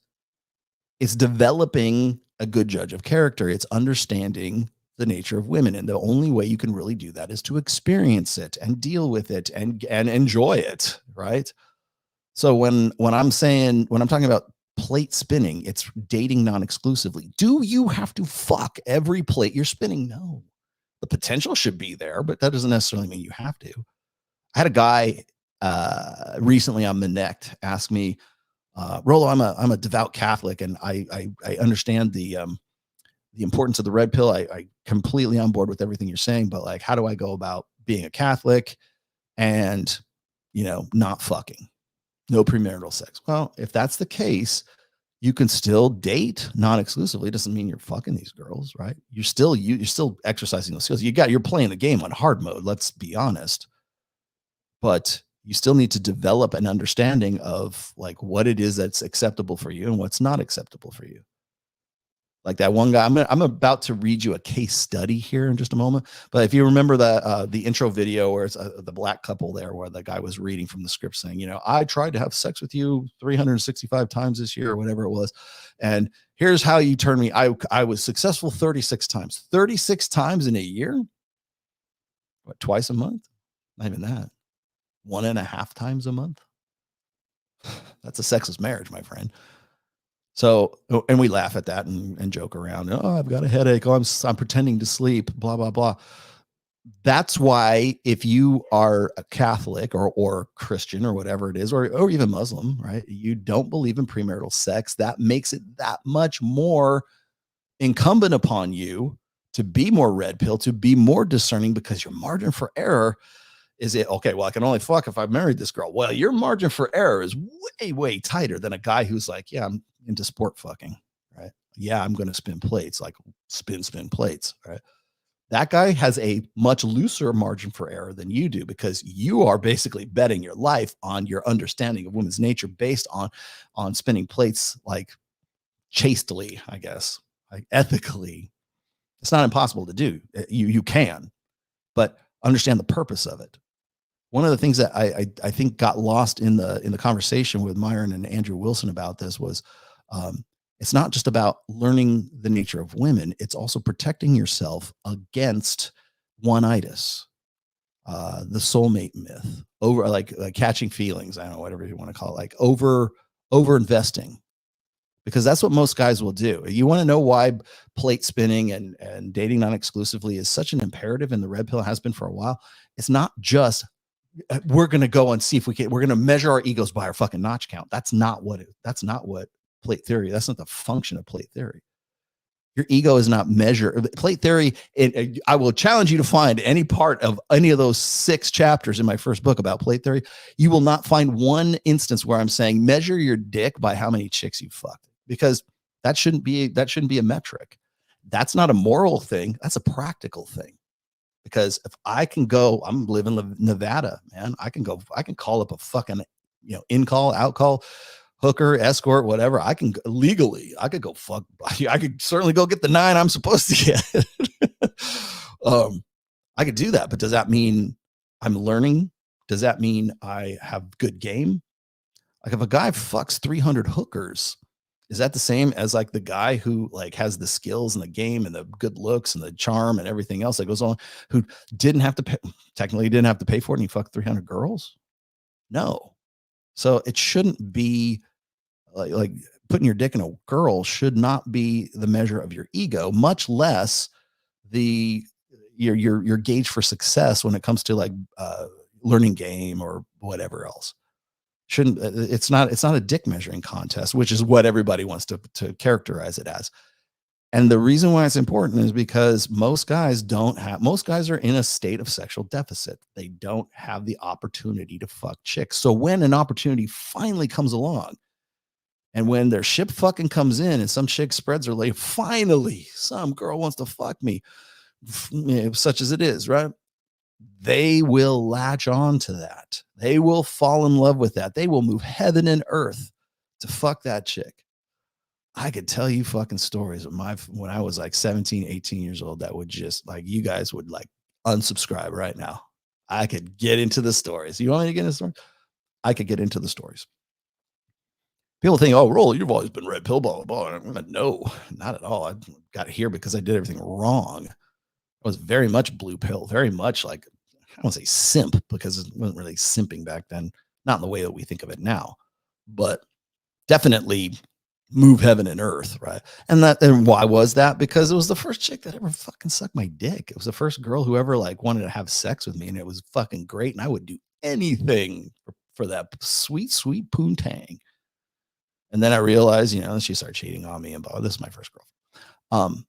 developing a good judge of character. It's understanding the nature of women, and the only way you can really do that is to experience it and deal with it and enjoy it, right? So when I'm talking about plate spinning, it's dating non-exclusively. Do you have to fuck every plate you're spinning? No. The potential should be there, but that doesn't necessarily mean you have to. I had a guy recently on Minect ask me, Rollo, I'm a devout Catholic, and I understand the importance of the red pill. I completely on board with everything you're saying, but like, how do I go about being a Catholic and, not fucking? No premarital sex. Well, if that's the case, you can still date non-exclusively. It doesn't mean you're fucking these girls, right? You're still exercising those skills. You're playing the game on hard mode. Let's be honest. But you still need to develop an understanding of like what it is that's acceptable for you and what's not acceptable for you. Like that one guy, I'm about to read you a case study here in just a moment. But if you remember the intro video where it's the black couple there, where the guy was reading from the script saying, I tried to have sex with you 365 times this year or whatever it was. And here's how you turned me. I was successful 36 times. 36 times in a year? What, twice a month? Not even that. 1.5 times a month? That's a sexless marriage, my friend. So, and we laugh at that and joke around. Oh, I've got a headache. Oh, I'm pretending to sleep, blah, blah, blah. That's why if you are a Catholic or Christian or whatever it is, or even Muslim, right? You don't believe in premarital sex. That makes it that much more incumbent upon you to be more red pill, to be more discerning, because your margin for error is it. Okay, well, I can only fuck if I've married this girl. Well, your margin for error is way, way tighter than a guy who's like, yeah, I'm into sport fucking, right? Yeah, I'm going to spin plates, like spin plates, right? That guy has a much looser margin for error than you do, because you are basically betting your life on your understanding of women's nature based on spinning plates, like chastely, I guess, like ethically. It's not impossible to do. You can, but understand the purpose of it. One of the things that I think got lost in the conversation with Myron and Andrew Wilson about this was, it's not just about learning the nature of women. It's also protecting yourself against one-itis, the soulmate myth, over like catching feelings. I don't know, whatever you want to call it, like over investing, because that's what most guys will do. You want to know why plate spinning and dating non-exclusively is such an imperative, and the red pill has been for a while. It's not just we're going to go and see if we're going to measure our egos by our fucking notch count. That's not what plate theory. That's not the function of plate theory. Your ego is not measured. Plate theory, I will challenge you to find any part of any of those 6 chapters in my first book about plate theory. You will not find one instance where I'm saying measure your dick by how many chicks you fucked, because that shouldn't be a metric. That's not a moral thing. That's a practical thing. Because if I can go, I'm living in Nevada, man. I can call up a fucking, in call, out call, hooker, escort, whatever. I can legally, I could go fuck. I could certainly go get the 9 I'm supposed to get. I could do that, but does that mean I'm learning? Does that mean I have good game? Like if a guy fucks 300 hookers, is that the same as like the guy who like has the skills and the game and the good looks and the charm and everything else that goes on, who didn't have to pay, technically didn't have to pay for it, and he fucked 300 girls? No. So it shouldn't be like putting your dick in a girl should not be the measure of your ego, much less your gauge for success when it comes to like learning game or whatever else. It's not a dick measuring contest, which is what everybody wants to characterize it as. And the reason why it's important is because most guys are in a state of sexual deficit. They don't have the opportunity to fuck chicks. So when an opportunity finally comes along, and when their ship fucking comes in and some chick spreads her leg, finally some girl wants to fuck me, such as it is, right? They will latch on to that. They will fall in love with that. They will move heaven and earth to fuck that chick. I could tell you fucking stories of when I was like 17, 18 years old that would just like, you guys would like unsubscribe right now. I could get into the stories. You want me to get into the stories? I could get into the stories. People think, oh, Roll, you've always been red pill, blah, blah, blah. No, not at all. I got here because I did everything wrong. I was very much blue pill, very much like, I don't say simp, because it wasn't really simping back then, not in the way that we think of it now, but definitely move heaven and earth, right? And why was that? Because it was the first chick that ever fucking sucked my dick. It was the first girl who ever like wanted to have sex with me, and it was fucking great, and I would do anything for that sweet, sweet poontang. And then I realized, she started cheating on me, and this is my first girlfriend.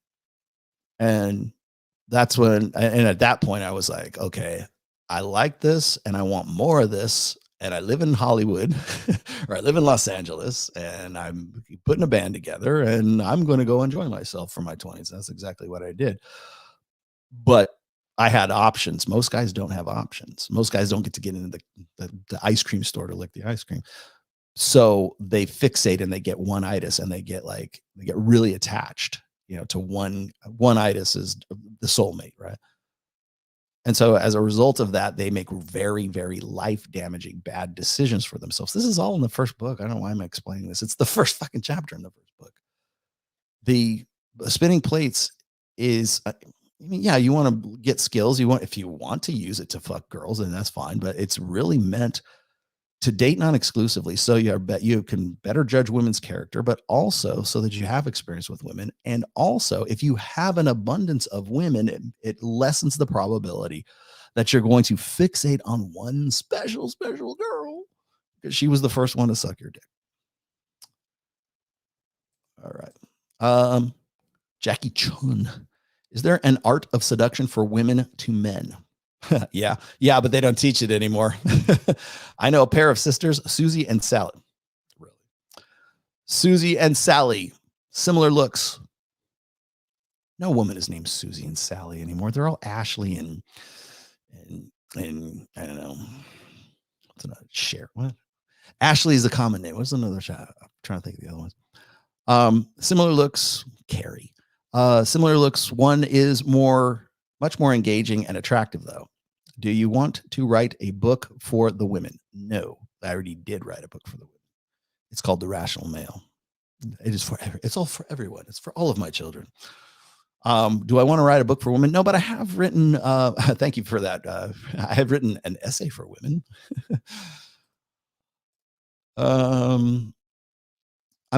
And that's when, and at that point I was like, okay, I like this and I want more of this. And I live in Hollywood or I live in Los Angeles, and I'm putting a band together, and I'm going to go enjoy myself for my 20s. That's exactly what I did. But I had options. Most guys don't have options. Most guys don't get to get into the ice cream store to lick the ice cream. So they fixate and they get one-itis, and they get really attached, to one-itis is the soulmate, right? And so as a result of that, they make very, very life-damaging bad decisions for themselves. This is all in the first book. I don't know why I'm explaining this. It's the first fucking chapter in the first book. The spinning plates is, you want to get skills. If you want to use it to fuck girls, then that's fine. But it's really meant to date non-exclusively, so you can better judge women's character, but also so that you have experience with women. And also, if you have an abundance of women, it lessens the probability that you're going to fixate on one special girl because she was the first one to suck your dick. All right. Jackie Chun. Is there an art of seduction for women to men? Yeah, but they don't teach it anymore. I know a pair of sisters, Susie and Sally. Really? Susie and Sally, similar looks. No woman is named Susie and Sally anymore. They're all Ashley and I don't know. What's another? Cher. What? Ashley is the common name. What's another child? I'm trying to think of the other ones. Similar looks, Carrie. Similar looks. One is much more engaging and attractive, though. Do you want to write a book for the women? No, I already did write a book for the women. It's called The Rational Male. It's all for everyone. It's for all of my children. Do I want to write a book for women? No, but I have written, thank you for that. I have written an essay for women. I'm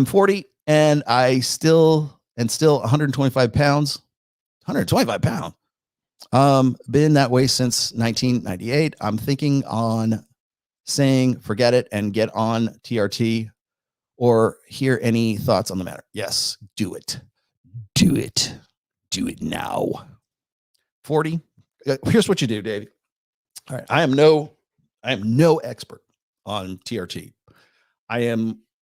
40 and I still 125 pounds. 125 pounds. Been that way since 1998. I'm thinking on saying forget it and get on TRT, or hear any thoughts on the matter. Yes, do it. Do it. Do it now. 40. Here's what you do, Dave. All right. I am no expert on TRT. I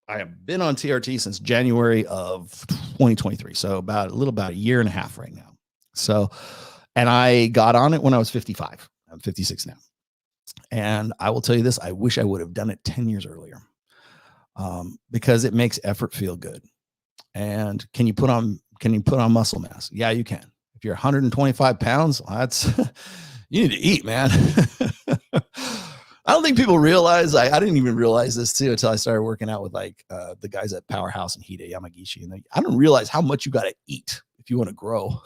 have been on TRT since January of 2023. So about a year and a half right now. So, and I got on it when I was 55. I'm 56 now. And I will tell you this, I wish I would have done it 10 years earlier, because it makes effort feel good. And can you put on muscle mass? Yeah, you can. If you're 125 pounds, that's you need to eat, man. I don't think people realize, I didn't even realize this too until I started working out with the guys at Powerhouse and Hide Yamagishi. And I don't realize how much you got to eat if you want to grow.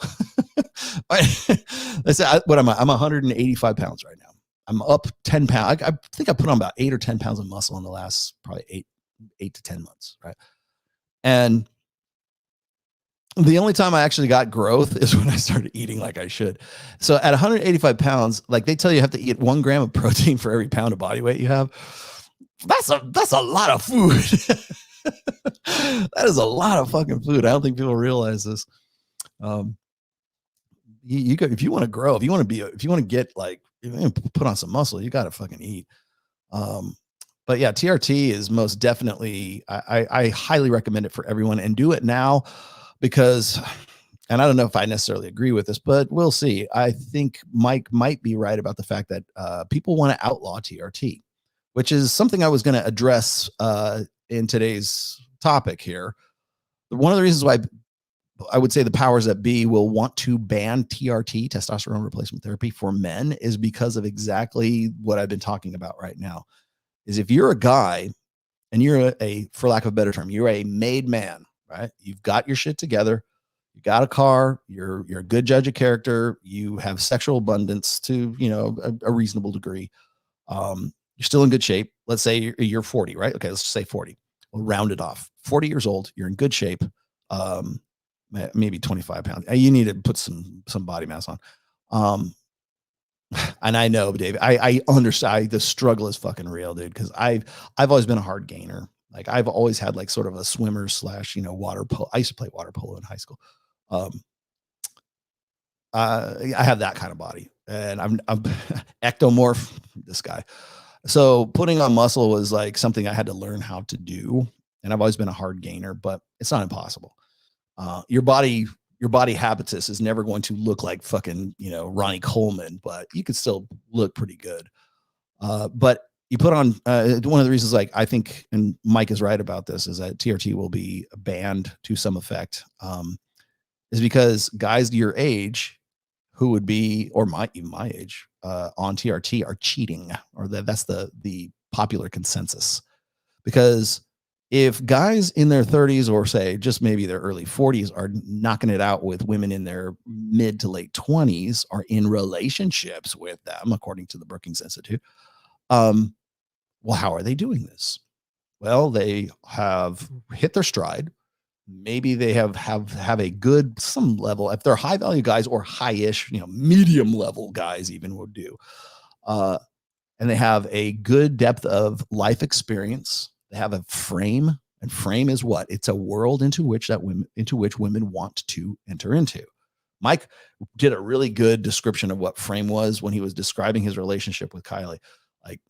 Let's say, what am I? I'm 185 pounds right now. I'm up 10 pounds. I think I put on about 8 or 10 pounds of muscle in the last probably 8 to 10 months. Right. And the only time I actually got growth is when I started eating like I should. So at 185 pounds, like they tell you have to eat 1 gram of protein for every pound of body weight you have. That's a lot of food. That is a lot of fucking food. I don't think people realize this. If you want to grow, if you want to get put on some muscle, you got to fucking eat. But yeah, TRT is most definitely, I highly recommend it for everyone, and do it now because, and I don't know if I necessarily agree with this, but we'll see. I think Mike might be right about the fact that people want to outlaw TRT, which is something I was going to address in today's topic here. One of the reasons why I would say the powers that be will want to ban TRT, testosterone replacement therapy, for men is because of exactly what I've been talking about right now. Is if you're a guy and you're for lack of a better term, you're a made man, right? You've got your shit together. You got a car. You're a good judge of character. You have sexual abundance to, a reasonable degree. You're still in good shape. Let's say you're 40, right? Okay, let's just say 40. We'll round it off. 40 years old. You're in good shape. Maybe 25 pounds. You need to put some body mass on. And I know, Dave, I understand the struggle is fucking real, dude. Cause I've always been a hard gainer. Like I've always had like sort of a swimmer / water polo. I used to play water polo in high school. I have that kind of body, and I'm ectomorph, this guy. So putting on muscle was like something I had to learn how to do. And I've always been a hard gainer, but it's not impossible. Your body habitus is never going to look like fucking, Ronnie Coleman, but you could still look pretty good. But you put on, one of the reasons, like, I think, and Mike is right about this, is that TRT will be banned to some effect, is because guys your age who would be, or even my age, on TRT are cheating, or that's the popular consensus. Because if guys in their 30s, or say just maybe their early 40s, are knocking it out with women in their mid to late 20s, are in relationships with them, according to the Brookings Institute, Well, how are they doing this? Well, they have hit their stride. Maybe they have a good some level. If they're high value guys or high-ish, medium level guys even would do. And they have a good depth of life experience. They have a frame, and frame is what? It's a world into which women want to enter into. Mike did a really good description of what frame was when he was describing his relationship with Kylie. Like,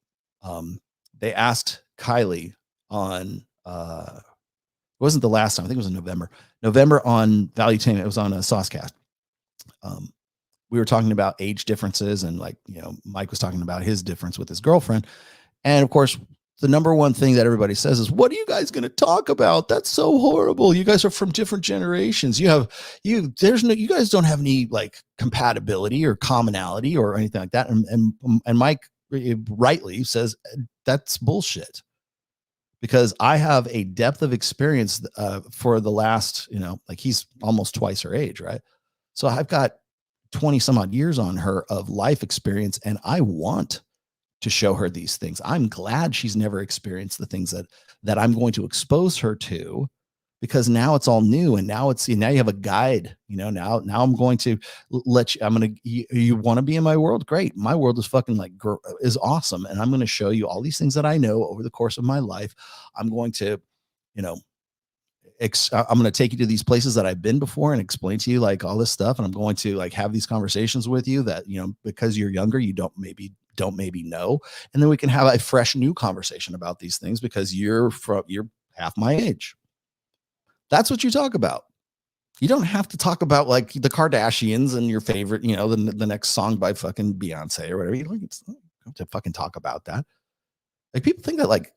they asked Kylie on it wasn't the last time. I think it was in November on Valuetainment. It was on a Saucecast. We were talking about age differences, and Mike was talking about his difference with his girlfriend. And of course, the number one thing that everybody says is, what are you guys going to talk about? That's so horrible. You guys are from different generations. You guys don't have any like compatibility or commonality or anything like that. And Mike rightly says that's bullshit. Because I have a depth of experience for the last, he's almost twice her age, right? So I've got 20 some odd years on her of life experience, and I want to show her these things. I'm glad she's never experienced the things that I'm going to expose her to, because now it's all new, and now you have a guide. Now I'm going to let you. You want to be in my world? Great. My world is fucking is awesome, and I'm going to show you all these things that I know over the course of my life. I'm going to, I'm going to take you to these places that I've been before and explain to you like all this stuff, and I'm going to have these conversations with you that because you're younger, you don't maybe know, and then we can have a fresh new conversation about these things because you're half my age. That's what you talk about. You don't have to talk about like the Kardashians and your favorite, the next song by fucking Beyonce or whatever. You don't have to fucking talk about that. Like, people think that like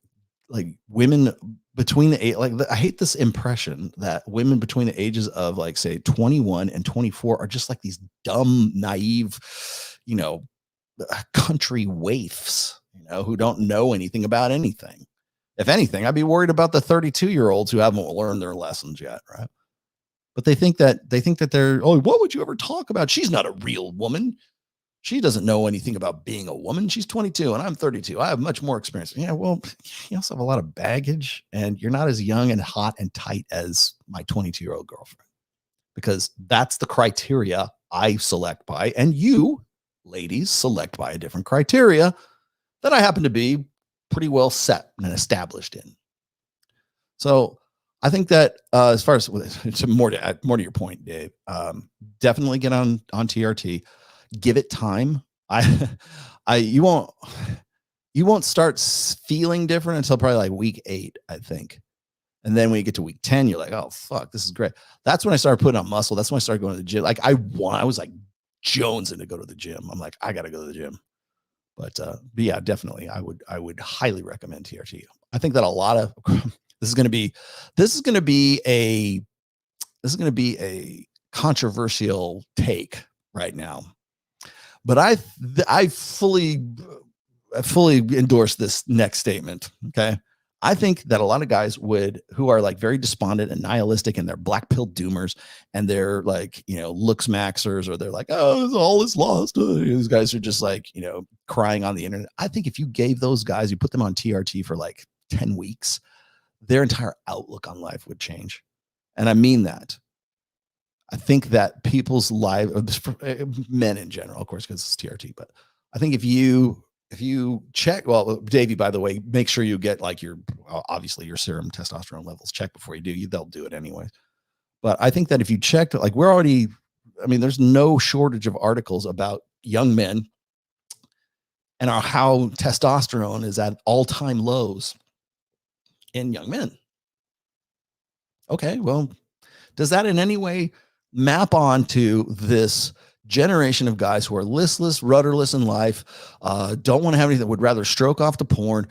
women between the age, I hate this impression that women between the ages of like say 21 and 24 are just like these dumb, naive, country waifs, who don't know anything about anything. If anything, I'd be worried about the 32-year-olds who haven't learned their lessons yet, right? But they think that they're, oh, what would you ever talk about? She's not a real woman. She doesn't know anything about being a woman. She's 22 and I'm 32. I have much more experience. Yeah, well, you also have a lot of baggage, and you're not as young and hot and tight as my 22-year-old girlfriend, because that's the criteria I select by, and you, ladies, select by a different criteria that I happen to be pretty well set and established in. So I think that as far as more to your point, Dave, definitely get on TRT. Give it time. You won't start feeling different until probably like week 8, I think. And then when you get to week 10, you're like, oh fuck, this is great. That's when I started putting on muscle. That's when I started going to the gym. Like I was like jonesing to go to the gym. I'm like, I got to go to the gym. But yeah, definitely, I would highly recommend TRT. I think that a lot of this is going to be a controversial take right now, but I fully endorse this next statement. Okay, I think that a lot of guys who are like very despondent and nihilistic, and they're black pill doomers, and they're like, looks maxers, or they're like, oh, all is lost. These guys are just like, crying on the internet. I think if you gave those guys, you put them on TRT for like 10 weeks, their entire outlook on life would change. And I mean that. I think that people's lives, men in general, of course, because it's TRT, but I think if you check, well, Davey, by the way, make sure you get like obviously your serum testosterone levels checked before you do. They'll do it anyway. But I think that if you checked, like there's no shortage of articles about young men and how testosterone is at all-time lows in young men. Okay, well, does that in any way map on to this generation of guys who are listless, rudderless in life, don't want to have anything, would rather stroke off to porn,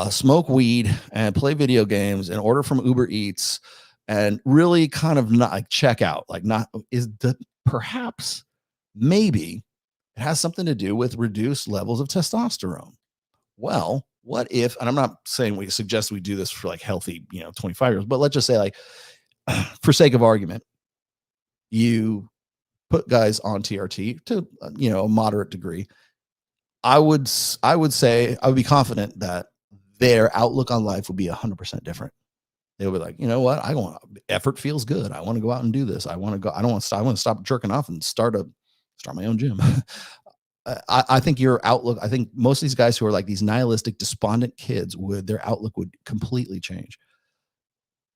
smoke weed, and play video games, and order from Uber Eats, and really kind of not like check out, like not is the perhaps maybe it has something to do with reduced levels of testosterone. Well, what if, and I'm not saying we suggest we do this for like healthy, 25-year-olds, but let's just say, like, for sake of argument, you put guys on TRT to, a moderate degree. I would say I would be confident that their outlook on life would be 100% different. They'll be like, you know what? Effort feels good. I want to go out and do this. I want to go. I don't want to stop. I want to stop jerking off and start my own gym. I think your outlook, I think most of these guys who are like these nihilistic, despondent kids their outlook would completely change.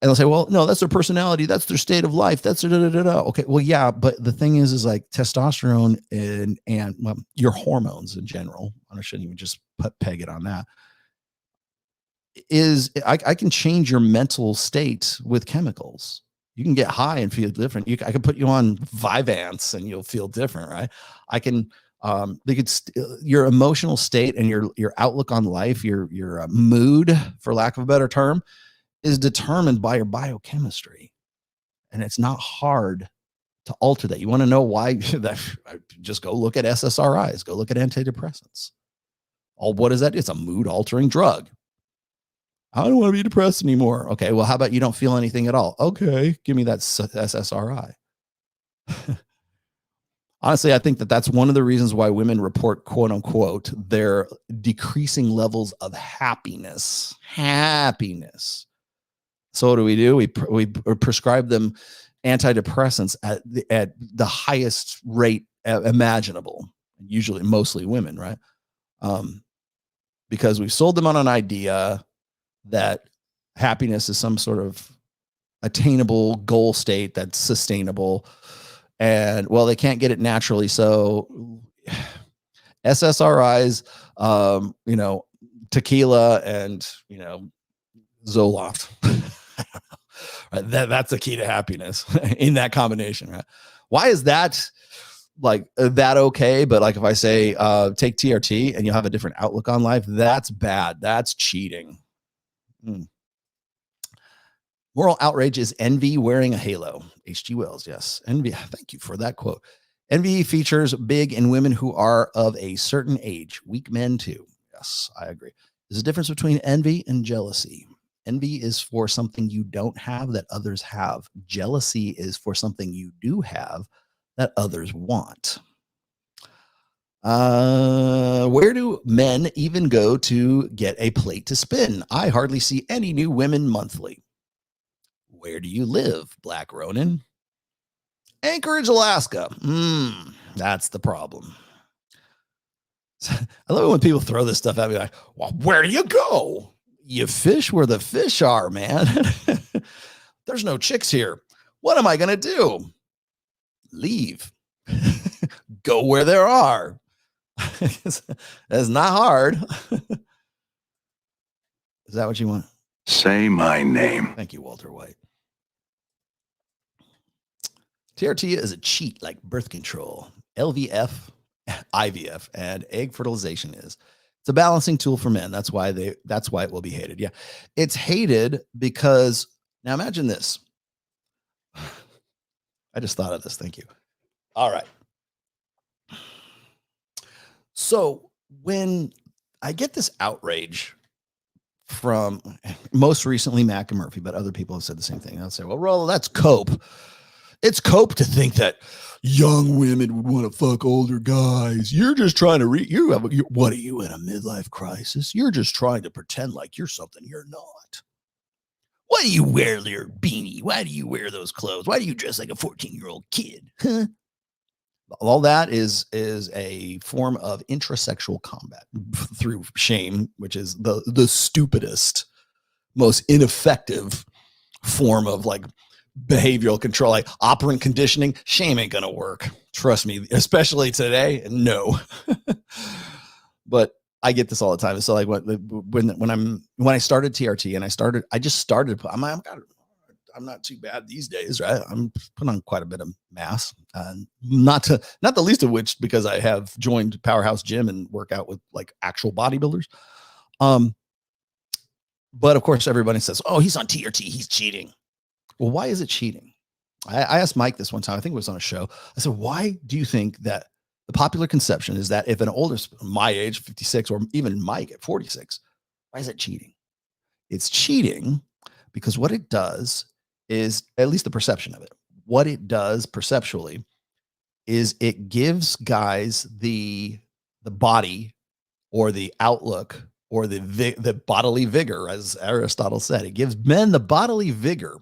And they'll say, well, no, that's their personality. That's their state of life. That's okay. Well, yeah. But the thing is like testosterone and well, your hormones in general, I shouldn't even just peg it on that, is I can change your mental state with chemicals. You can get high and feel different. I can put you on Vyvanse and you'll feel different, right? I can, your emotional state and your outlook on life, your mood, for lack of a better term, is determined by your biochemistry. And it's not hard to alter that. You want to know why? Just go look at SSRIs, go look at antidepressants. What is that? It's a mood altering drug. I don't want to be depressed anymore. Okay, well, how about you don't feel anything at all? Okay, give me that SSRI. Honestly, I think that's one of the reasons why women report, quote unquote, their decreasing levels of happiness. So what do? We prescribe them antidepressants at the highest rate imaginable, usually mostly women, right? Because we've sold them on an idea that happiness is some sort of attainable goal state that's sustainable. And well, they can't get it naturally. So SSRIs, tequila and, Zoloft. Right? That's the key to happiness in that combination, right? Why is that like that okay? But like if I say take TRT and you'll have a different outlook on life, that's bad. That's cheating. Moral outrage is envy wearing a halo. H.G. Wells, yes. Envy. Thank you for that quote. Envy features big in women who are of a certain age. Weak men too. Yes, I agree. There's a difference between envy and jealousy. Envy is for something you don't have that others have. Jealousy is for something you do have that others want. Where do men even go to get a plate to spin? I hardly see any new women monthly. Where do you live, Black Ronin? Anchorage, Alaska. That's the problem. I love it when people throw this stuff at me like, well, where do you go? You fish where the fish are, man. There's no chicks here. What am I going to do? Leave. Go where there are. That's not hard. Is that what you want? Say my name. Thank you, Walter White. TRT is a cheat like birth control, LVF, IVF, and egg fertilization is. It's a balancing tool for men. That's why it will be hated. Yeah. It's hated because now imagine this. I just thought of this. Thank you. All right. So when I get this outrage from most recently Mac and Murphy, but other people have said the same thing. They'll say, well, Rollo, that's cope. It's cope to think that young women would want to fuck older guys. You're just trying to what are you in a midlife crisis? You're just trying to pretend like you're something you're not. Why do you wear your beanie? Why do you wear those clothes? Why do you dress like a 14-year-old kid? Huh? All that is a form of intrasexual combat through shame, which is the stupidest, most ineffective form of like behavioral control, like operant conditioning. Shame ain't gonna work. Trust me, especially today. No. But I get this all the time. So like when I started TRT and I just started. I'm not too bad these days, right? I'm putting on quite a bit of mass, not the least of which because I have joined Powerhouse Gym and work out with like actual bodybuilders. But of course, everybody says, "Oh, he's on TRT, he's cheating." Well, why is it cheating? I asked Mike this one time. I think it was on a show. I said, "Why do you think that the popular conception is that if an older, my age, 56, or even Mike at 46, why is it cheating?" It's cheating because what it does is, at least the perception of it, what it does perceptually is it gives guys the body or the outlook or the bodily vigor, as Aristotle said. It gives men the bodily vigor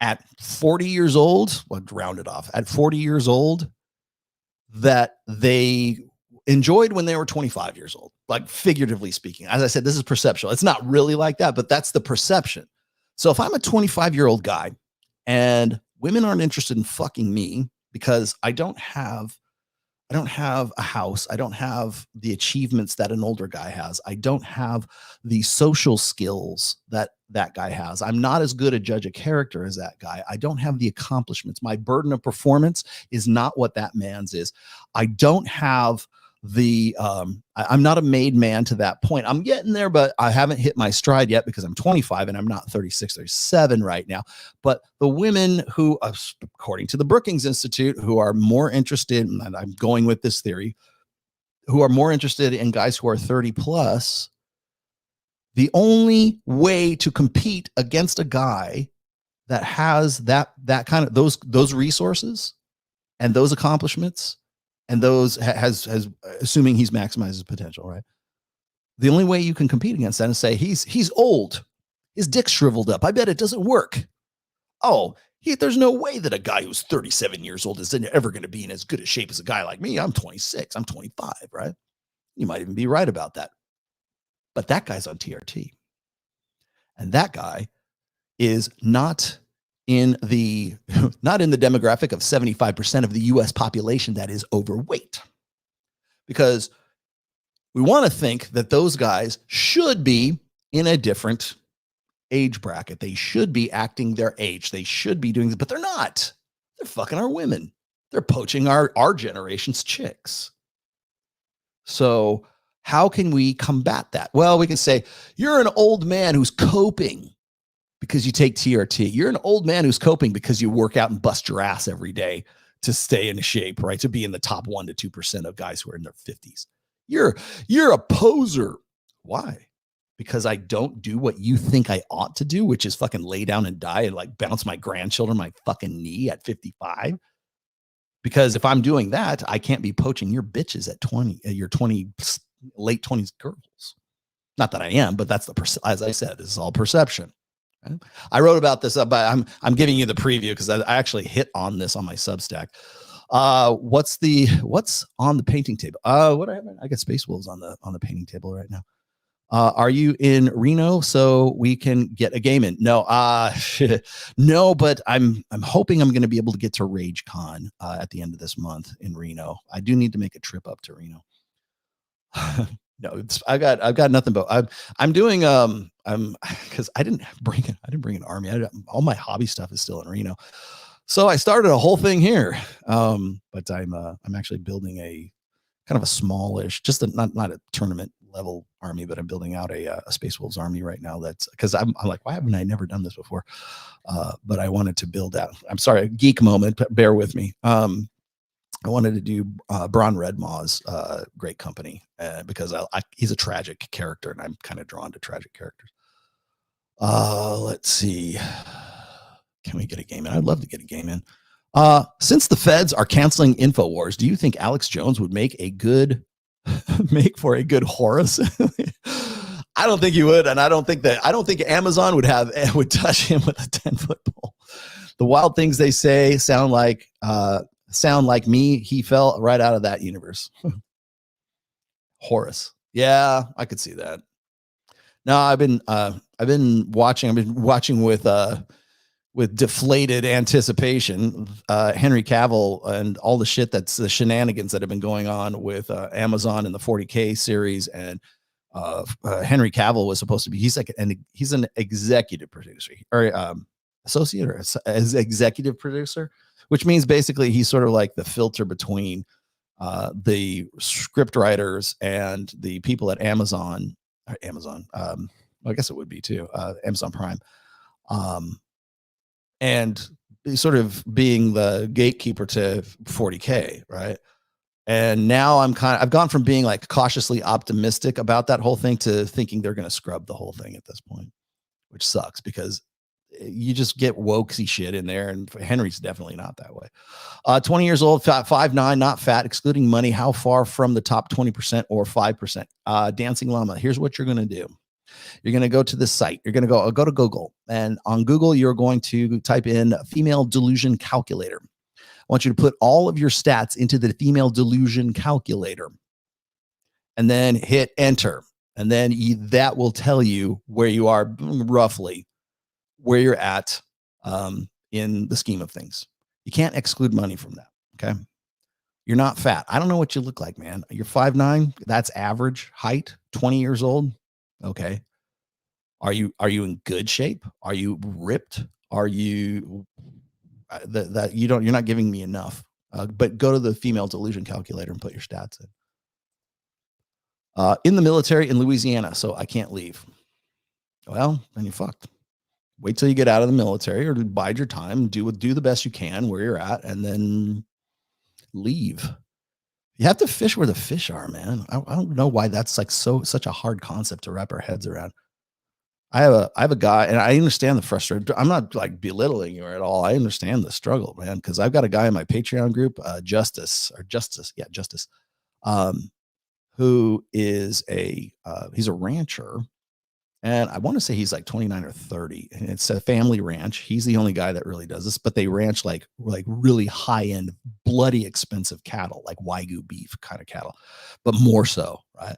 at 40 years old, well, round it off, at 40 years old, that they enjoyed when they were 25 years old, like figuratively speaking. As I said, this is perceptual. It's not really like that, but that's the perception. So if I'm a 25-year-old guy and women aren't interested in fucking me because I don't have a house. I don't have the achievements that an older guy has. I don't have the social skills that that guy has. I'm not as good a judge of character as that guy. I don't have the accomplishments. My burden of performance is not what that man's is. I don't have the I'm not a made man to that point. I'm getting there, but I haven't hit my stride yet because I'm 25 and I'm not 36, 37 right now. But the women who, according to the Brookings Institute, who are more interested, and I'm going with this theory, who are more interested in guys who are 30 plus, the only way to compete against a guy that has that kind of those resources and those accomplishments and those has assuming he's maximized his potential, right? The only way you can compete against that is say he's old, his dick's shriveled up. I bet it doesn't work. Oh, there's no way that a guy who's 37 years old is ever going to be in as good a shape as a guy like me. I'm 26, I'm 25, right? You might even be right about that. But that guy's on TRT. And that guy is not in the demographic of 75% of the US population that is overweight. Because we want to think that those guys should be in a different age bracket. They should be acting their age. They should be doing this, but they're not. They're fucking our women. They're poaching our generation's chicks. So how can we combat that? Well, we can say, you're an old man who's coping because you take TRT. You're an old man who's coping because you work out and bust your ass every day to stay in shape, right? To be in the top 1% to 2% of guys who are in their 50s. You're a poser. Why? Because I don't do what you think I ought to do, which is fucking lay down and die and like bounce my grandchildren my fucking knee at 55. Because if I'm doing that, I can't be poaching your bitches at 20, your 20, late 20s girls. Not that I am, but that's as I said, this is all perception. Right? I wrote about this, but I'm giving you the preview because I actually hit on this on my Substack. What's on the painting table? What I have? I got Space Wolves on the painting table right now. Are you in Reno so we can get a game in? No, no, but I'm hoping I'm going to be able to get to RageCon at the end of this month in Reno. I do need to make a trip up to Reno. No, I've got nothing but I'm doing because I didn't bring an army. All my hobby stuff is still in Reno, so I started a whole thing here. But I'm actually building a kind of a smallish, just not a tournament level army, but I'm building out a Space Wolves army right now. That's because I'm like, why haven't I never done this before? But I wanted to build out. I'm sorry, a geek moment. Bear with me. I wanted to do Braun Redmaw's great company because he's a tragic character, and I'm kind of drawn to tragic characters. Let's see. Can we get a game in? I'd love to get a game in. Since the feds are canceling InfoWars, do you think Alex Jones would make for a good Horus? I don't think he would, and I don't think Amazon would touch him with a 10-foot pole. The wild things they say sound like me. He fell right out of that universe. Horus. Yeah, I could see that. No, I've been watching with deflated anticipation, Henry Cavill and all the shit that's the shenanigans that have been going on with Amazon and the 40K series. And Henry Cavill was supposed to be, he's an executive producer or associate or as executive producer, which means basically he's sort of like the filter between the script writers and the people at Amazon. Well, I guess it would be too, Amazon Prime. And sort of being the gatekeeper to 40K, right? And now I've gone from being like cautiously optimistic about that whole thing to thinking they're going to scrub the whole thing at this point, which sucks because you just get wokesy shit in there, and Henry's definitely not that way. 20 years old, 5'9", not fat, excluding money. How far from the top 20% or 5%? Dancing Llama. Here's what you're going to do. You're going to go to this site. You're going to go to Google, and on Google, you're going to type in female delusion calculator. I want you to put all of your stats into the female delusion calculator, and then hit enter. And then that will tell you where you are, roughly where you're at in the scheme of things. You can't exclude money from that. Okay. You're not fat. I don't know what you look like, man. You're 5'9". That's average height, 20 years old. Okay. Are you in good shape? Are you ripped? Are you you're not giving me enough. But go to the female delusion calculator and put your stats in the military in Louisiana. So I can't leave. Well, then you're fucked. Wait till you get out of the military, or bide your time, do the best you can where you're at, and then leave. You have to fish where the fish are, man. I don't know why that's like such a hard concept to wrap our heads around. I have a guy, and I understand the frustration. I'm not like belittling you at all. I understand the struggle, man, because I've got a guy in my Patreon group, Justice, who is he's a rancher. And I want to say he's like 29 or 30, and it's a family ranch. He's the only guy that really does this, but they ranch like really high end, bloody expensive cattle, like Wagyu beef kind of cattle, but more so, right?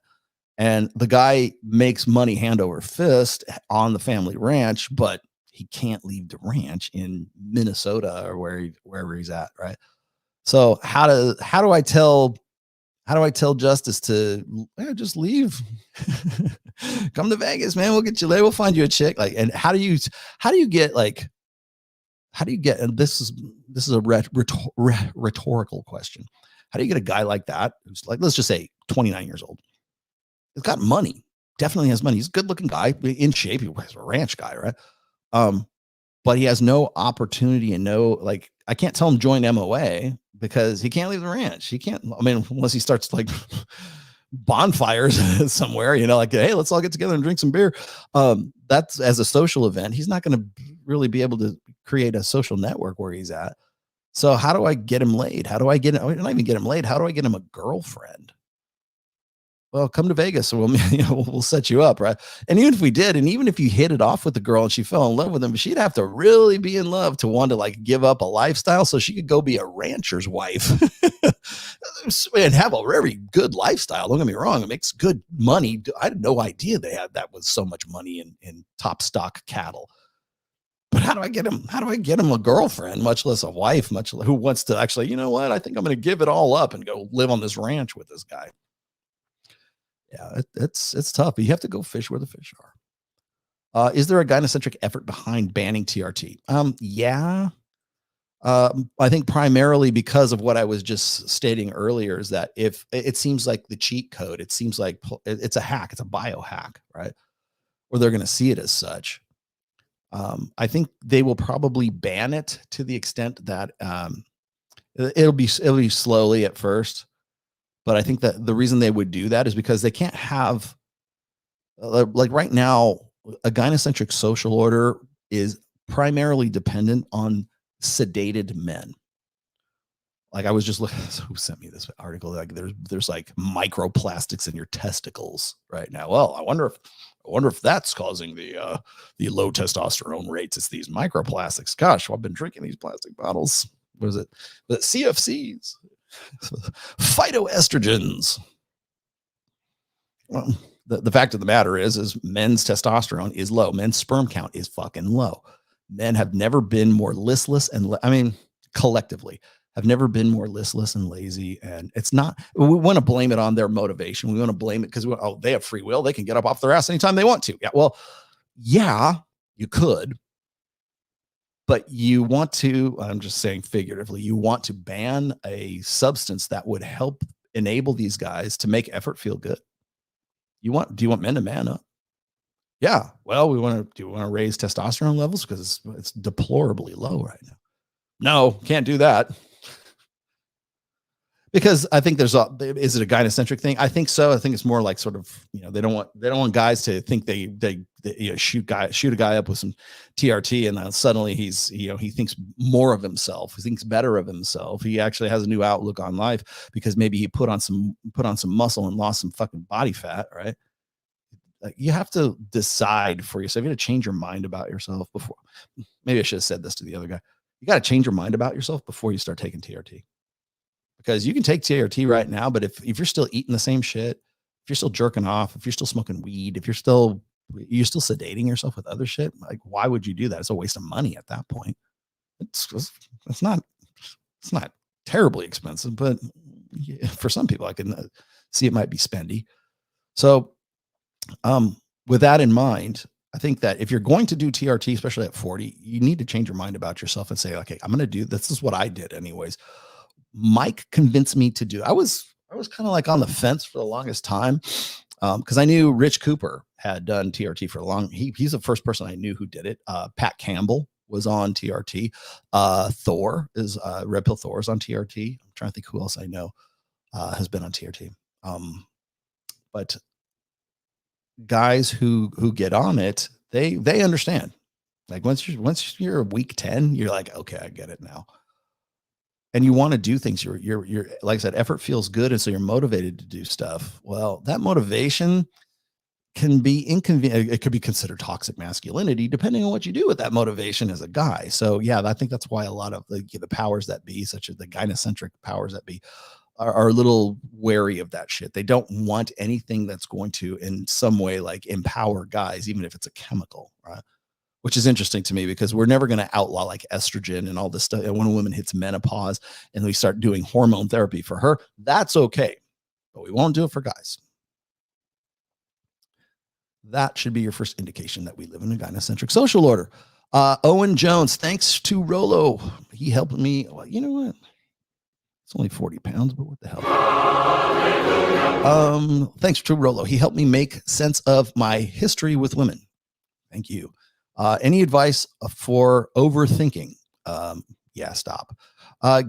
And the guy makes money hand over fist on the family ranch, but he can't leave the ranch in Minnesota or wherever he's at, right? So how do I tell Justice to just leave? Come to Vegas, man. We'll get you there. We'll find you a chick. Like, and how do you get, and this is a rhetorical question. How do you get a guy like that, who's like, let's just say 29 years old? He's got money, definitely has money. He's a good looking guy, in shape. He's a ranch guy, right? But he has no opportunity and I can't tell him join MOA because he can't leave the ranch. He can't, unless he starts like bonfires somewhere, like, hey, let's all get together and drink some beer. That's as a social event. He's not going to really be able to create a social network where he's at. So how do I get him laid? How do I get him? Not even get him laid. How do I get him a girlfriend? Well, come to Vegas and we'll set you up, right? And even if we did, and even if you hit it off with the girl and she fell in love with him, she'd have to really be in love to want to like give up a lifestyle so she could go be a rancher's wife and have a very good lifestyle. Don't get me wrong; it makes good money. I had no idea they had that with so much money in top stock cattle. But how do I get him? How do I get him a girlfriend, much less a wife, who wants to actually, you know what? I think I'm going to give it all up and go live on this ranch with this guy. Yeah, it's tough. You have to go fish where the fish are. Is there a gynocentric effort behind banning TRT? Yeah. I think primarily because of what I was just stating earlier is that if it seems like the cheat code, it seems like it's a hack, it's a biohack, right? Or they're going to see it as such. I think they will probably ban it to the extent that it'll be slowly at first. But I think that the reason they would do that is because they can't have, like right now, a gynocentric social order is primarily dependent on sedated men. Like I was just looking, who sent me this article? Like there's like microplastics in your testicles right now. Well, I wonder if that's causing the low testosterone rates. It's these microplastics. Gosh, well, I've been drinking these plastic bottles. What is it? The CFCs. Phytoestrogens. Well, the fact of the matter is men's testosterone is low. Men's sperm count is fucking low. Men have never been more listless and collectively have never been more listless and lazy. And it's not, we want to blame it on their motivation. We want to blame it because they have free will. They can get up off their ass anytime they want to. Yeah. Well, yeah, you could. But you want to, I'm just saying figuratively, you want to ban a substance that would help enable these guys to make effort feel good. Do you want men to man up? Yeah. Well, do we want to raise testosterone levels because it's deplorably low right now? No, can't do that. Because I think is it a gynocentric thing? I think so. I think it's more like sort of, they don't want guys to think they shoot a guy up with some TRT and then suddenly he's, he thinks more of himself. He thinks better of himself. He actually has a new outlook on life because maybe he put on some muscle and lost some fucking body fat, right? Like, you have to decide for yourself. You got to change your mind about yourself before. Maybe I should have said this to the other guy. You got to change your mind about yourself before you start taking TRT. Because you can take TRT right now, but if you're still eating the same shit, if you're still jerking off, if you're still smoking weed, if you're still sedating yourself with other shit, like, why would you do that? It's a waste of money at that point. It's not terribly expensive, but for some people I can see it might be spendy. So with that in mind, I think that if you're going to do TRT, especially at 40, you need to change your mind about yourself and say, okay, I'm going to do this. This is what I did anyways. Mike convinced me to do. I was kind of like on the fence for the longest time because I knew Rich Cooper had done TRT for a long. He's the first person I knew who did it. Pat Campbell was on TRT. Thor is Red Pill Thor is on TRT. I'm trying to think who else I know has been on TRT. But guys who get on it, they understand. Like once you're week 10, you're like, okay, I get it now. And you want to do things. You're like I said, effort feels good, and so you're motivated to do stuff. Well, that motivation can be inconvenient. It could be considered toxic masculinity, depending on what you do with that motivation as a guy. So yeah, I think that's why a lot of the powers that be, such as the gynocentric powers that be, are a little wary of that shit. They don't want anything that's going to, in some way, like empower guys, even if it's a chemical, right? Which is interesting to me because we're never going to outlaw like estrogen and all this stuff. And when a woman hits menopause and we start doing hormone therapy for her, that's okay. But we won't do it for guys. That should be your first indication that we live in a gynocentric social order. Owen Jones, thanks to Rolo. He helped me. Well, you know what? It's only 40 pounds, but what the hell? Thanks to Rolo. He helped me make sense of my history with women. Thank you. Any advice for overthinking? Yeah, stop.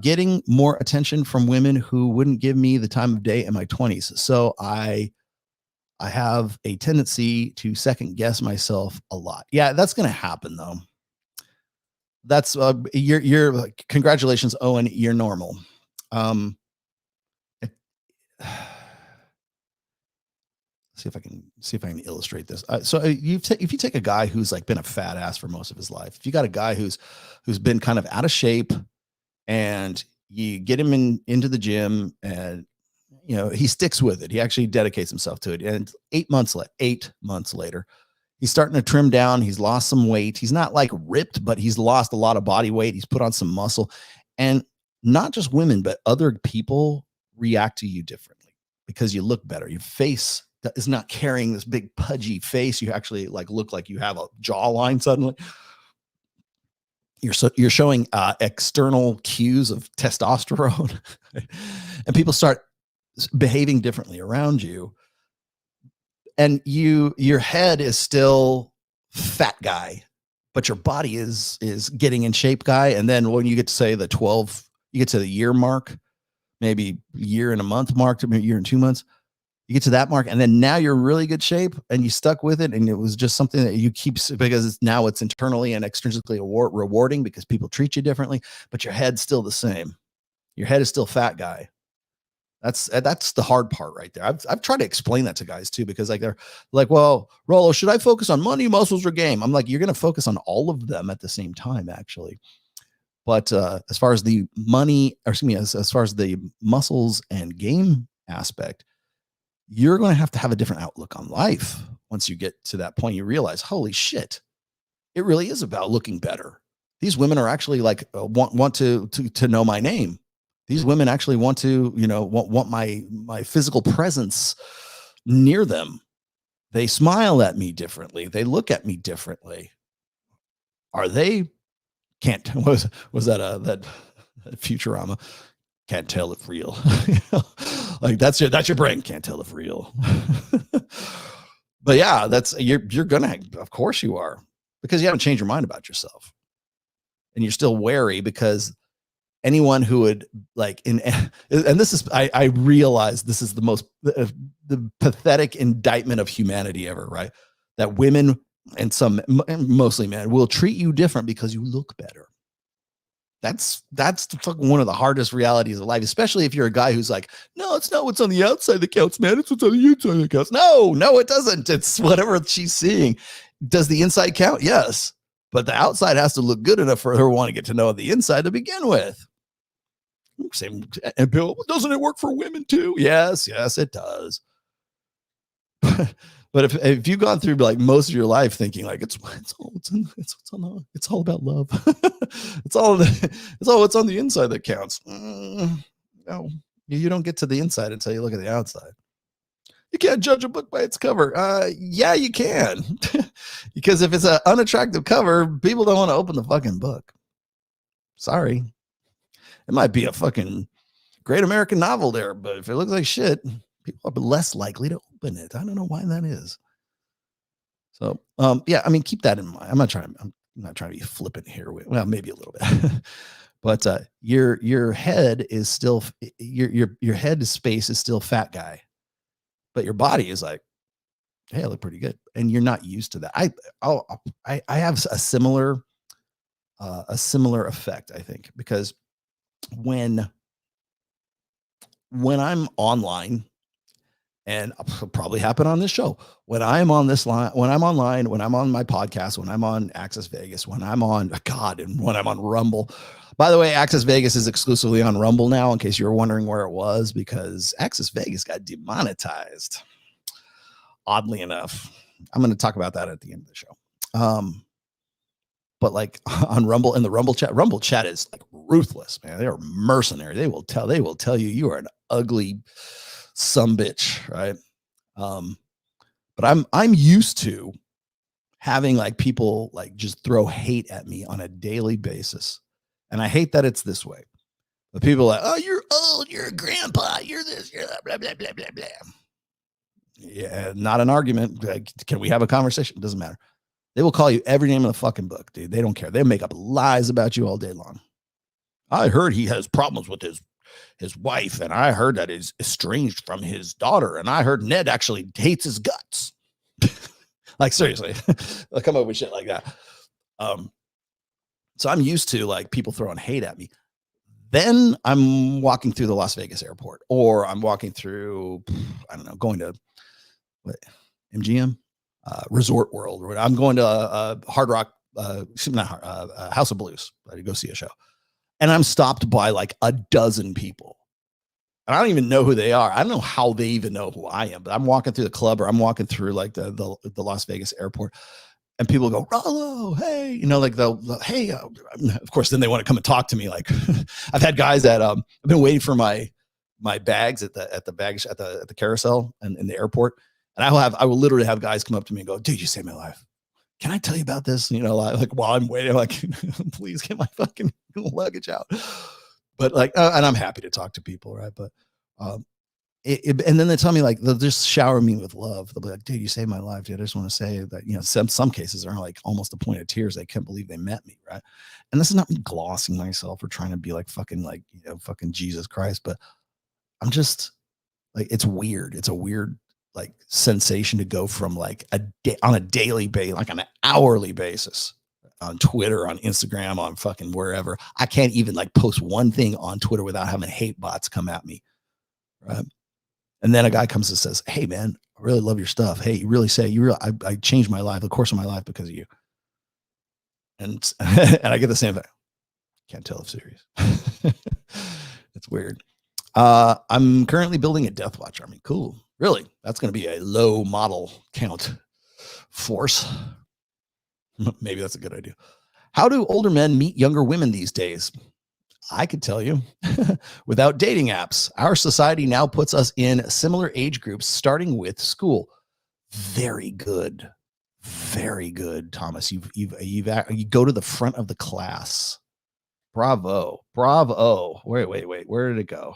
Getting more attention from women who wouldn't give me the time of day in my 20s. So I have a tendency to second guess myself a lot. Yeah, that's going to happen though. That's you're congratulations, Owen. You're normal. See if I can illustrate this. So if you take a guy who's like been a fat ass for most of his life, if you got a guy who's been kind of out of shape, and you get him into the gym, and he sticks with it, he actually dedicates himself to it, and 8 months later, he's starting to trim down. He's lost some weight. He's not like ripped, but he's lost a lot of body weight. He's put on some muscle, and not just women, but other people react to you differently because you look better. Your face is not carrying this big pudgy face. You actually like look like you have a jawline suddenly. You're showing external cues of testosterone, and people start behaving differently around you. And your head is still fat guy, but your body is getting in shape guy. And then when you get to say you get to the year mark, maybe year and a month mark, to maybe year and 2 months, you get to that mark, and then now you're in really good shape, and you stuck with it, and it was just something that you keep because now it's internally and extrinsically rewarding because people treat you differently, but your head's still the same. Your head is still fat guy. That's the hard part right there. I've tried to explain that to guys too, because like they're like, well, Rollo, should I focus on money, muscles, or game? I'm like, you're going to focus on all of them at the same time, actually. But as far as the money, or excuse me, as far as the muscles and game aspect, you're going to have a different outlook on life. Once you get to that point, you realize, holy shit, it really is about looking better. These women are actually like want to know my name. These women actually want to, want my physical presence near them. They smile at me differently. They look at me differently. Are they? Can't. Was that that Futurama? Can't tell if real. Like that's your brain. Can't tell if real. But yeah, you're gonna. Of course you are, because you haven't changed your mind about yourself, and you're still wary because anyone who would like and this is I realize this is the most the pathetic indictment of humanity ever, right? That women and mostly men will treat you different because you look better. That's fucking one of the hardest realities of life, especially if you're a guy who's like, no, it's not what's on the outside that counts, man. It's what's on the inside that counts. No, it doesn't. It's whatever she's seeing. Does the inside count? Yes. But the outside has to look good enough for her to want to get to know the inside to begin with. Same, and Bill, doesn't it work for women too? Yes, it does. But if you've gone through like most of your life thinking like it's all about love, it's all what's on the inside that counts. No, you don't get to the inside until you look at the outside. You can't judge a book by its cover. Yeah, you can, because if it's an unattractive cover, people don't want to open the fucking book. Sorry, it might be a fucking great American novel there, but if it looks like shit, people are less likely to open it. I don't know why that is. So, yeah, I mean, keep that in mind. I'm not trying to be flippant here. Well, maybe a little bit, but your head is still your head space is still fat guy, but your body is like, hey, I look pretty good, and you're not used to that. I have a similar effect, I think, because when I'm online, and it'll probably happen on this show, when I'm on this line, when I'm online, when I'm on my podcast, when I'm on Access Vegas, when I'm on and when I'm on Rumble. By the way, Access Vegas is exclusively on Rumble now, in case you were wondering where it was, because Access Vegas got demonetized. Oddly enough, I'm going to talk about that at the end of the show. But like on Rumble, in the Rumble chat is like ruthless, man. They are mercenary. They will tell you are an ugly sumbitch, right? But I'm used to having like people like just throw hate at me on a daily basis. And I hate that it's this way. But people are like, oh, you're old, you're a grandpa, you're this, you're that, blah, blah, blah, blah, blah. Yeah, not an argument. Like, can we have a conversation? It doesn't matter. They will call you every name in the fucking book, dude. They don't care. They make up lies about you all day long. I heard he has problems with his wife, and I heard that he's estranged from his daughter, and I heard Ned actually hates his guts. Like, seriously, they'll come up with shit like that. So I'm used to like people throwing hate at me. Then I'm walking through the Las Vegas airport, or I'm walking through, I don't know, going to MGM, Resort World, or I'm going to Hard Rock, House of Blues to go see a show. And I'm stopped by like a dozen people. And I don't even know who they are. I don't know how they even know who I am, but I'm walking through the club, or I'm walking through like the Las Vegas airport, and people go, Rollo, hey, like hey, of course, then they want to come and talk to me. Like I've had guys that I've been waiting for my bags at the baggage at the carousel and in the airport. And I will literally have guys come up to me and go, dude, you saved my life. Can I tell you about this? Like while I'm waiting, like, please get my fucking luggage out. But like, and I'm happy to talk to people, right? But and then they tell me, like, they'll just shower me with love. They'll be like, dude, you saved my life, dude. I just want to say that, some cases are like almost the point of tears. They can't believe they met me, right? And this is not me glossing myself or trying to be like fucking like, fucking Jesus Christ. But I'm just like, it's weird. It's a weird like sensation to go from like on a daily basis, like on an hourly basis, on Twitter, on Instagram, on fucking wherever. I can't even like post one thing on Twitter without having hate bots come at me, right? And then a guy comes and says, hey man, I really love your stuff. Hey, you really say I changed my life, the course of my life, because of you. And and I get the same thing. Can't tell if serious. It's weird. I'm currently building a Death Watch army. Cool. Really? That's going to be a low model count force. Maybe that's a good idea. How do older men meet younger women these days? I could tell you. Without dating apps, our society now puts us in similar age groups, starting with school. Very good. Very good, Thomas. You go to the front of the class. Bravo. Bravo. Wait. Where did it go?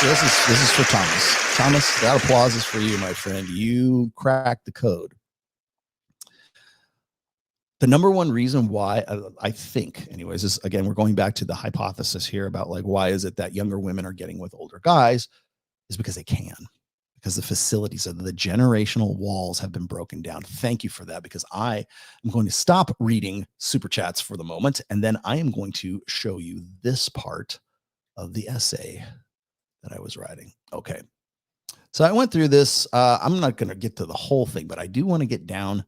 This is for Thomas. Thomas, that applause is for you, my friend. You cracked the code. the number one reason why I think, anyways, is again, we're going back to the hypothesis here about like, why is it that younger women are getting with older guys is because they can, because the facilities of the generational walls have been broken down. Thank you for that, because I am going to stop reading super chats for the moment. And then I am going to show you this part of the essay that I was writing. Okay. So I went through this. I'm not going to get to the whole thing, but I do want to get down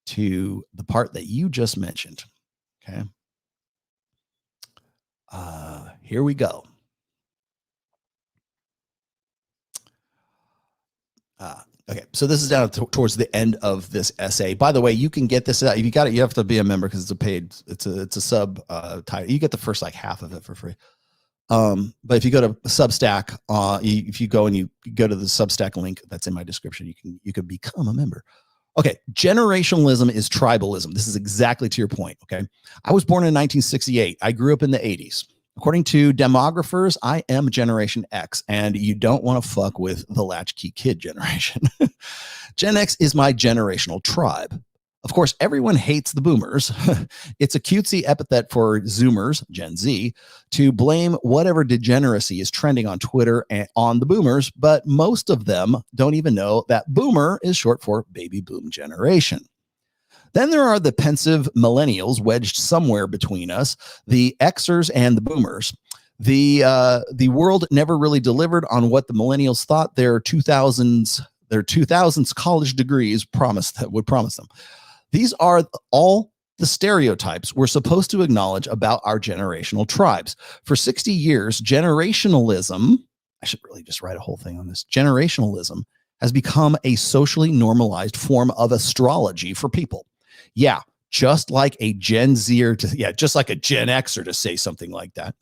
to the part that you just mentioned. Okay. Here we go. Okay, so this is down towards the end of this essay. By the way, you can get this if you got it. You have to be a member because it's a paid. It's a sub title. You get the first like half of it for free. But if you go to Substack, if you go and you go to the Substack link that's in my description, you can become a member. Okay, generationalism is tribalism. This is exactly to your point. Okay, I was born in 1968. I grew up in the 80s. According to demographers, I am Generation X, and you don't want to fuck with the latchkey kid generation. Gen X is my generational tribe. Of course, everyone hates the boomers. It's a cutesy epithet for Zoomers, Gen Z, to blame whatever degeneracy is trending on Twitter and on the boomers, but most of them don't even know that boomer is short for baby boom generation. Then there are the pensive millennials wedged somewhere between us, the Xers and the boomers. The world never really delivered on what the millennials thought their 2000s college degrees would promise them. These are all the stereotypes we're supposed to acknowledge about our generational tribes. For 60 years, generationalism, I should really just write a whole thing on this. Generationalism has become a socially normalized form of astrology for people. Yeah, just like a Gen Zer just like a Gen Xer to say something like that.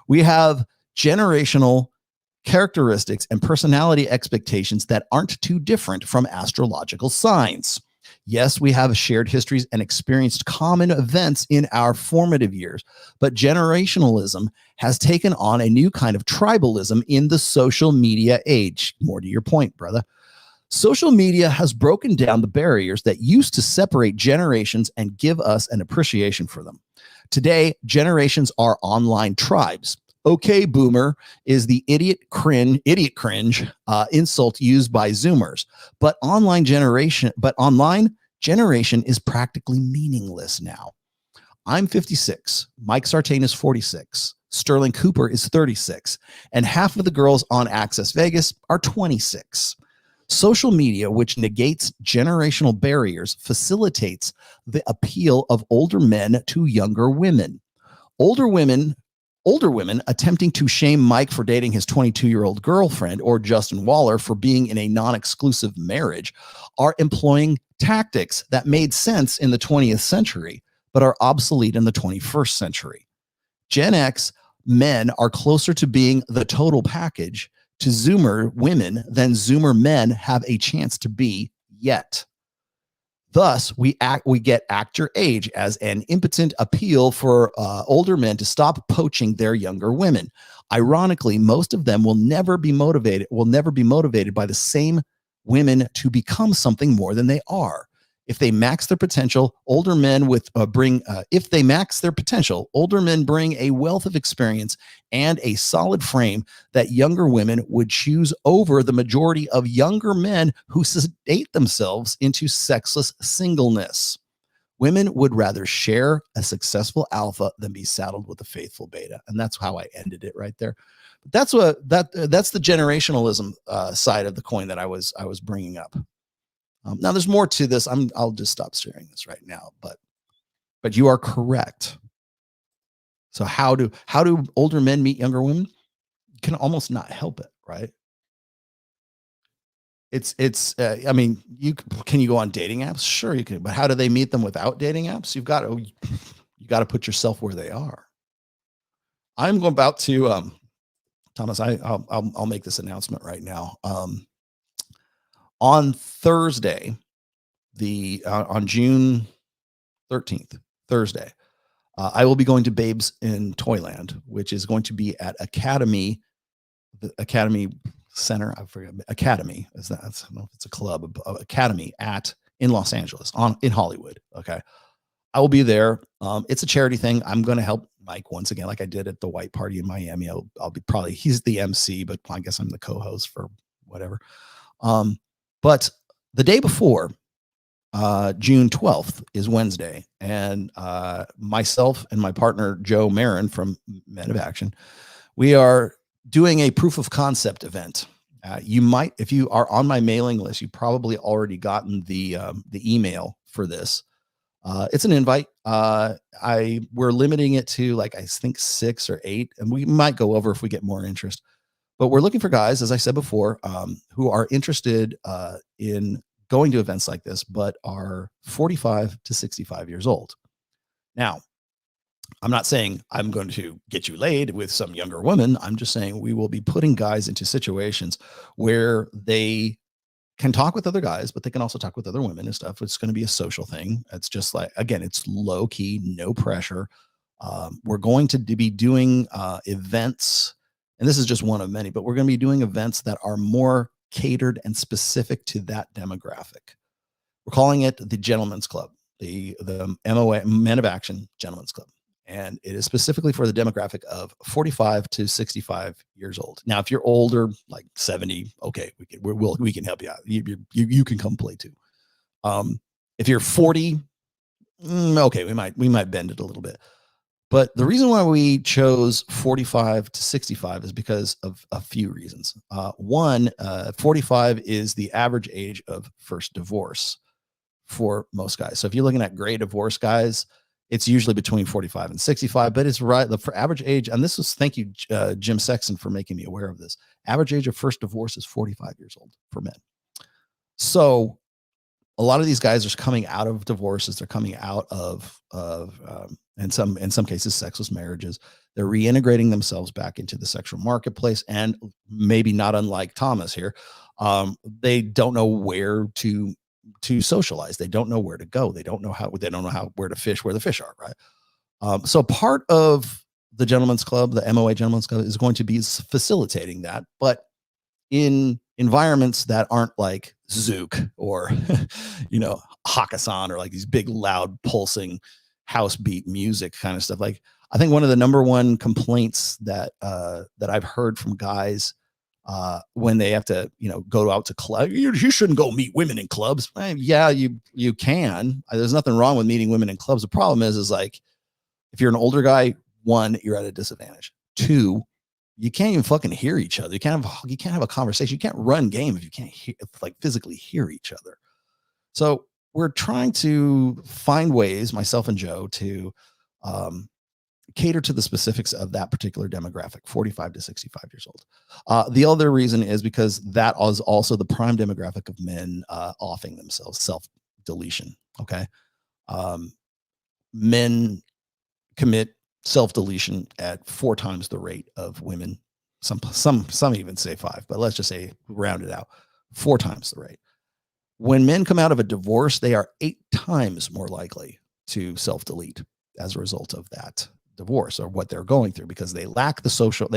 We have generational characteristics and personality expectations that aren't too different from astrological signs. Yes, we have shared histories and experienced common events in our formative years, but generationalism has taken on a new kind of tribalism in the social media age. More to your point, brother. Social media has broken down the barriers that used to separate generations and give us an appreciation for them. Today, generations are online tribes. Okay, boomer is the idiot cringe insult used by Zoomers, but online generation is practically meaningless now. I'm 56. Mike Sartain is 46. Sterling Cooper is 36, and half of the girls on Access Vegas are 26. Social media, which negates generational barriers, facilitates the appeal of older men to younger women. Older women attempting to shame Mike for dating his 22-year-old girlfriend or Justin Waller for being in a non-exclusive marriage are employing tactics that made sense in the 20th century, but are obsolete in the 21st century. Gen X men are closer to being the total package to Zoomer women than Zoomer men have a chance to be yet. Thus, we get actor age as an impotent appeal for older men to stop poaching their younger women. Ironically, most of them will never be motivated by the same women to become something more than they are. If they max their potential, older men bring a wealth of experience and a solid frame that younger women would choose over the majority of younger men who sedate themselves into sexless singleness. Women would rather share a successful alpha than be saddled with a faithful beta. And that's how I ended it right there. But that's the generationalism side of the coin that I was bringing up. Now there's more to this. I'll just stop sharing this right now, but you are correct. So how do older men meet younger women? You can almost not help it, right? I mean, can you go on dating apps? Sure you can, but how do they meet them without dating apps? You got to put yourself where they are. I'm about to Thomas, I'll make this announcement right now. On Thursday, on June 13th, Thursday, I will be going to Babes in Toyland, which is going to be at Academy Center. I forget. Academy is that? I don't know if it's a club. Academy in Los Angeles, in Hollywood. Okay. I will be there. It's a charity thing. I'm going to help Mike once again, like I did at the white party in Miami. I'll be probably, he's the MC, but I guess I'm the co-host for whatever. But the day before, June 12th is Wednesday, and myself and my partner Joe Marin from Men of Action, we are doing a proof of concept event. You might, if you are on my mailing list, you probably already gotten the email for this. It's an invite. We're limiting it to like I think 6 or 8, and we might go over if we get more interest. But we're looking for guys, as I said before, who are interested in going to events like this, but are 45 to 65 years old. Now, I'm not saying I'm going to get you laid with some younger woman. I'm just saying we will be putting guys into situations where they can talk with other guys, but they can also talk with other women and stuff. It's going to be a social thing. It's just like, again, it's low key, no pressure. We're going to be doing events, and this is just one of many, but we're going to be doing events that are more catered and specific to that demographic. We're calling it the Gentlemen's Club, the MOA, Men of Action Gentlemen's Club. And it is specifically for the demographic of 45 to 65 years old. Now, if you're older, like 70, okay, we can help you out. You can come play too. If you're 40, okay, we might bend it a little bit. But the reason why we chose 45 to 65 is because of a few reasons. One, 45 is the average age of first divorce for most guys. So if you're looking at gray divorce guys, it's usually between 45 and 65, but it's right for average age. And this was, thank you, Jim Sexton, for making me aware of this. Average age of first divorce is 45 years old for men. So a lot of these guys are coming out of divorces. They're coming out of in some cases, sexless marriages. They're reintegrating themselves back into the sexual marketplace. And maybe not unlike Thomas here, they don't know where to socialize. They don't know where to go. They don't know where to fish where the fish are, right? So part of the Gentlemen's Club, the MOA Gentlemen's Club, is going to be facilitating that, but in environments that aren't like Zook or Hakkasan or like these big loud pulsing house beat music kind of stuff. Like, I think one of the number one complaints that I've heard from guys when they have to, go out to club, you shouldn't go meet women in clubs. Yeah, you can. There's nothing wrong with meeting women in clubs. The problem is like, if you're an older guy, 1, you're at a disadvantage. 2, you can't even fucking hear each other. You can't have a conversation. You can't run game if you can't physically hear each other. So we're trying to find ways, myself and Joe, to cater to the specifics of that particular demographic, 45 to 65 years old. The other reason is because that is also the prime demographic of men offing themselves, self-deletion. Okay. Men commit self-deletion at 4 times the rate of women. Some even say 5, but let's just say round it out, 4 times the rate. When men come out of a divorce, they are 8 times more likely to self-delete as a result of that divorce or what they're going through, because they lack the social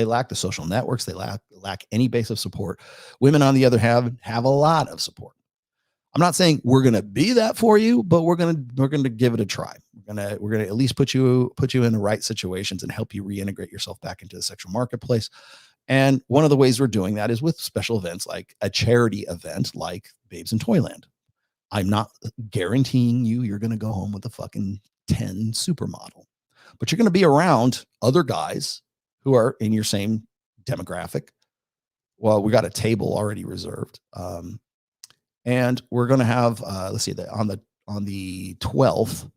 networks. They lack any base of support. Women, on the other hand, have a lot of support. I'm not saying we're going to be that for you, but we're going to give it a try. We're going to at least put you in the right situations and help you reintegrate yourself back into the sexual marketplace. And one of the ways we're doing that is with special events, like a charity event like Babes in Toyland. I'm not guaranteeing you're going to go home with a fucking 10 supermodel, but you're going to be around other guys who are in your same demographic. Well, we got a table already reserved. And we're going to have, let's see, on the 12th,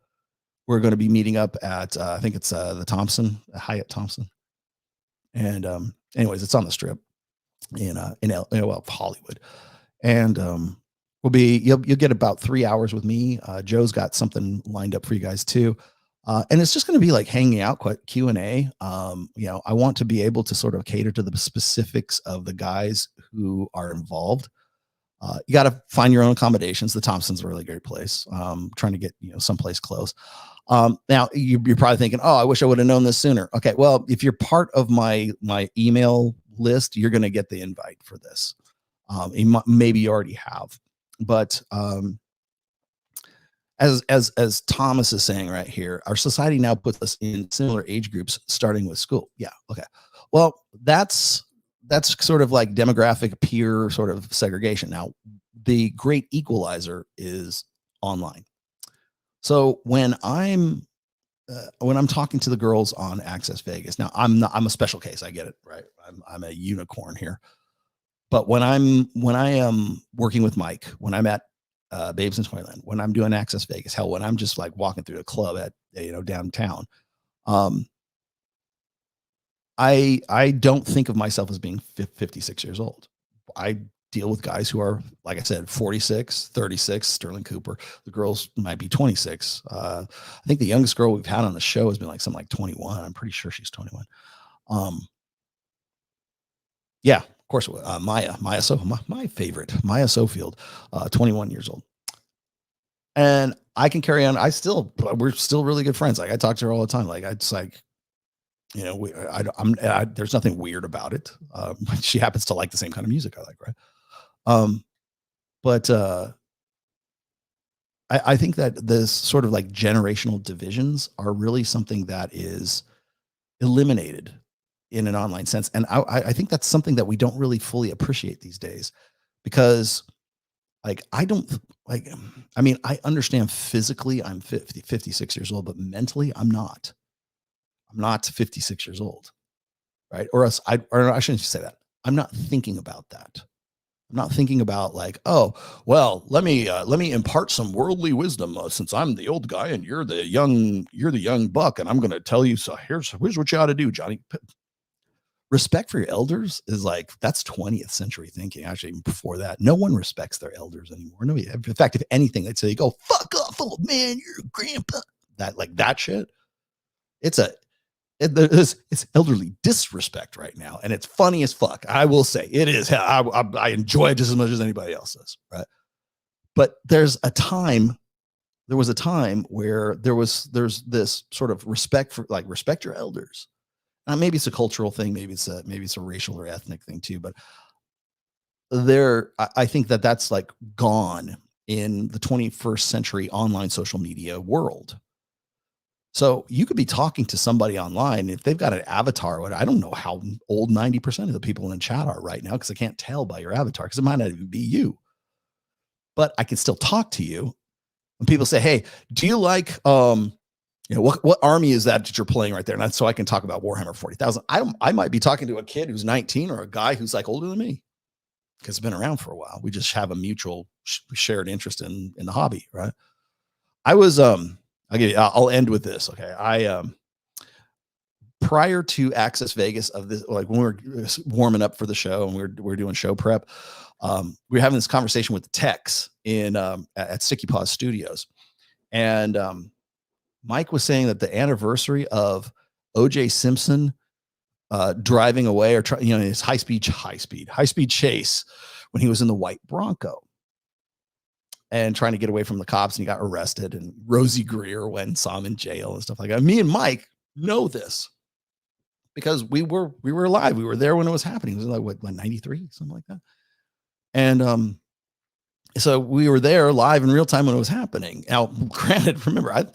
we're going to be meeting up at, I think it's the Hyatt Thompson. And anyways, it's on the Strip in Hollywood. And you'll get about 3 hours with me. Joe's got something lined up for you guys too. And it's just going to be like hanging out, Q&A. I want to be able to sort of cater to the specifics of the guys who are involved. You got to find your own accommodations. The Thompson's a really great place. Trying to get, someplace close. Now you're probably thinking, oh, I wish I would have known this sooner. Okay. Well, if you're part of my email list, you're going to get the invite for this. Maybe you already have, but, as Thomas is saying right here, our society now puts us in similar age groups, starting with school. Yeah. Okay. Well, that's sort of like demographic peer sort of segregation. Now, the great equalizer is online. So when I'm talking to the girls on Access Vegas, now I'm a special case. I get it, right? I'm a unicorn here. But when I am working with Mike, when I'm at Babes in Toyland, when I'm doing Access Vegas, hell, when I'm just like walking through a club at downtown, I don't think of myself as being 56 years old. I deal with guys who are, like I said, 46, 36, Sterling Cooper. The girls might be 26. I think the youngest girl we've had on the show has been like something like 21. I'm pretty sure she's 21. Yeah, of course, Maya, so my favorite, Maya Sofield, 21 years old. And I can carry on. We're still really good friends. Like I talk to her all the time. Like it's like, there's nothing weird about it. She happens to like the same kind of music I like, right? But I think that this sort of like generational divisions are really something that is eliminated in an online sense. And I think that's something that we don't really fully appreciate these days, because like, I understand physically I'm 56 years old, but mentally I'm not 56 years old. Right. Or I shouldn't say that. I'm not thinking about that. I'm not thinking about like, oh, well, let me impart some worldly wisdom since I'm the old guy and you're the young buck. And I'm going to tell you, so here's what you ought to do, Johnny. Respect for your elders is like, that's 20th century thinking. Actually, even before that, no one respects their elders anymore. No, in fact, if anything, they'd say, go fuck off, old man, you're a grandpa. That shit. It's elderly disrespect right now. And it's funny as fuck. I will say it is. I enjoy it just as much as anybody else does. Right. But there was a time where there's this sort of respect your elders. Maybe it's a cultural thing. Maybe it's a racial or ethnic thing too. But I think that's like gone in the 21st century online social media world. So you could be talking to somebody online if they've got an avatar. I don't know how old 90% of the people in the chat are right now, because I can't tell by your avatar, because it might not even be you. But I can still talk to you. When people say, "Hey, do you like what army is that you're playing right there?" And that's so I can talk about Warhammer 40,000. I might be talking to a kid who's 19 or a guy who's like older than me, because it's been around for a while. We just have a mutual shared interest in the hobby, right? I'll end with this. Okay. Prior to Access Vegas of this, like when we were warming up for the show and we were doing show prep, we were having this conversation with the techs at Sticky Paws Studios. And Mike was saying that the anniversary of OJ Simpson driving away, or his high speed chase when he was in the white Bronco and trying to get away from the cops, and he got arrested, and Rosie Greer went and saw him in jail and stuff like that. Me and Mike know this because we were alive. We were there when it was happening. It was like 93, something like that. And so we were there live in real time when it was happening. Now, granted, remember, I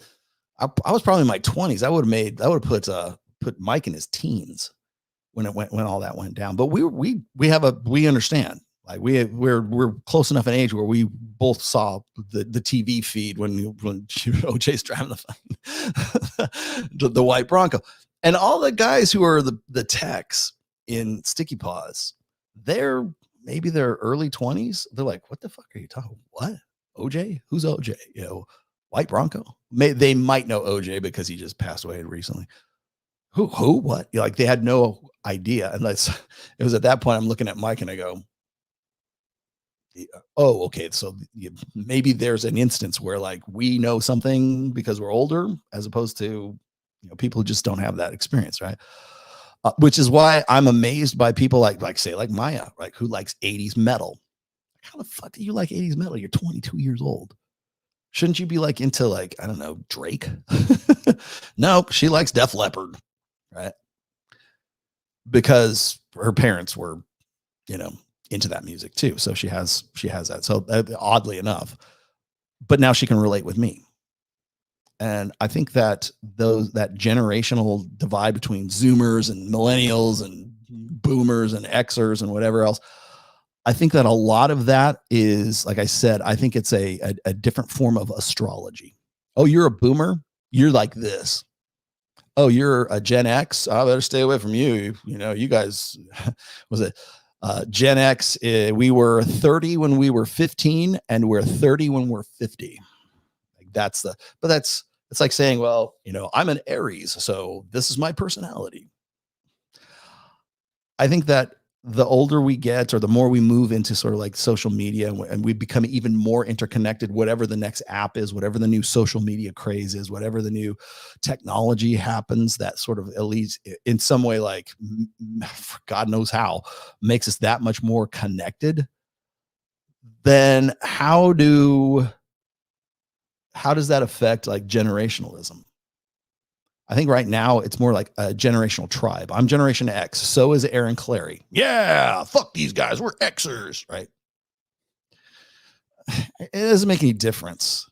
was probably in my 20s. I would have put Mike in his teens when all that went down. But we understand. Like we're close enough in age where we both saw the TV feed when OJ's driving the white Bronco, and all the guys who are the techs in Sticky Paws, they're maybe their early 20s. They're like, "What the fuck are you talking? What? OJ? Who's OJ? White Bronco?" They might know OJ because he just passed away recently. Who? What? Like they had no idea. And it was at that point I'm looking at Mike and I go, "Oh, okay. So maybe there's an instance where like we know something because we're older, as opposed to people who just don't have that experience, right?" Which is why I'm amazed by people like Maya, right, who likes 80s metal. How the fuck do you like 80s metal? You're 22 years old. Shouldn't you be like into like, I don't know, Drake? No, she likes Def Leppard, right? Because her parents were, into that music too. So she has that. So oddly enough, but now she can relate with me. And I think that that generational divide between Zoomers and millennials and boomers and Xers and whatever else, I think that a lot of that is, like I said, I think it's a different form of astrology. Oh, you're a boomer? You're like this. Oh, you're a Gen X? I better stay away from you. You know, you guys, was it Gen X? We were 30 when we were 15, and we're 30 when we're 50. Like it's like saying, well, you know, I'm an Aries, so this is my personality. I think that the older we get, or the more we move into sort of like social media, and we become even more interconnected, whatever the next app is, whatever the new social media craze is, whatever the new technology happens, that sort of, at least in some way, like God knows how, makes us that much more connected. Then how does that affect like generationalism? I think right now it's more like a generational tribe. I'm Generation X. So is Aaron Clary. Yeah, fuck these guys. We're Xers, right? It doesn't make any difference,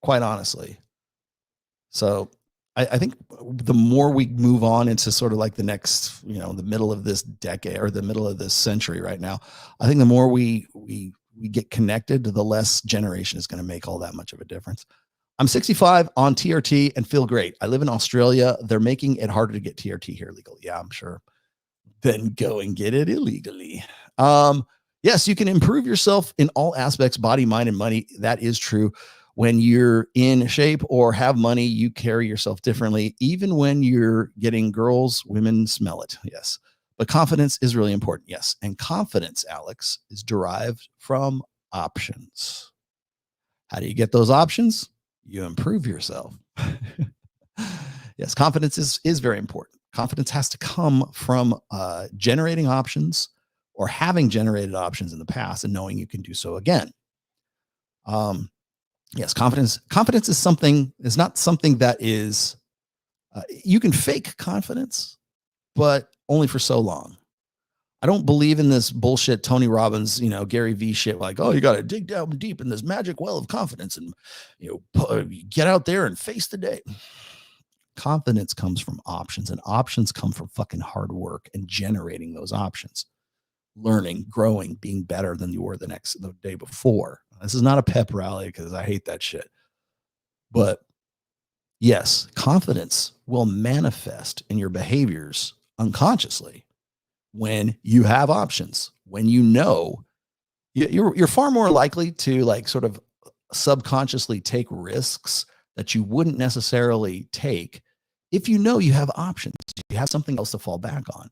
quite honestly. So I think the more we move on into sort of like the next, you know, the middle of this decade or the middle of this century right now, I think the more we get connected, the less generation is going to make all that much of a difference. I'm 65 on TRT and feel great. I live in Australia. They're making it harder to get TRT here legally. Yeah, I'm sure. Then go and get it illegally. Yes, you can improve yourself in all aspects, body, mind, and money. That is true. When you're in shape or have money, you carry yourself differently. Even when you're getting girls, women smell it. Yes. But confidence is really important. Yes. And confidence, Alex, is derived from options. How do you get those options? You improve yourself. Yes, confidence is very important. Confidence has to come from generating options or having generated options in the past and knowing you can do so again. Yes, confidence is not something that is, you can fake confidence, but only for so long. I don't believe in this bullshit Tony Robbins, you know, Gary V shit, like, oh, you got to dig down deep in this magic well of confidence and, you know, get out there and face the day. Confidence comes from options, and options come from fucking hard work and generating those options, learning, growing, being better than you were the day before. This is not a pep rally because I hate that shit. But yes, confidence will manifest in your behaviors unconsciously when you have options, when you know you're far more likely to like sort of subconsciously take risks that you wouldn't necessarily take if you know you have options, you have something else to fall back on.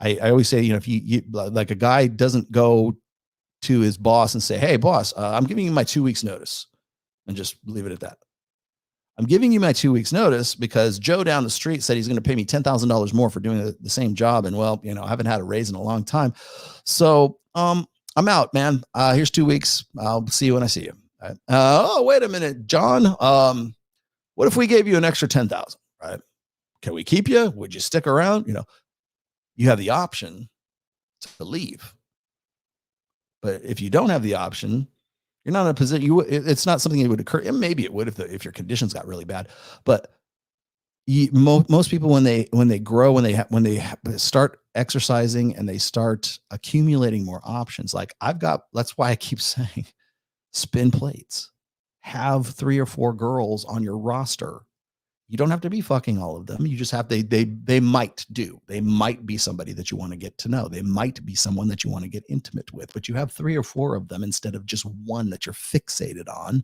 I always say, you know, if you like, a guy doesn't go to his boss and say, hey boss, I'm giving you my 2 weeks notice, and just leave it at that. I'm giving you my 2 weeks notice because Joe down the street said he's going to pay me $10,000 more for doing the same job. And well, you know, I haven't had a raise in a long time. So, I'm out, man. Here's 2 weeks. I'll see you when I see you. Right? Oh, wait a minute, John. What if we gave you an extra 10,000, right? Can we keep you? Would you stick around? You know, you have the option to leave. But if you don't have the option, you're not in a position. It's not something that would occur. And maybe it would if your conditions got really bad. But most people, when they grow, when they start exercising and they start accumulating more options, like that's why I keep saying, spin plates, have 3 or 4 girls on your roster. You don't have to be fucking all of them. You just have, they might be somebody that you want to get to know. They might be someone that you want to get intimate with, but you have 3 or 4 of them instead of just one that you're fixated on,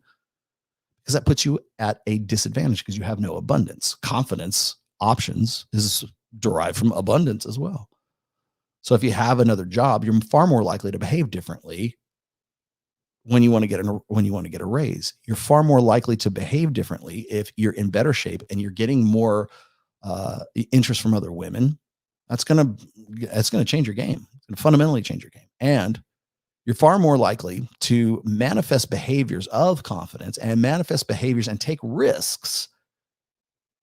because that puts you at a disadvantage because you have no abundance. Confidence, options is derived from abundance as well. So if you have another job, you're far more likely to behave differently when you want to get a raise. You're far more likely to behave differently if you're in better shape and you're getting more interest from other women. That's going to change your game. It's going to fundamentally change your game. And you're far more likely to manifest behaviors of confidence and manifest behaviors and take risks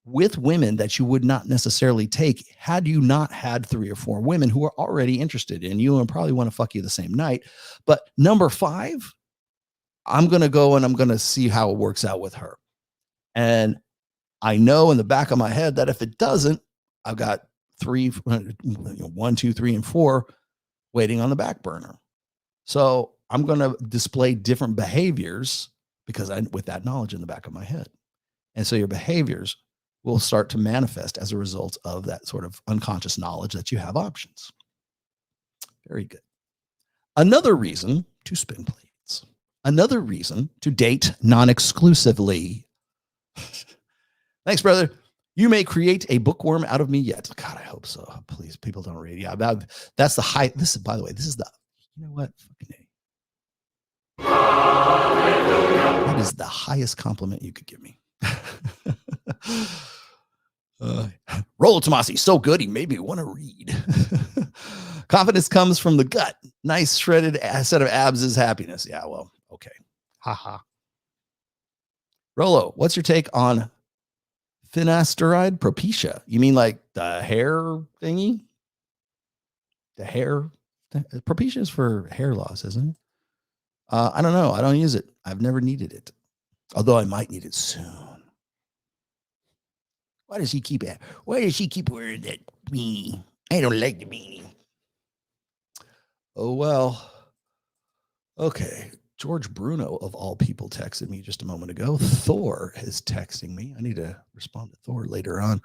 with women that you would not necessarily take had you not had 3 or 4 women who are already interested in you and probably want to fuck you the same night. But number 5, I'm going to go and I'm going to see how it works out with her. And I know in the back of my head that if it doesn't, I've got 1, 2, 3, and 4 waiting on the back burner. So I'm going to display different behaviors because with that knowledge in the back of my head. And so your behaviors will start to manifest as a result of that sort of unconscious knowledge that you have options. Very good. Another reason to spin plates. Another reason to date non-exclusively. Thanks, brother. You may create a bookworm out of me yet. God, I hope so. Please, people don't read. Yeah, that's the high. This is, by the way, this is the, you know what? Fucking A. That is the highest compliment you could give me. Rollo Tomasi, so good, he made me want to read. Confidence comes from the gut. Nice shredded set of abs is happiness. Yeah, well, okay. Haha. Rollo, what's your take on finasteride propecia? You mean like the hair thingy? The hair? Propecia is for hair loss, isn't it? I don't know. I don't use it. I've never needed it. Although I might need it soon. Why does she keep wearing that beanie? I don't like the beanie. Oh, well. Okay. George Bruno, of all people, texted me just a moment ago. Thor is texting me. I need to respond to Thor later on.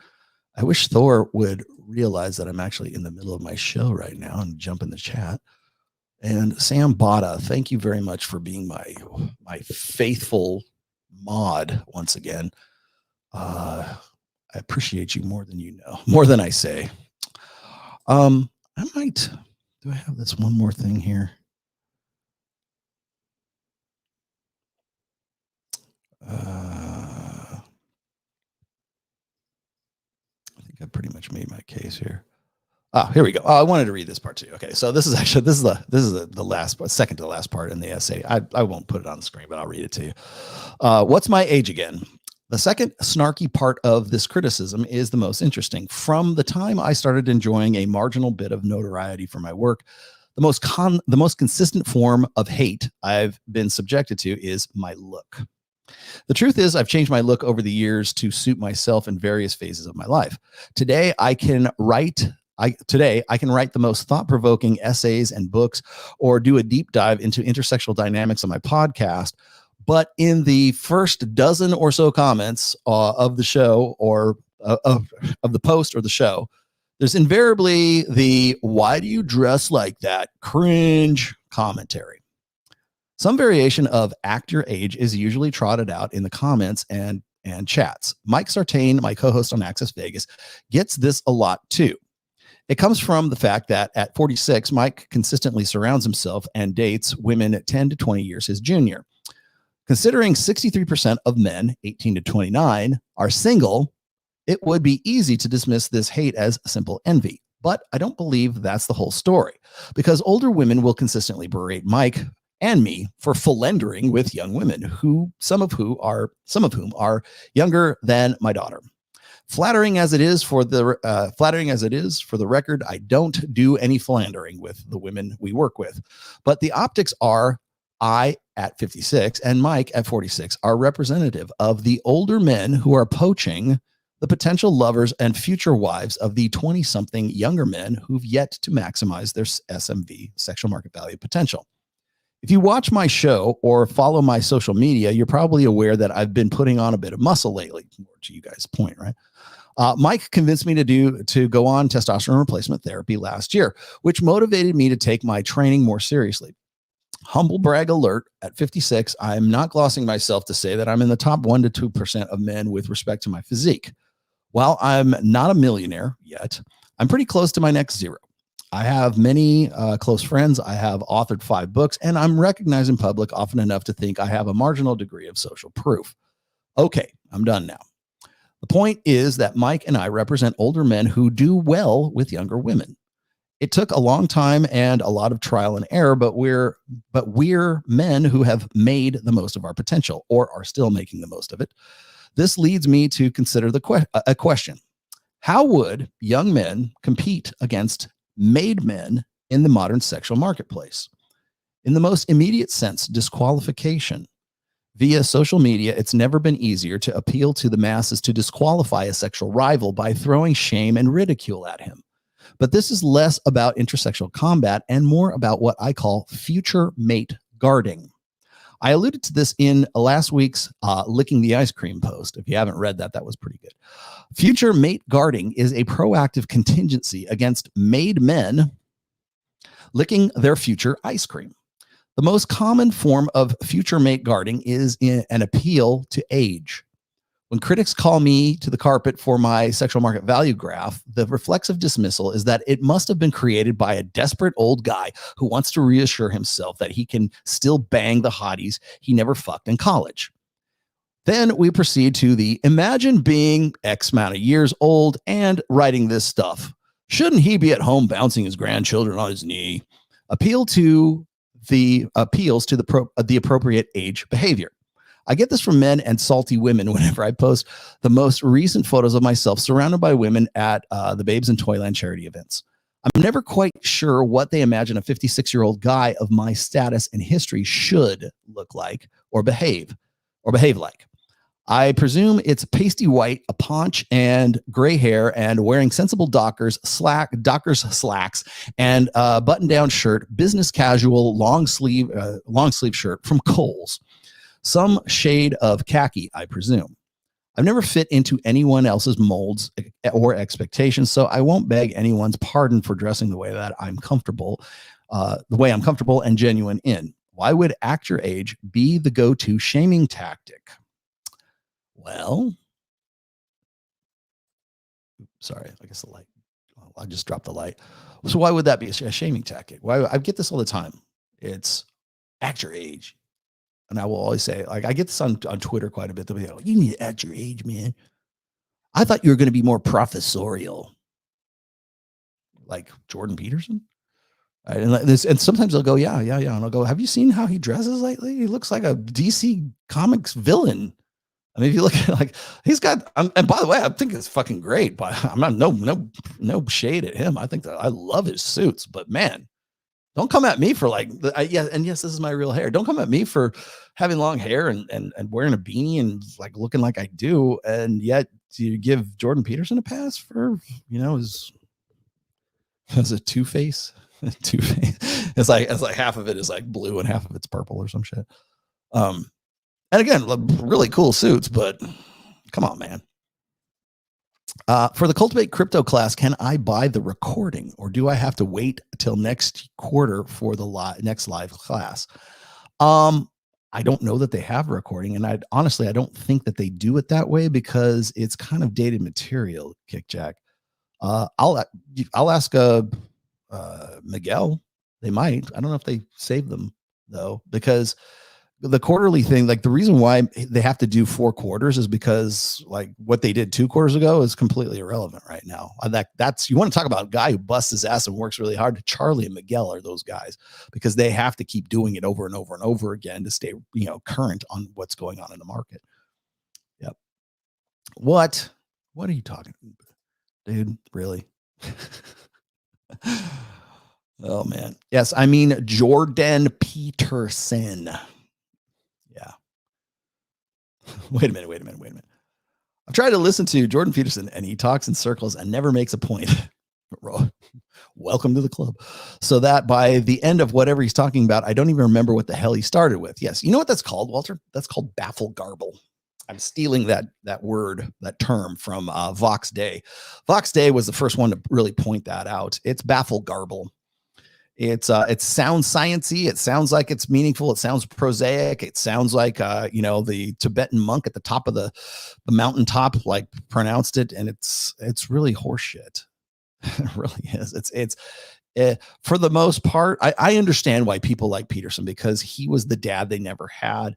I wish Thor would realize that I'm actually in the middle of my show right now and jump in the chat. And Sam Bada, thank you very much for being my faithful mod once again. I appreciate you more than you know, more than I say. I might, do I have this one more thing here? I think I pretty much made my case here. Here we go. I wanted to read this part too. Okay, so this is the last, second to the last part in the essay. I won't put it on the screen, but I'll read it to you. What's my age again? The second snarky part of this criticism is the most interesting. From the time I started enjoying a marginal bit of notoriety for my work, the most consistent form of hate I've been subjected to is my look. The truth is, I've changed my look over the years to suit myself in various phases of my life. Today, I can write the most thought-provoking essays and books, or do a deep dive into intersectional dynamics on my podcast. But in the first dozen or so comments of the show, or of the post or the show, there's invariably the "why do you dress like that?" cringe commentary. Some variation of "act your age" is usually trotted out in the comments and chats. Mike Sartain, my co-host on Access Vegas, gets this a lot too. It comes from the fact that at 46, Mike consistently surrounds himself and dates women 10 to 20 years his junior. Considering 63% of men 18 to 29 are single, it would be easy to dismiss this hate as simple envy. But I don't believe that's the whole story, because older women will consistently berate Mike and me for philandering with young women, some of whom are younger than my daughter. Flattering as it is for the record, I don't do any philandering with the women we work with. But the optics are I at 56 and Mike at 46 are representative of the older men who are poaching the potential lovers and future wives of the 20-something younger men who've yet to maximize their SMV, sexual market value potential. If you watch my show or follow my social media, you're probably aware that I've been putting on a bit of muscle lately, to you guys' point, right? Mike convinced me to go on testosterone replacement therapy last year, which motivated me to take my training more seriously. Humble brag alert, at 56, I'm not glossing myself to say that I'm in the top 1 to 2% of men with respect to my physique. While I'm not a millionaire yet, I'm pretty close to my next zero. I have many close friends. I have authored 5 books, and I'm recognized in public often enough to think I have a marginal degree of social proof. Okay, I'm done now. The point is that Mike and I represent older men who do well with younger women. It took a long time and a lot of trial and error, but we're men who have made the most of our potential, or are still making the most of it. This leads me to consider a question. How would young men compete against made men in the modern sexual marketplace? In the most immediate sense, disqualification. Via social media, it's never been easier to appeal to the masses to disqualify a sexual rival by throwing shame and ridicule at him. But this is less about intersexual combat and more about what I call future mate guarding. I alluded to this in last week's Licking the Ice Cream post. If you haven't read that, that was pretty good. Future mate guarding is a proactive contingency against made men licking their future ice cream. The most common form of future mate guarding is an appeal to age. When critics call me to the carpet for my sexual market value graph, the reflexive dismissal is that it must have been created by a desperate old guy who wants to reassure himself that he can still bang the hotties he never fucked in college. Then we proceed to the imagine being X amount of years old and writing this stuff. Shouldn't he be at home bouncing his grandchildren on his knee? Appeals to the appropriate age behavior. I get this from men and salty women whenever I post the most recent photos of myself surrounded by women at the Babes in Toyland charity events. I'm never quite sure what they imagine a 56-year-old guy of my status and history should look like or behave like. I presume it's pasty white, a paunch, and gray hair, and wearing sensible Dockers slacks, and a button-down shirt, business casual, long sleeve shirt from Kohl's. Some shade of khaki, I presume. I've never fit into anyone else's molds or expectations, so I won't beg anyone's pardon for dressing the way that I'm comfortable, and genuine in. Why would act your age be the go-to shaming tactic? Well, sorry, I guess the light. I just dropped the light. So why would that be a shaming tactic? Why? I get this all the time. It's act your age. And I will always say, like, I get this on Twitter quite a bit. They'll be like, you need to act your age, man. I thought you were going to be more professorial. Like Jordan Peterson. Right? And sometimes they'll go, yeah. And I'll go, have you seen how he dresses lately? He looks like a DC Comics villain. I mean, if you look at like he's got, and by the way, I think it's fucking great. But I'm not no shade at him. I think that I love his suits. But man, don't come at me for like, yes, this is my real hair. Don't come at me for having long hair and wearing a beanie and like looking like I do. And yet you give Jordan Peterson a pass for, his a two-face. It's like half of it is like blue and half of it's purple or some shit. And again, really cool suits, but come on, man. For the Cultivate Crypto class, can I buy the recording or do I have to wait till next quarter for the next live class? I don't know that they have a recording, and I don't think that they do it that way because it's kind of dated material, Kickjack. I'll ask Miguel. They might. I don't know if they save them though, because the quarterly thing, like the reason why they have to do 4 quarters is because like what they did 2 quarters ago is completely irrelevant right now. That's, you want to talk about a guy who busts his ass and works really hard. Charlie and Miguel are those guys because they have to keep doing it over and over and over again to stay, current on what's going on in the market. Yep. What are you talking about, dude? Really? Oh man. Yes. I mean, Jordan Peterson. Yeah. Wait a minute. I've tried to listen to Jordan Peterson and he talks in circles and never makes a point. Welcome to the club. So that by the end of whatever he's talking about, I don't even remember what the hell he started with. Yes. You know what that's called, Walter? That's called baffle garble. I'm stealing that word, that term from Vox Day. Vox Day was the first one to really point that out. It's baffle garble. It sounds sciencey. It sounds like it's meaningful. It sounds prosaic. It sounds like the Tibetan monk at the top of the mountaintop like pronounced it, and it's really horseshit. It really is. It's for the most part. I understand why people like Peterson because he was the dad they never had,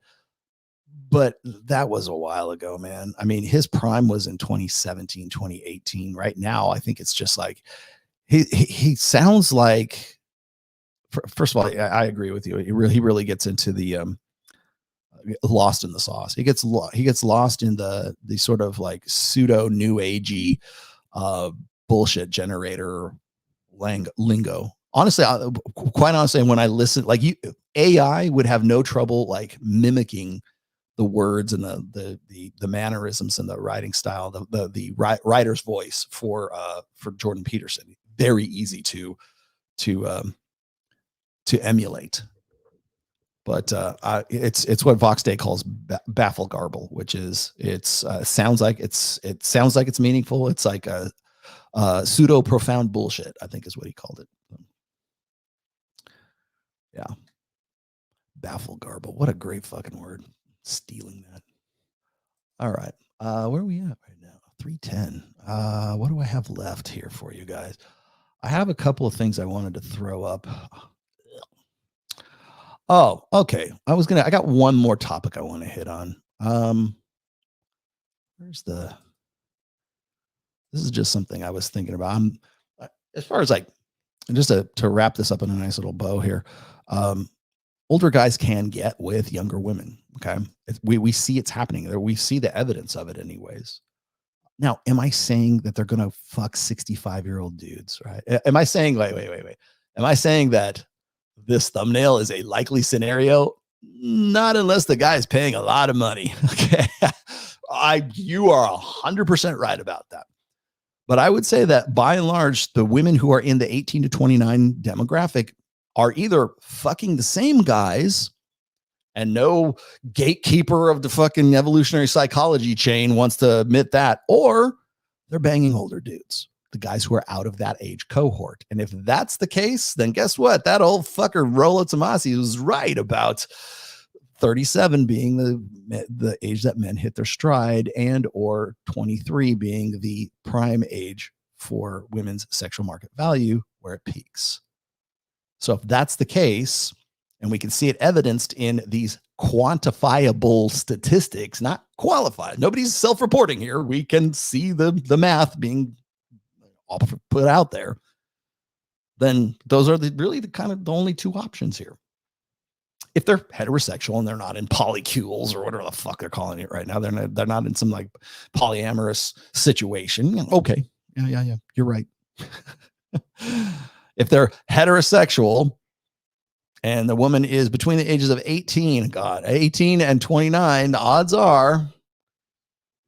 but that was a while ago, man. I mean, his prime was in 2017, 2018. Right now, I think it's just like he sounds like. First of all, I agree with you. He really gets into the lost in the sauce. He gets lost in the sort of like pseudo new agey bullshit generator lingo. Honestly, quite honestly, when I listen, like AI would have no trouble like mimicking the words and the mannerisms and the writing style, the writer's voice for Jordan Peterson. Very easy to emulate. But it's what Vox Day calls baffle garble, which is it sounds like it's meaningful. It's like a pseudo profound bullshit, I think is what he called it. Yeah. Baffle garble. What a great fucking word. Stealing that. All right. Where are we at right now? 310. What do I have left here for you guys? I have a couple of things I wanted to throw up. Oh, okay. I got one more topic I want to hit on. This is just something I was thinking about. As far as like, just to wrap this up in a nice little bow here. Older guys can get with younger women. Okay. We see it's happening there. We see the evidence of it anyways. Now, am I saying that they're going to fuck 65-year-old dudes? Right. Am I saying, wait. Am I saying that this thumbnail is a likely scenario? Not unless the guy is paying a lot of money. Okay. You are 100% right about that. But I would say that by and large, the women who are in the 18 to 29 demographic are either fucking the same guys, and no gatekeeper of the fucking evolutionary psychology chain wants to admit that, or they're banging older dudes, the guys who are out of that age cohort. And if that's the case, then guess what? That old fucker Rollo Tomasi was right about 37 being the age that men hit their stride, and or 23 being the prime age for women's sexual market value where it peaks. So if that's the case, and we can see it evidenced in these quantifiable statistics, not qualified, nobody's self-reporting here. We can see the math being put out there. Then those are really the only two options here. If they're heterosexual and they're not in polycules or whatever the fuck they're calling it right now, they're not in some like polyamorous situation. Okay. Yeah. You're right. If they're heterosexual and the woman is between the ages of 18 and 29, the odds are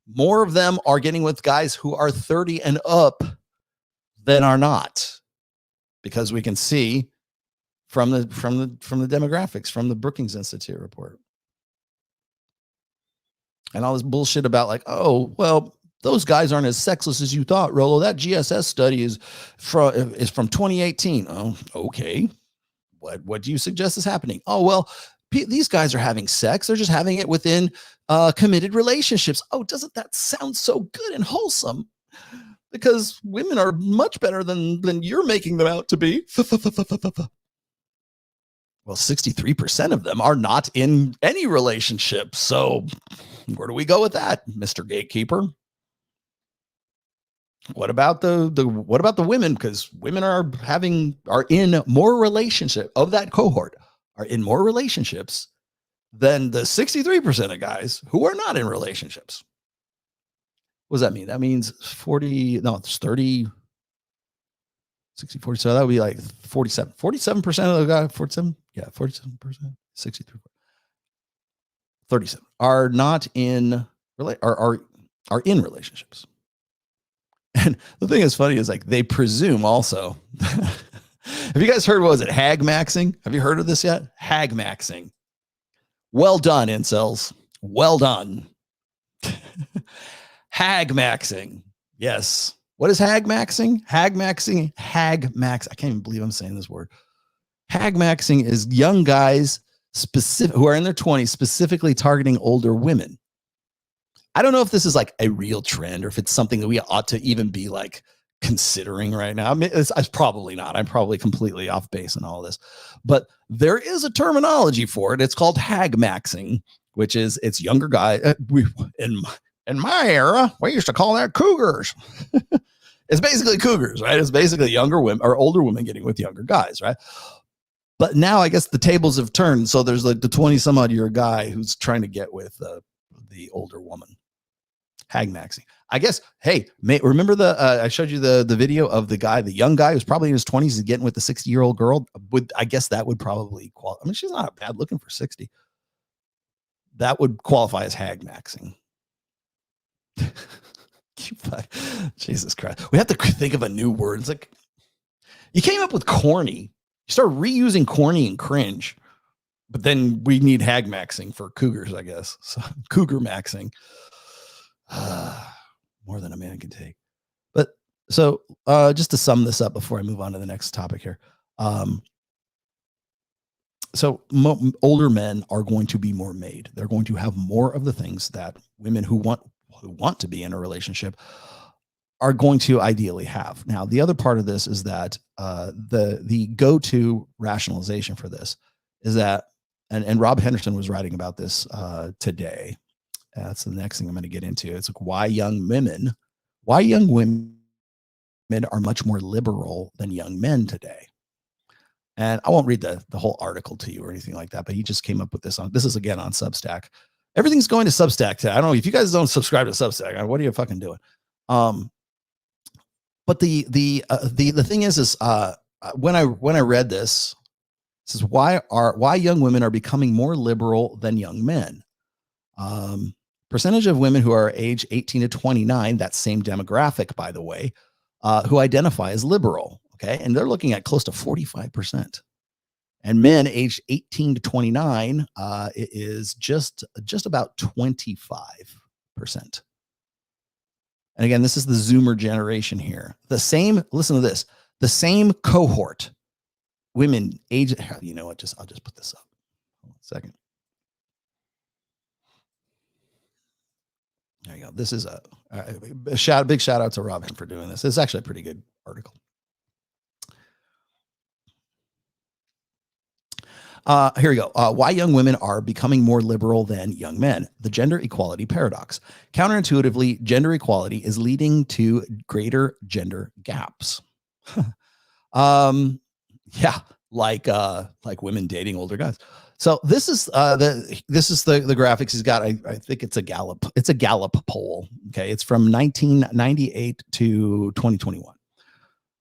more of them are getting with guys who are 30 and up than are not, because we can see from the demographics from the Brookings Institute report. And all this bullshit about like, oh, well, those guys aren't as sexless as you thought, Rollo. That GSS study is from 2018. Oh, okay. What do you suggest is happening? Oh, well, these guys are having sex. They're just having it within committed relationships. Oh, doesn't that sound so good and wholesome? Because women are much better than you're making them out to be. Well, 63% of them are not in any relationship. So where do we go with that, Mr. Gatekeeper? What about the women? Because women are in more relationship of that cohort are in more relationships than the 63% of guys who are not in relationships. What does that mean? That means 30, 60, 40. So that would be like 47. 47% of the guys, 47. Yeah, 47%, 63. 37 are not in are in relationships. And the thing that's funny is like they presume also. Have you guys heard, what was it, hag maxing? Have you heard of this yet? Hag maxing. Well done, incels. Well done. Hag maxing. Yes. What is hag maxing? Hag maxing. Hag max. I can't even believe I'm saying this word. Hag maxing is young guys who are in their 20s, specifically targeting older women. I don't know if this is like a real trend or if it's something that we ought to even be like considering right now. I mean, it's probably not. I'm probably completely off base in all this, but there is a terminology for it. It's called hag maxing, which is it's younger guy. In my era, we used to call that cougars. It's basically cougars, right? It's basically younger women or older women getting with younger guys, right? But now I guess the tables have turned. So there's like the 20 some odd year guy who's trying to get with the older woman. Hag maxing. I guess, hey, remember I showed you the video of the young guy who's probably in his 20s is getting with the 60-year-old girl. I guess that would probably qualify. I mean, she's not bad looking for 60. that would qualify as hag maxing. Jesus Christ. We have to think of a new word. It's like you came up with corny. You start reusing corny and cringe. But then we need hag maxing for cougars, I guess. So, cougar maxing. More than a man can take. But so just to sum this up before I move on to the next topic here. Older men are going to be more made. They're going to have more of the things that women who want to be in a relationship are going to ideally have. Now, the other part of this is that the go-to rationalization for this is that, and Rob Henderson was writing about this today. That's the next thing I'm going to get into. It's like why young women are much more liberal than young men today. And I won't read the whole article to you or anything like that, but he just came up with this is again on Substack. Everything's going to Substack today. I don't know if you guys don't subscribe to Substack. What are you fucking doing? But the thing is when I read this, it says why young women are becoming more liberal than young men. Percentage of women who are age 18 to 29, that same demographic, by the way, who identify as liberal. Okay. And they're looking at close to 45%. And men aged 18 to 29, it is just about 25%. And again, this is the Zoomer generation here. Listen to this, the same cohort, women age, you know what, I'll just put this up. Hold on a second. There you go. This is a big shout out to Robin for doing this. It's actually a pretty good article. Here we go. Why young women are becoming more liberal than young men. The gender equality paradox. Counterintuitively, gender equality is leading to greater gender gaps. Yeah, like women dating older guys. So this is the graphics he's got. I think it's a Gallup poll. Okay, it's from 1998 to 2021.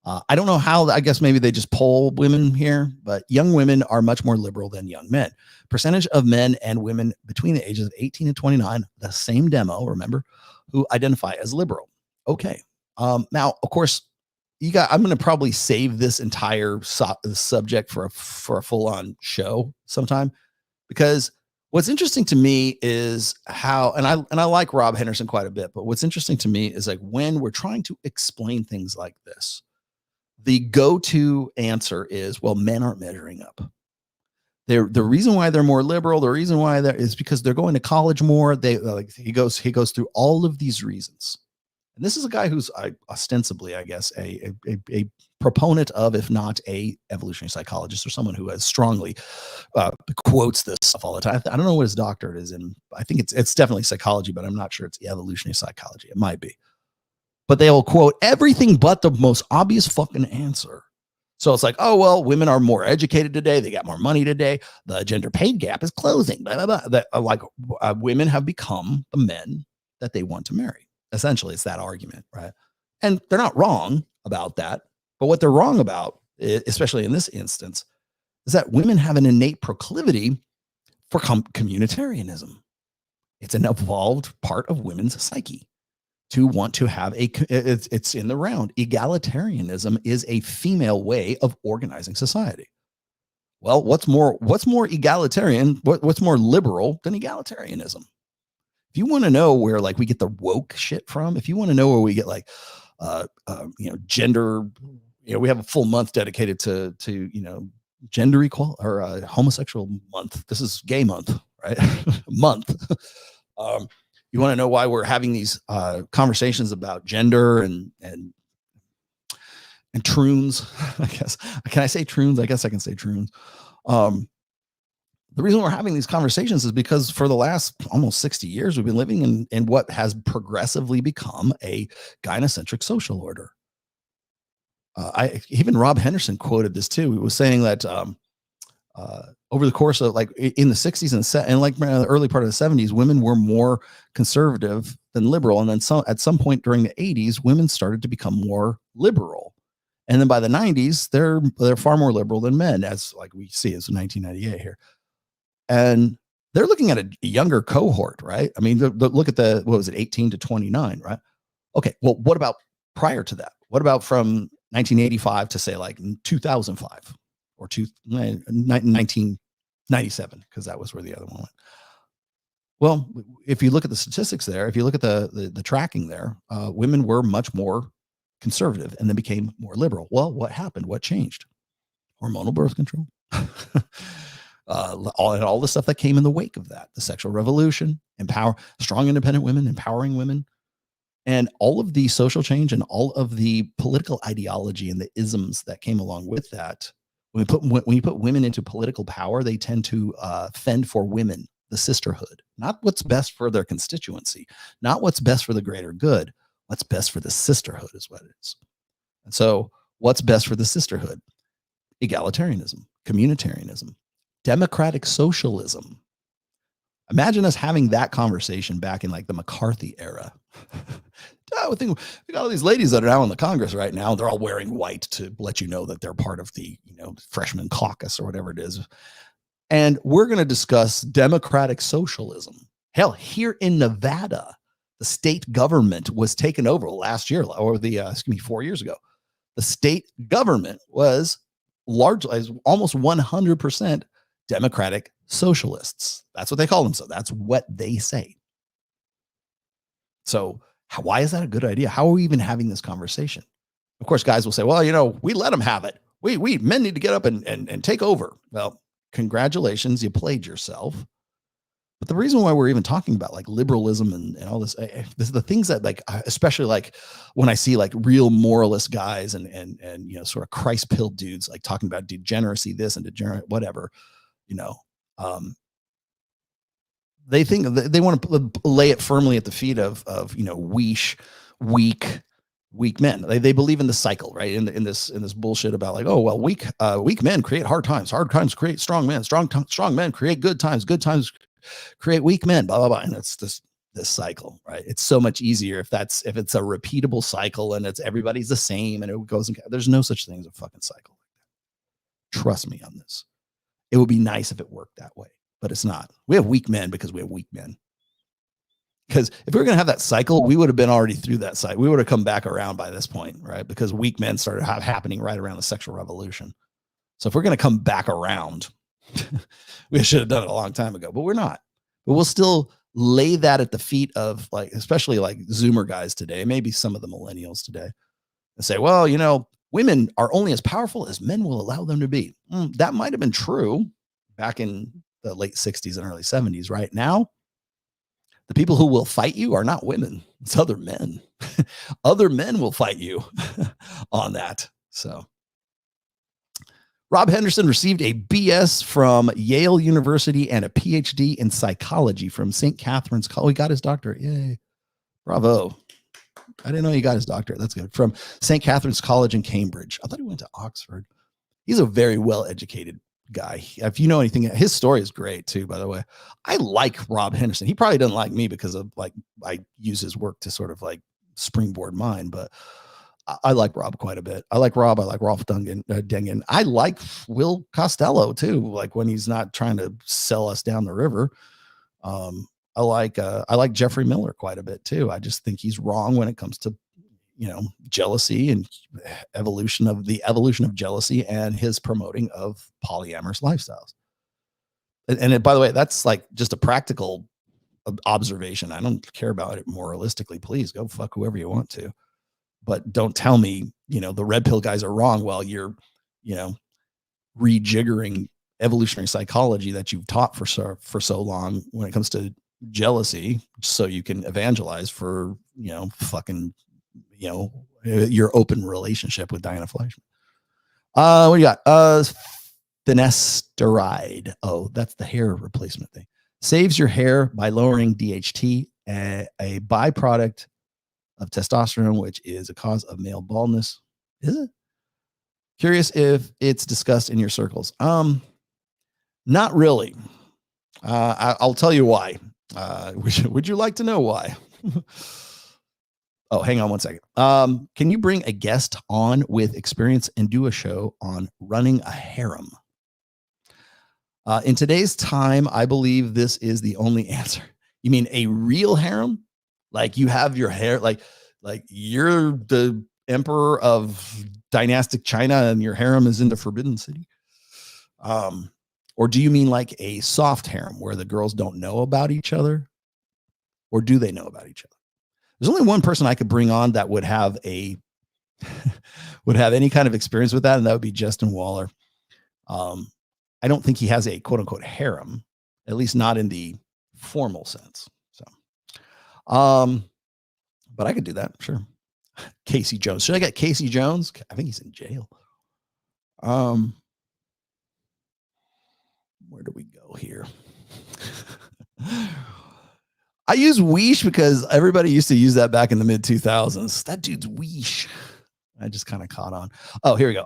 I don't know how. I guess maybe they just poll women here, but young women are much more liberal than young men. Percentage of men and women between the ages of 18 and 29, the same demo, remember, who identify as liberal. Okay. Now, of course, I'm going to probably save this entire subject for a full-on show sometime, because what's interesting to me is how, and I like Rob Henderson quite a bit, but what's interesting to me is like when we're trying to explain things like this, the go-to answer is, well, men aren't measuring up. The reason why they're more liberal, the reason why is because they're going to college more. He goes through all of these reasons. And this is a guy who's ostensibly, I guess, a proponent of, if not a evolutionary psychologist, or someone who has strongly quotes this stuff all the time. I don't know what his doctorate is in. I think it's definitely psychology, but I'm not sure it's evolutionary psychology. It might be. But they will quote everything but the most obvious fucking answer. So it's like, oh, well, women are more educated today. They got more money today. The gender pay gap is closing. Blah, blah, blah. That, women have become the men that they want to marry. Essentially, it's that argument, right? And they're not wrong about that. But what they're wrong about, especially in this instance, is that women have an innate proclivity for communitarianism. It's an evolved part of women's psyche to want to have it's in the round. Egalitarianism is a female way of organizing society. Well, what's more egalitarian? What's more liberal than egalitarianism? If you want to know where like we get the woke shit from, if you want to know where we get like, gender, we have a full month dedicated to gender equal or homosexual month. This is gay month, right? Month. You want to know why we're having these conversations about gender and troons? I guess. Can I say troons? I guess I can say troons. The reason we're having these conversations is because for the last almost 60 years, we've been living in what has progressively become a gynocentric social order. Even Rob Henderson quoted this too. He was saying that over the course of like in the 60s and like the early part of the 70s, women were more conservative than liberal. And then at some point during the 80s, women started to become more liberal. And then by the 90s, they're far more liberal than men, as like we see as 1998 here. And They're looking at a younger cohort, right? I mean, look at what was it, 18 to 29, right? Okay, well, what about prior to that? What about from 1985 to say like 2005 or 1997, because that was where the other one went. Well, if you look at the statistics there, if you look at the tracking there, women were much more conservative and then became more liberal. Well, what happened? What changed? Hormonal birth control. all the stuff that came in the wake of that, the sexual revolution, strong independent women, empowering women, and all of the social change and all of the political ideology and the isms that came along with that. When you put women into political power, they tend to fend for women, the sisterhood, not what's best for their constituency, not what's best for the greater good. What's best for the sisterhood is what it is. And so what's best for the sisterhood? Egalitarianism, communitarianism, democratic socialism. Imagine us having that conversation back in like the McCarthy era. I would think we got all these ladies that are now in the Congress right now. They're all wearing white to let you know that they're part of the, freshman caucus or whatever it is. And we're going to discuss democratic socialism. Hell, here in Nevada, the state government was taken over last year, or 4 years ago. The state government was largely, almost 100% democratic socialists. That's what they call them. So that's what they say. So why is that a good idea? How are we even having this conversation? Of course, guys will say, well, we let them have it. We men need to get up and take over. Well, congratulations, you played yourself. But the reason why we're even talking about like liberalism and all this is the things that like, especially like when I see like real moralist guys and sort of Christ pilled dudes like talking about degeneracy, this and degenerate, whatever, they think they want to lay it firmly at the feet of weak men. They believe in the cycle, right? In this bullshit about like, oh well, weak men create hard times create strong men, strong men create good times create weak men, blah blah blah, and it's this cycle, right? It's so much easier if it's a repeatable cycle and everybody's the same and it goes and there's no such thing as a fucking cycle. Trust me on this. It would be nice if it worked that way, but it's not. We have weak men because we have weak men. Because if we were going to have that cycle, we would have been already through that cycle. We would have come back around by this point, right? Because weak men started happening right around the sexual revolution. So if we're going to come back around, we should have done it a long time ago, but we're not. But we'll still lay that at the feet of like, especially like Zoomer guys today, maybe some of the millennials today, and say, well, women are only as powerful as men will allow them to be. That might have been true back in the late 60s and early 70s. Right now, the people who will fight you are not women. It's other men. Other men will fight you on that. So Rob Henderson received a BS from Yale University and a PhD in psychology from St. Catherine's College. He got his doctorate. Yay. Bravo. I didn't know he got his doctorate. That's good. From St. Catherine's College in Cambridge. I thought he went to Oxford. He's a very well-educated guy. If you know anything, his story is great too, by the way. I like Rob Henderson. He probably doesn't like me because of like, I use his work to sort of like springboard mine, but I like Rob quite a bit. I like Rob. I like Rolf Dengen. I like Will Costello too. Like when he's not trying to sell us down the river. I like Jeffrey Miller quite a bit too. I just think he's wrong when it comes to, jealousy and evolution of jealousy and his promoting of polyamorous lifestyles. And by the way, that's like just a practical observation. I don't care about it moralistically. Please go fuck whoever you want to, but don't tell me, the red pill guys are wrong while you're, rejiggering evolutionary psychology that you've taught for so long when it comes to jealousy, so you can evangelize for, your open relationship with Diana Fleischman. What do you got? Finasteride. Oh, that's the hair replacement thing. Saves your hair by lowering DHT, a byproduct of testosterone, which is a cause of male baldness. Is it? Curious if it's discussed in your circles. Not really. I'll tell you why. Would you like to know why? Oh, hang on one second. Can you bring a guest on with experience and do a show on running a harem? In today's time, I believe this is the only answer. You mean a real harem? Like you have your hair, like you're the emperor of dynastic China and your harem is in the Forbidden City? Or do you mean like a soft harem where the girls don't know about each other? Or do they know about each other? There's only one person I could bring on that would have a would have any kind of experience with that, and that would be Justin Waller. I don't think he has a quote unquote harem, at least not in the formal sense. So, but I could do that, sure. Casey Jones. Should I get Casey Jones? I think he's in jail. Where do we go here? I use Weesh because everybody used to use that back in the mid 2000s. That dude's Weesh. I just kind of caught on. Oh, here we go.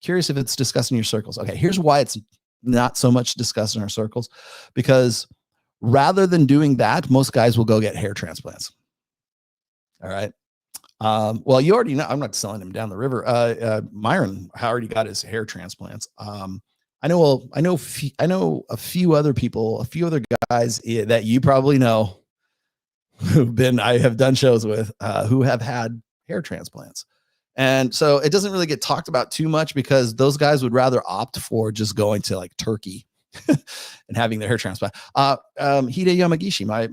Curious if it's discussed in your circles. Okay, here's why it's not so much discussed in our circles, because rather than doing that, most guys will go get hair transplants. All right. Well, you already know. I'm not selling him down the river. Myron already got his hair transplants. I know a few other people, a few other guys that you probably know I have done shows with who have had hair transplants. And so it doesn't really get talked about too much because those guys would rather opt for just going to like Turkey and having their hair transplant. Hide Yamagishi, my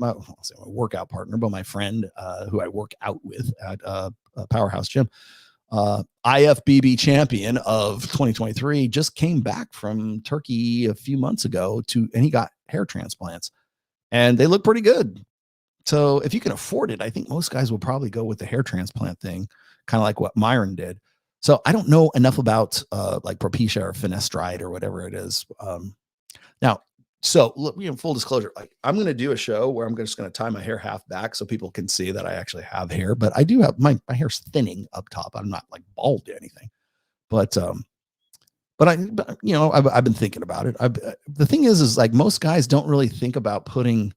workout partner, but my friend who I work out with at Powerhouse Gym, IFBB champion of 2023, just came back from Turkey a few months ago and he got hair transplants and they look pretty good. So if you can afford it, I think most guys will probably go with the hair transplant thing, kind of like what Myron did. So I don't know enough about like Propecia or finasteride or whatever it is. Now, so look, full disclosure, like I'm going to do a show where I'm just going to tie my hair half back so people can see that I actually have hair, but I do have my hair's thinning up top. I'm not like bald or anything, but I've been thinking about it. The thing is like most guys don't really think about putting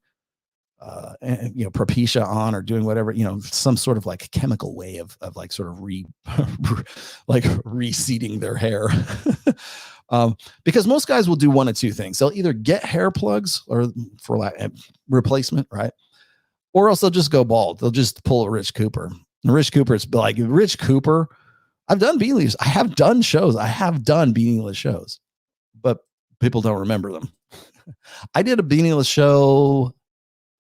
Propecia on or doing whatever, some sort of like chemical way of like sort of reseeding their hair. Because most guys will do one of two things. They'll either get hair plugs or for replacement, right? Or else they'll just go bald. They'll just pull a Rich Cooper. And Rich Cooper's like Rich Cooper. I've done Beanies. I have done shows. I have done Beanieless shows, but people don't remember them. I did a Beanieless show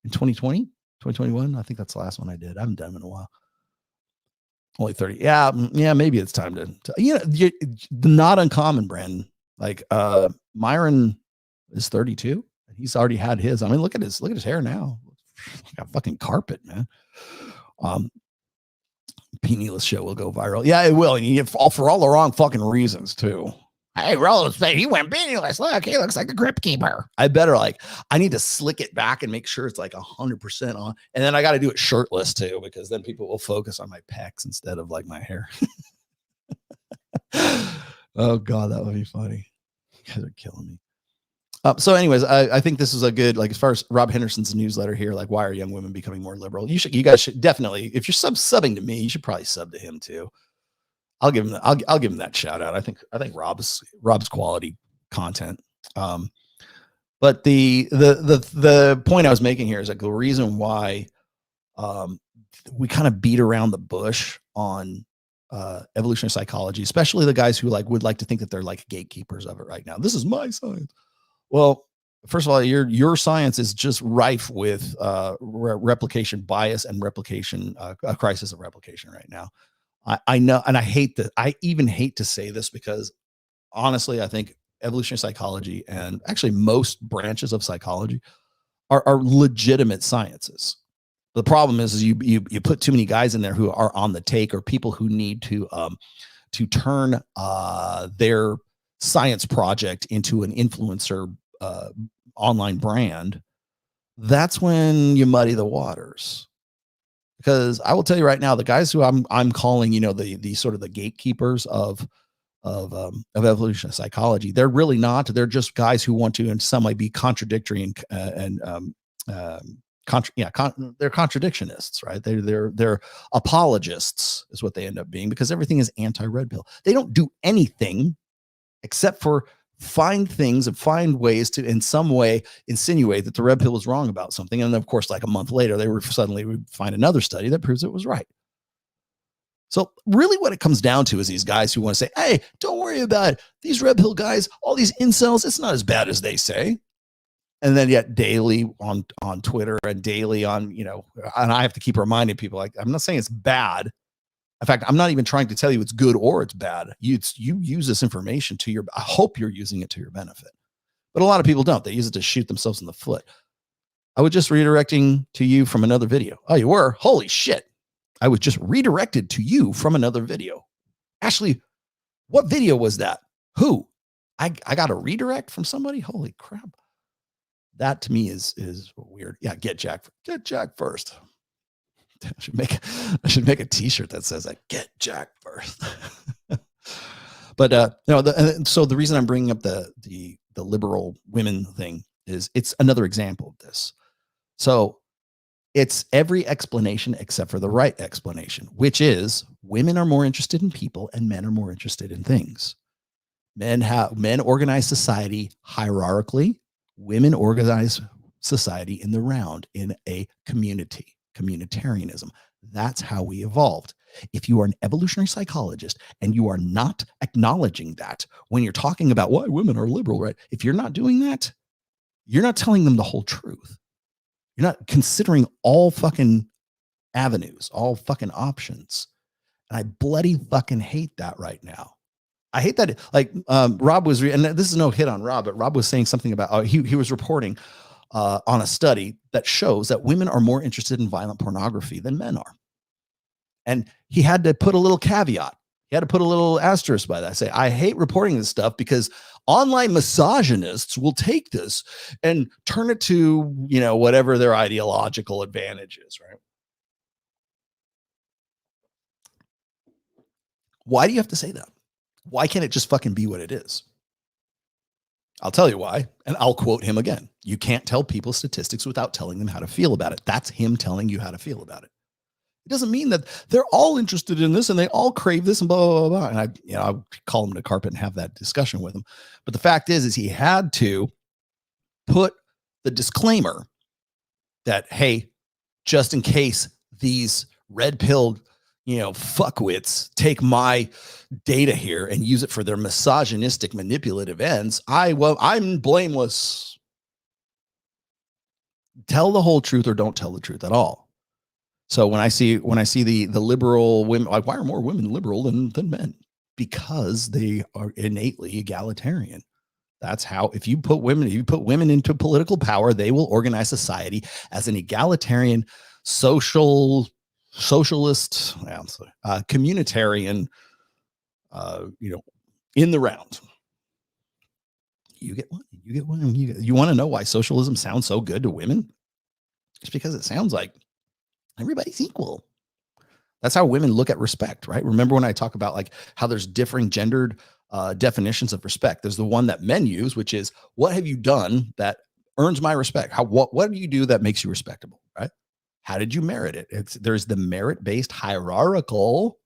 in 2020, 2021. I think that's the last one I did. I haven't done them in a while. Only 30. Yeah. Maybe it's time to not uncommon, Brandon. Like Myron is 32 and he's already had his. I mean, look at his hair now. Like a fucking carpet, man. Beanieless show will go viral. Yeah, it will. And you get for all the wrong fucking reasons too. Hey, Rose, he went beanieless. Look, he looks like the Crypt Keeper. I need to slick it back and make sure it's like 100% on. And then I got to do it shirtless too, because then people will focus on my pecs instead of like my hair. Oh God, that would be funny. You guys are killing me. So anyways, I think this is a good, like, as far as Rob Henderson's newsletter here, like, why are young women becoming more liberal? You guys should definitely, if you're subbing to me, you should probably sub to him too. I'll give him that shout out. I think Rob's quality content. But the point I was making here is like the reason why we kind of beat around the bush on evolutionary psychology, especially the guys who would like to think that they're like gatekeepers of it right now. This is my science. Well, first of all, your science is just rife with replication bias and replication, a crisis of replication right now. I know, and I even hate to say this because honestly, I think evolutionary psychology and actually most branches of psychology are legitimate sciences. The problem is you put too many guys in there who are on the take, or people who need to turn their science project into an influencer online brand. That's when you muddy the waters. Because I will tell you right now, the guys who I'm calling, the sort of the gatekeepers of evolutionary psychology, they're really not. They're just guys who want to in some way be contradictory they're contradictionists, right? They're apologists is what they end up being, because everything is anti-red pill. They don't do anything except for find things and find ways to in some way insinuate that the red pill was wrong about something. And then of course, like a month later, they were suddenly would find another study that proves it was right. So really what it comes down to is these guys who want to say, hey, don't worry about it. These red pill guys, all these incels, it's not as bad as they say. And then yet daily on Twitter and daily on, and I have to keep reminding people, like, I'm not saying it's bad. In fact, I'm not even trying to tell you it's good or it's bad. You use this information I hope you're using it to your benefit. But a lot of people don't. They use it to shoot themselves in the foot. I was just redirecting to you from another video. Oh, you were? Holy shit. I was just redirected to you from another video. Ashley, what video was that? Who? I got a redirect from somebody? Holy crap. That to me is weird. Yeah, get Jack first. I should make a t-shirt that says like, get Jack first. But so the reason I'm bringing up the liberal women thing is it's another example of this. So it's every explanation except for the right explanation, which is women are more interested in people and men are more interested in things. Men organize society hierarchically. Women organize society in the round, in a community, communitarianism. That's how we evolved. If you are an evolutionary psychologist and you are not acknowledging that when you're talking about why women are liberal, right? If you're not doing that, you're not telling them the whole truth. You're not considering all fucking avenues, all fucking options. And I bloody fucking hate that right now. I hate that. Like Rob was, and this is no hit on Rob, but Rob was saying something about, he was reporting on a study that shows that women are more interested in violent pornography than men are. And he had to put a little caveat. He had to put a little asterisk by that. I say, I hate reporting this stuff because online misogynists will take this and turn it to, whatever their ideological advantage is, right? Why do you have to say that? Why can't it just fucking be what it is? I'll tell you why, and I'll quote him again. You can't tell people statistics without telling them how to feel about it. That's him telling you how to feel about it. It doesn't mean that they're all interested in this and they all crave this and blah, blah, blah, blah. And I call him to carpet and have that discussion with him. But the fact is he had to put the disclaimer that, hey, just in case these red-pilled, fuckwits take my data here and use it for their misogynistic, manipulative ends, I'm blameless. Tell the whole truth or don't tell the truth at all. So when I see the liberal women, like, why are more women liberal than men? Because they are innately egalitarian. That's how, if you put women into political power, they will organize society as an egalitarian, socialist, communitarian, in the round. You get one. You want to know why socialism sounds so good to women? It's because it sounds like everybody's equal. That's how women look at respect, right? Remember when I talk about like how there's differing gendered definitions of respect? There's the one that men use, which is, what have you done that earns my respect? What do you do that makes you respectable, right? How did you merit it? There's the merit-based hierarchical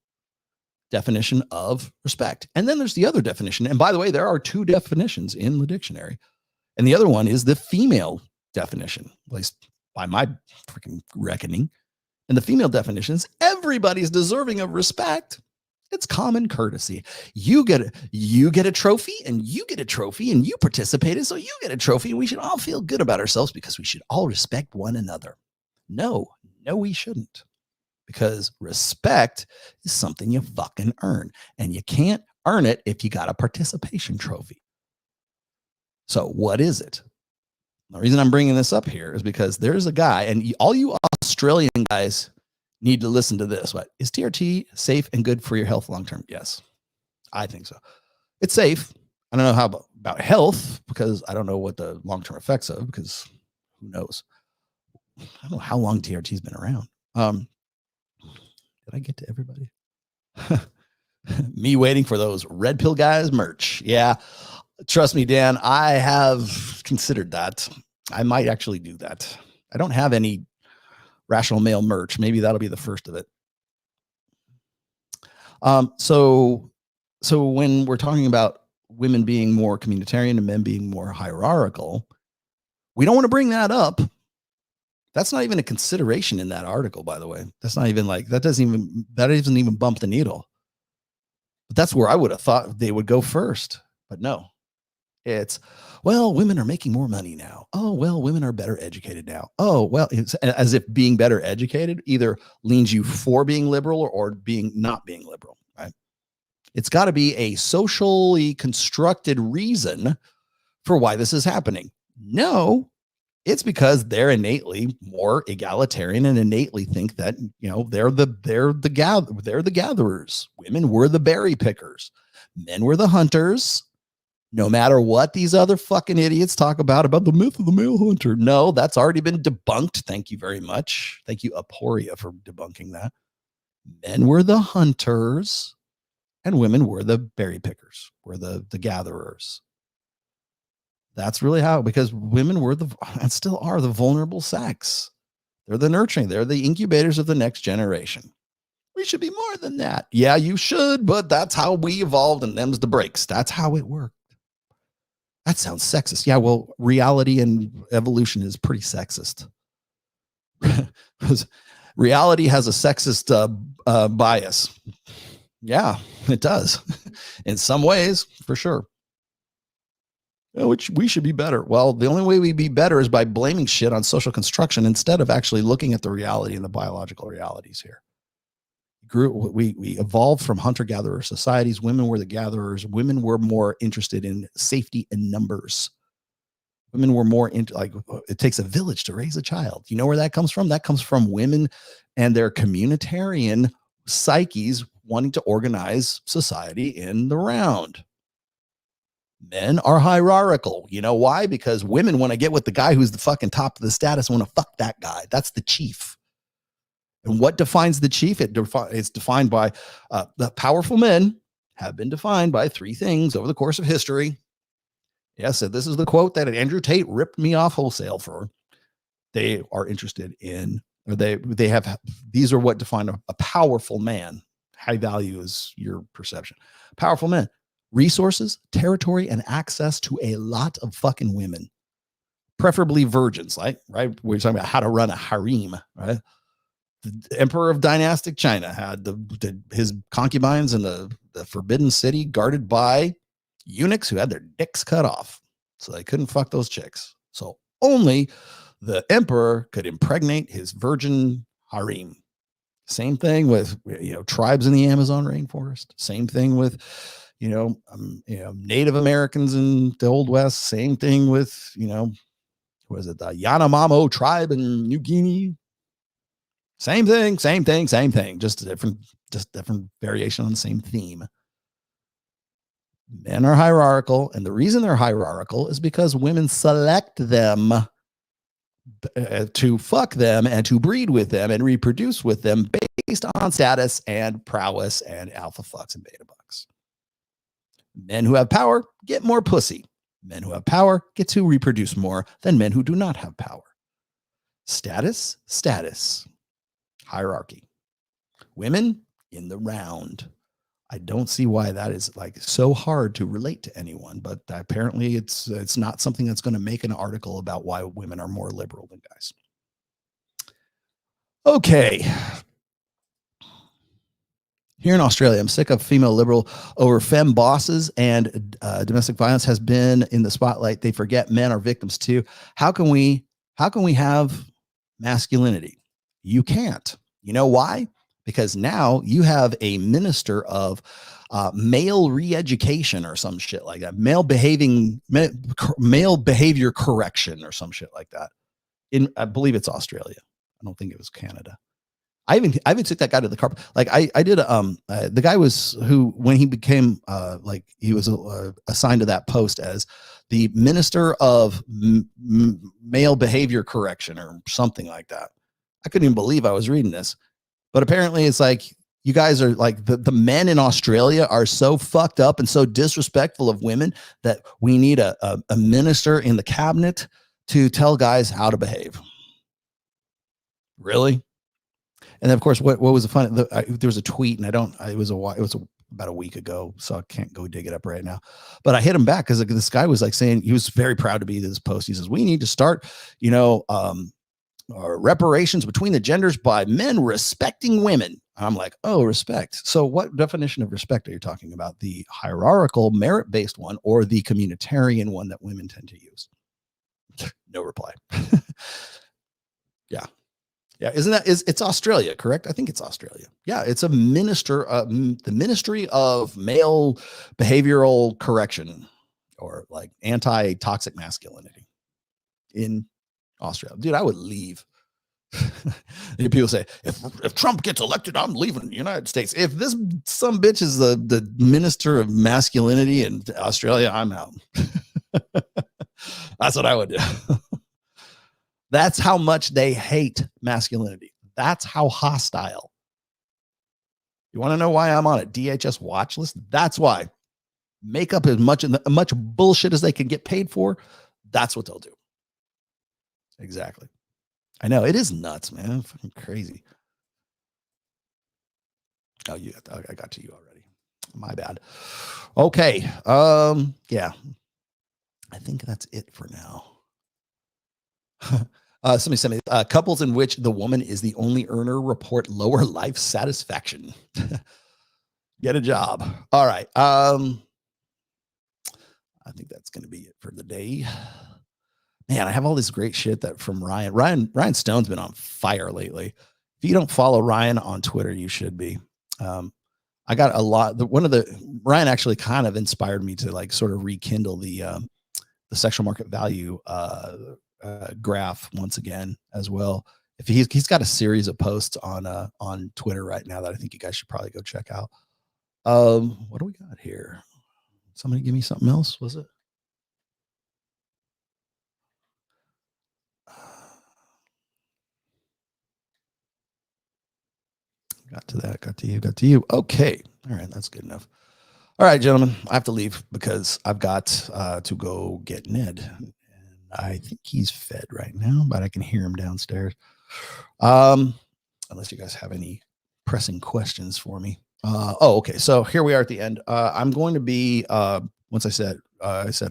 definition of respect. And then there's the other definition. And by the way, there are two definitions in the dictionary. And the other one is the female definition, at least by my freaking reckoning. And the female definition is everybody's deserving of respect. It's common courtesy. You get a trophy and you get a trophy and you participated, so you get a trophy. And we should all feel good about ourselves because we should all respect one another. No, we shouldn't. Because respect is something you fucking earn. And you can't earn it if you got a participation trophy. So what is it? The reason I'm bringing this up here is because there's a guy, and all you Australian guys need to listen to this. What is TRT safe and good for your health long term? Yes, I think so. It's safe. I don't know how about health, because I don't know what the long term effects of, because who knows? I don't know how long TRT's been around. Did I get to everybody? Me waiting for those red pill guys merch. Yeah. Trust me, Dan, I have considered that. I might actually do that. I don't have any Rational Male merch. Maybe that'll be the first of it. So when we're talking about women being more communitarian and men being more hierarchical. We don't want to bring that up. That's not even a consideration in that article, by the way. That's not even like, that doesn't even bump the needle. But that's where I would have thought they would go first. But no, it's, well, women are making more money now. Oh, well, women are better educated now. Oh, well, it's as if being better educated either leans you for being liberal or being not being liberal, right? It's got to be a socially constructed reason for why this is happening. No, it's because they're innately more egalitarian and innately think that, they're the gatherers. Women were the berry pickers. Men were the hunters. No matter what these other fucking idiots talk about the myth of the male hunter. No, that's already been debunked. Thank you very much. Thank you, Aporia, for debunking that. Men were the hunters and women were the berry pickers, were the gatherers. That's really how, because women were and still are the vulnerable sex. They're the nurturing. They're the incubators of the next generation. We should be more than that. Yeah, you should, but that's how we evolved and them's the breaks. That's how it worked. That sounds sexist. Yeah, well, reality and evolution is pretty sexist. Reality has a sexist bias. Yeah, it does. In some ways, for sure. Which we should be better. Well, the only way we be better is by blaming shit on social construction instead of actually looking at the reality and the biological realities here. We evolved from hunter-gatherer societies. Women were the gatherers. Women were more interested in safety and numbers. Women were more into, like, it takes a village to raise a child. You know where that comes from? That comes from women and their communitarian psyches wanting to organize society in the round. Men are hierarchical. You know why? Because women want to get with the guy who's the fucking top of the status and want to fuck that guy. That's the chief. And what defines the chief? It's defined by the powerful men have been defined by three things over the course of history. Yes, this is the quote that Andrew Tate ripped me off wholesale for. They are interested in, or they have, these are what define a powerful man. High value is your perception. Powerful men. Resources, territory, and access to a lot of fucking women, preferably virgins, right? We're talking about how to run a harem, right? The emperor of dynastic China had his concubines in the forbidden city guarded by eunuchs who had their dicks cut off, so they couldn't fuck those chicks. So only the emperor could impregnate his virgin harem. Same thing with tribes in the Amazon rainforest. Same thing with Native Americans in the Old West. Same thing with, the Yanomamo tribe in New Guinea. Same thing. Just different variation on the same theme. Men are hierarchical, and the reason they're hierarchical is because women select them to fuck them and to breed with them and reproduce with them based on status and prowess and alpha fucks and beta bucks. Men who have power get more pussy. Men who have power get to reproduce more than men who do not have power. Status. Hierarchy. Women in the round. I don't see why that is like so hard to relate to anyone, but apparently it's not something that's going to make an article about why women are more liberal than guys. Okay. Here in Australia, I'm sick of female liberal over femme bosses, and domestic violence has been in the spotlight. They forget men are victims too. How can we have masculinity? You can't. You know why? Because now you have a minister of male re-education or some shit like that, male behavior correction or some shit like that. I believe it's Australia. I don't think it was Canada. I even took that guy to the carpet. Like I did. The guy when he became he was assigned to that post as the minister of male behavior correction or something like that. I couldn't even believe I was reading this, but apparently it's like you guys are like the men in Australia are so fucked up and so disrespectful of women that we need a minister in the cabinet to tell guys how to behave. Really? And then of course, what was the fun? There was a tweet, and it was about a week ago, so I can't go dig it up right now. But I hit him back because this guy was like saying he was very proud to be this post. He says we need to start, reparations between the genders by men respecting women. I'm like, oh, respect. So what definition of respect are you talking about? The hierarchical, merit-based one, or the communitarian one that women tend to use? No reply. Yeah. Yeah, it's Australia, correct? I think it's Australia. Yeah, it's a the Ministry of Male Behavioral Correction, or like anti-toxic masculinity in Australia. Dude, I would leave. People say, if Trump gets elected, I'm leaving the United States. If this some bitch is the minister of masculinity in Australia, I'm out. That's what I would do. That's how much they hate masculinity. That's how hostile. You want to know why I'm on a DHS watch list? That's why. Make up as much bullshit as they can get paid for. That's what they'll do. Exactly. I know it is nuts, man. Fucking crazy. Oh, I got to you already. My bad. Okay. Yeah. I think that's it for now. Somebody sent me couples in which the woman is the only earner report lower life satisfaction. Get a job. All right. I think that's going to be it for the day. Man, I have all this great shit that from Ryan. Ryan Stone's been on fire lately. If you don't follow Ryan on Twitter, you should be. I got a lot. Ryan actually kind of inspired me to like sort of rekindle the sexual market value graph once again as well. If he's got a series of posts on Twitter right now that I think you guys should probably go check out. What do we got here? Somebody give me something else. Was it? Got to that. Got to you. Okay. All right. That's good enough. All right, gentlemen. I have to leave because I've got to go get Ned. And I think he's fed right now, but I can hear him downstairs. Unless you guys have any pressing questions for me. Okay. So here we are at the end. I'm going to be, once I said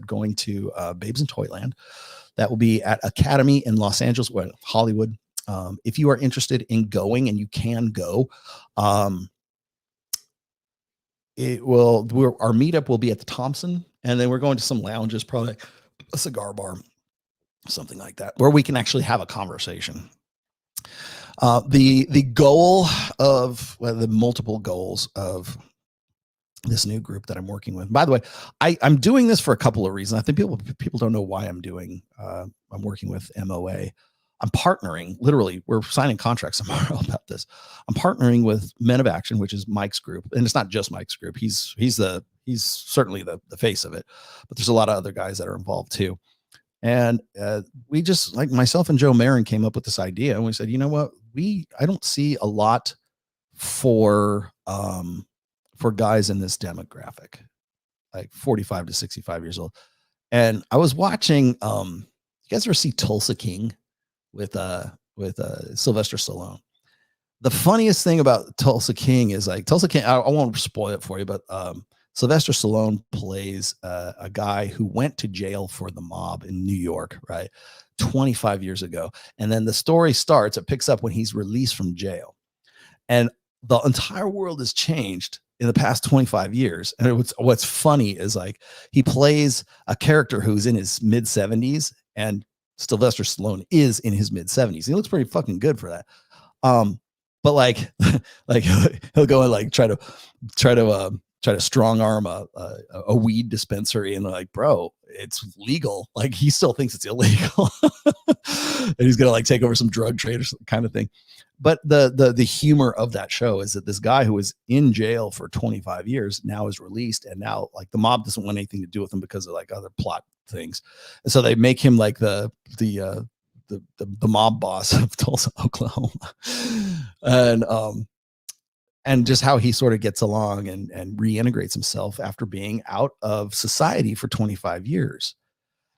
going to Babes in Toyland. That will be at Academy in Los Angeles, Hollywood. If you are interested in going, and you can go, our meetup will be at the Thompson, and then we're going to some lounges, probably a cigar bar, something like that, where we can actually have a conversation. The goal of the multiple goals of this new group that I'm working with. By the way, I'm doing this for a couple of reasons. I think people don't know why I'm working with MOA. I'm partnering, literally, we're signing contracts tomorrow about this. I'm partnering with Men of Action, which is Mike's group. And it's not just Mike's group. He's certainly the face of it, but there's a lot of other guys that are involved too. And we just, like myself and Joe Marin, came up with this idea, and we said, you know what? I don't see a lot for guys in this demographic, like 45 to 65 years old. And I was watching, you guys ever see Tulsa King with Sylvester Stallone? The funniest thing about Tulsa King is like Tulsa King, I won't spoil it for you, but Sylvester Stallone plays a guy who went to jail for the mob in New York, right? 25 years ago. And then the story starts, it picks up when he's released from jail. And the entire world has changed in the past 25 years. And what's funny is like he plays a character who's in his mid 70s, and Sylvester Stallone is in his mid 70s. He looks pretty fucking good for that. But like he'll go and like try to strong arm a weed dispensary, and they're like, bro, it's legal. Like he still thinks it's illegal. And he's gonna like take over some drug trade or some kind of thing. But the humor of that show is that this guy who was in jail for 25 years now is released, and now like the mob doesn't want anything to do with him because of like other plot things. And so they make him like the mob boss of Tulsa, Oklahoma. And just how he sort of gets along and reintegrates himself after being out of society for 25 years.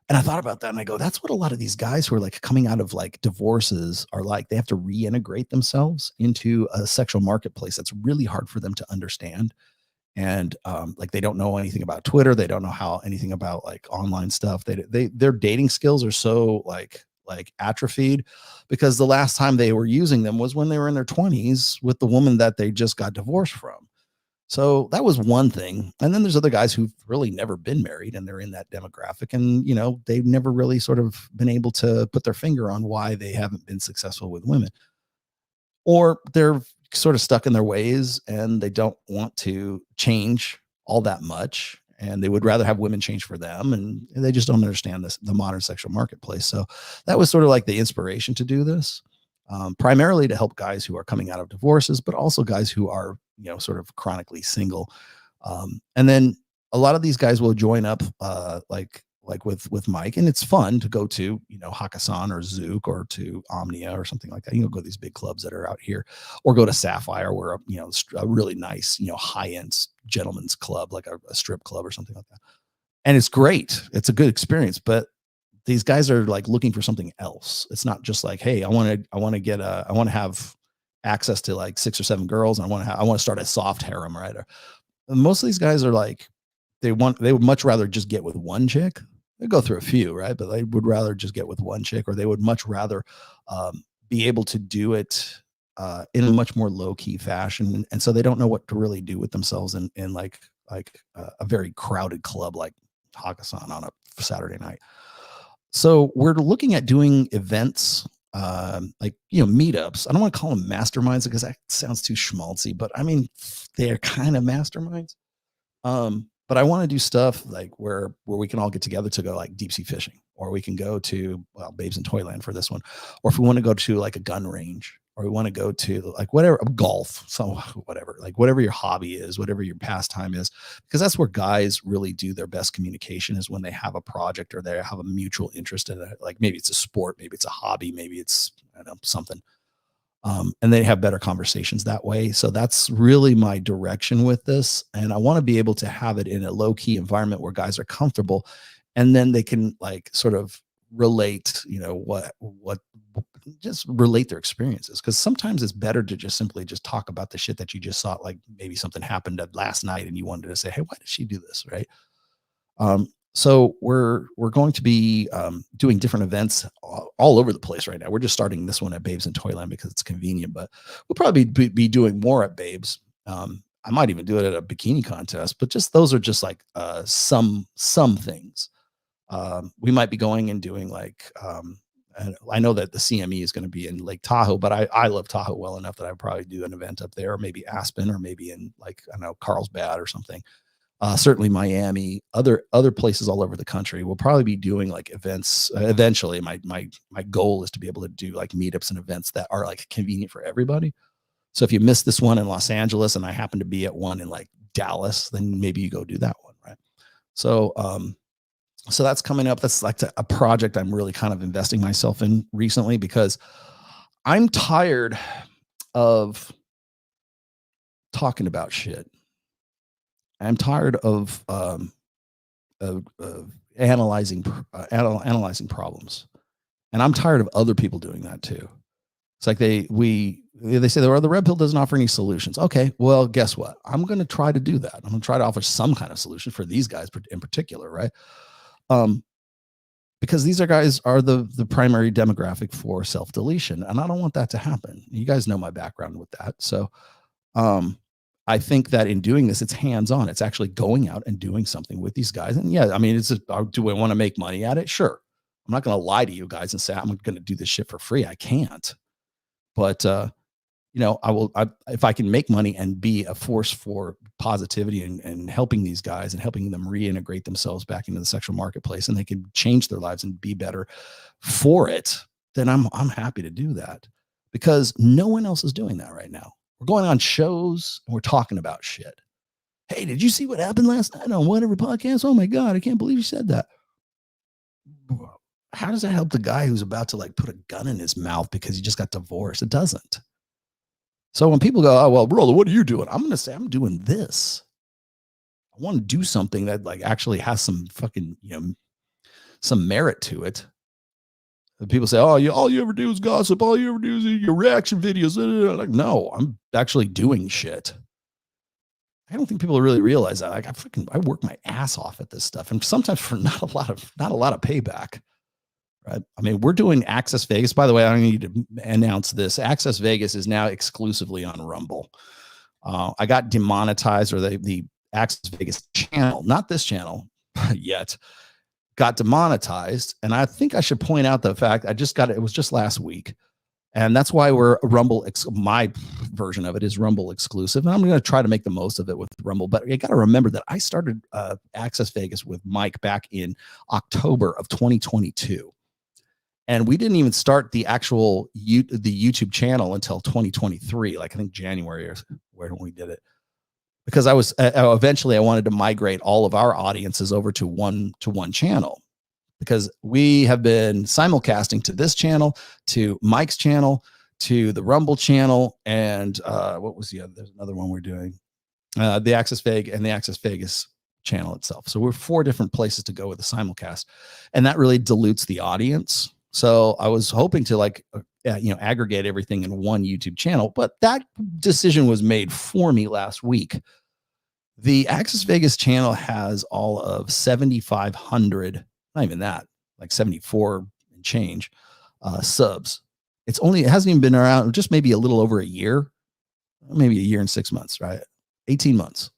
And I thought about that, and I go, that's what a lot of these guys who are like coming out of like divorces are like. They have to reintegrate themselves into a sexual marketplace that's really hard for them to understand. And like they don't know anything about Twitter. They don't know anything about like online stuff. Their dating skills are so like atrophied because the last time they were using them was when they were in their 20s with the woman that they just got divorced from. So that was one thing. And then there's other guys who've really never been married and they're in that demographic. And, you know, they've never really sort of been able to put their finger on why they haven't been successful with women. Or they're sort of stuck in their ways and they don't want to change all that much. And they would rather have women change for them. And they just don't understand the modern sexual marketplace. So that was sort of like the inspiration to do this. Primarily to help guys who are coming out of divorces, but also guys who are, you know, sort of chronically single. And then a lot of these guys will join up like with Mike, and it's fun to go to, you know, Hakkasan or Zook or to Omnia or something like that. You know, go to these big clubs that are out here, or go to Sapphire, where you know, a really nice, you know, high-end gentleman's club, like a strip club or something like that. And it's great. It's a good experience, but these guys are like looking for something else. It's not just like, hey, I want to have access to like 6 or 7 girls, and I want to start a soft harem, right? Or, most of these guys are like, they would much rather just get with one chick. They go through a few, right? But they would rather just get with one chick, or they would much rather be able to do it in a much more low key fashion. And so they don't know what to really do with themselves in like a very crowded club like Hakkasan on a Saturday night. So we're looking at doing events, like, you know, meetups. I don't want to call them masterminds because that sounds too schmaltzy, but I mean, they're kind of masterminds. But I want to do stuff like where we can all get together to go like deep sea fishing, or we can go to, well, Babes in Toyland for this one, or if we want to go to like a gun range, or we want to go to like whatever, golf, so whatever, like whatever your hobby is, whatever your pastime is, because that's where guys really do their best communication, is when they have a project or they have a mutual interest in it. Like maybe it's a sport, maybe it's a hobby, maybe it's, I don't know, something. And they have better conversations that way. So that's really my direction with this. And I want to be able to have it in a low key environment where guys are comfortable, and then they can like sort of relate, you know, what just relate their experiences. Cause sometimes it's better to just simply just talk about the shit that you just saw. Like maybe something happened last night and you wanted to say, hey, why did she do this? Right. So we're going to be doing different events all over the place right now. We're just starting this one at Babes in Toyland because it's convenient, but we'll probably be doing more at Babes. I might even do it at a bikini contest, but just those are just like some things. We might be going and doing like, and I know that the CME is going to be in Lake Tahoe, but I love Tahoe well enough that I'd probably do an event up there, or maybe Aspen, or maybe in like, I don't know, Carlsbad or something. Certainly Miami, other places all over the country. We'll probably be doing like events eventually. My goal is to be able to do like meetups and events that are like convenient for everybody. So if you missed this one in Los Angeles and I happen to be at one in like Dallas, then maybe you go do that one, right? So so that's coming up. That's like a project I'm really kind of investing myself in recently, because I'm tired of talking about shit. I'm tired of analyzing problems, and I'm tired of other people doing that too. It's like they say, well, the red pill doesn't offer any solutions. Okay, well, guess what? I'm going to try to do that. I'm going to try to offer some kind of solution for these guys in particular, right? Because these guys are the primary demographic for self-deletion, and I don't want that to happen. You guys know my background with that, so I think that in doing this, it's hands-on. It's actually going out and doing something with these guys. And yeah, I mean, do I want to make money at it? Sure. I'm not going to lie to you guys and say I'm going to do this shit for free. I can't. But you know, if I can make money and be a force for positivity and helping these guys and helping them reintegrate themselves back into the sexual marketplace, and they can change their lives and be better for it, then I'm happy to do that, because no one else is doing that right now. We're going on shows and we're talking about shit. Hey, did you see what happened last night on whatever podcast? Oh my God, I can't believe you said that. How does that help the guy who's about to like put a gun in his mouth because he just got divorced? It doesn't. So when people go, oh, well, brother, what are you doing? I'm going to say, I'm doing this. I want to do something that like actually has some fucking, you know, some merit to it. And people say, oh, all you ever do is gossip. All you ever do is your reaction videos. Like, no, I'm actually doing shit. I don't think people really realize that. Like I work my ass off at this stuff, and sometimes for not a lot of payback. Right? I mean, we're doing Access Vegas. By the way, I need to announce this. Access Vegas is now exclusively on Rumble. I got demonetized, or the Access Vegas channel, not this channel yet, got demonetized. And I think I should point out the fact I just got it. It was just last week. And that's why we're Rumble. My version of it is Rumble exclusive. And I'm going to try to make the most of it with Rumble. But you got to remember that I started Access Vegas with Mike back in October of 2022. And we didn't even start the actual the YouTube channel until 2023, like I think January or when we did it. Because I was eventually I wanted to migrate all of our audiences over to one channel. Because we have been simulcasting to this channel, to Mike's channel, to the Rumble channel, and what was the other? There's another one we're doing, the Access Vegas and the Access Vegas channel itself. So we're 4 different places to go with the simulcast, and that really dilutes the audience. So I was hoping to aggregate everything in one YouTube channel, but that decision was made for me last week. The Access Vegas channel has all of 7,500. Not even that, like 74 and change subs. It hasn't even been around just maybe a little over a year, maybe a year and 6 months, right? 18 months.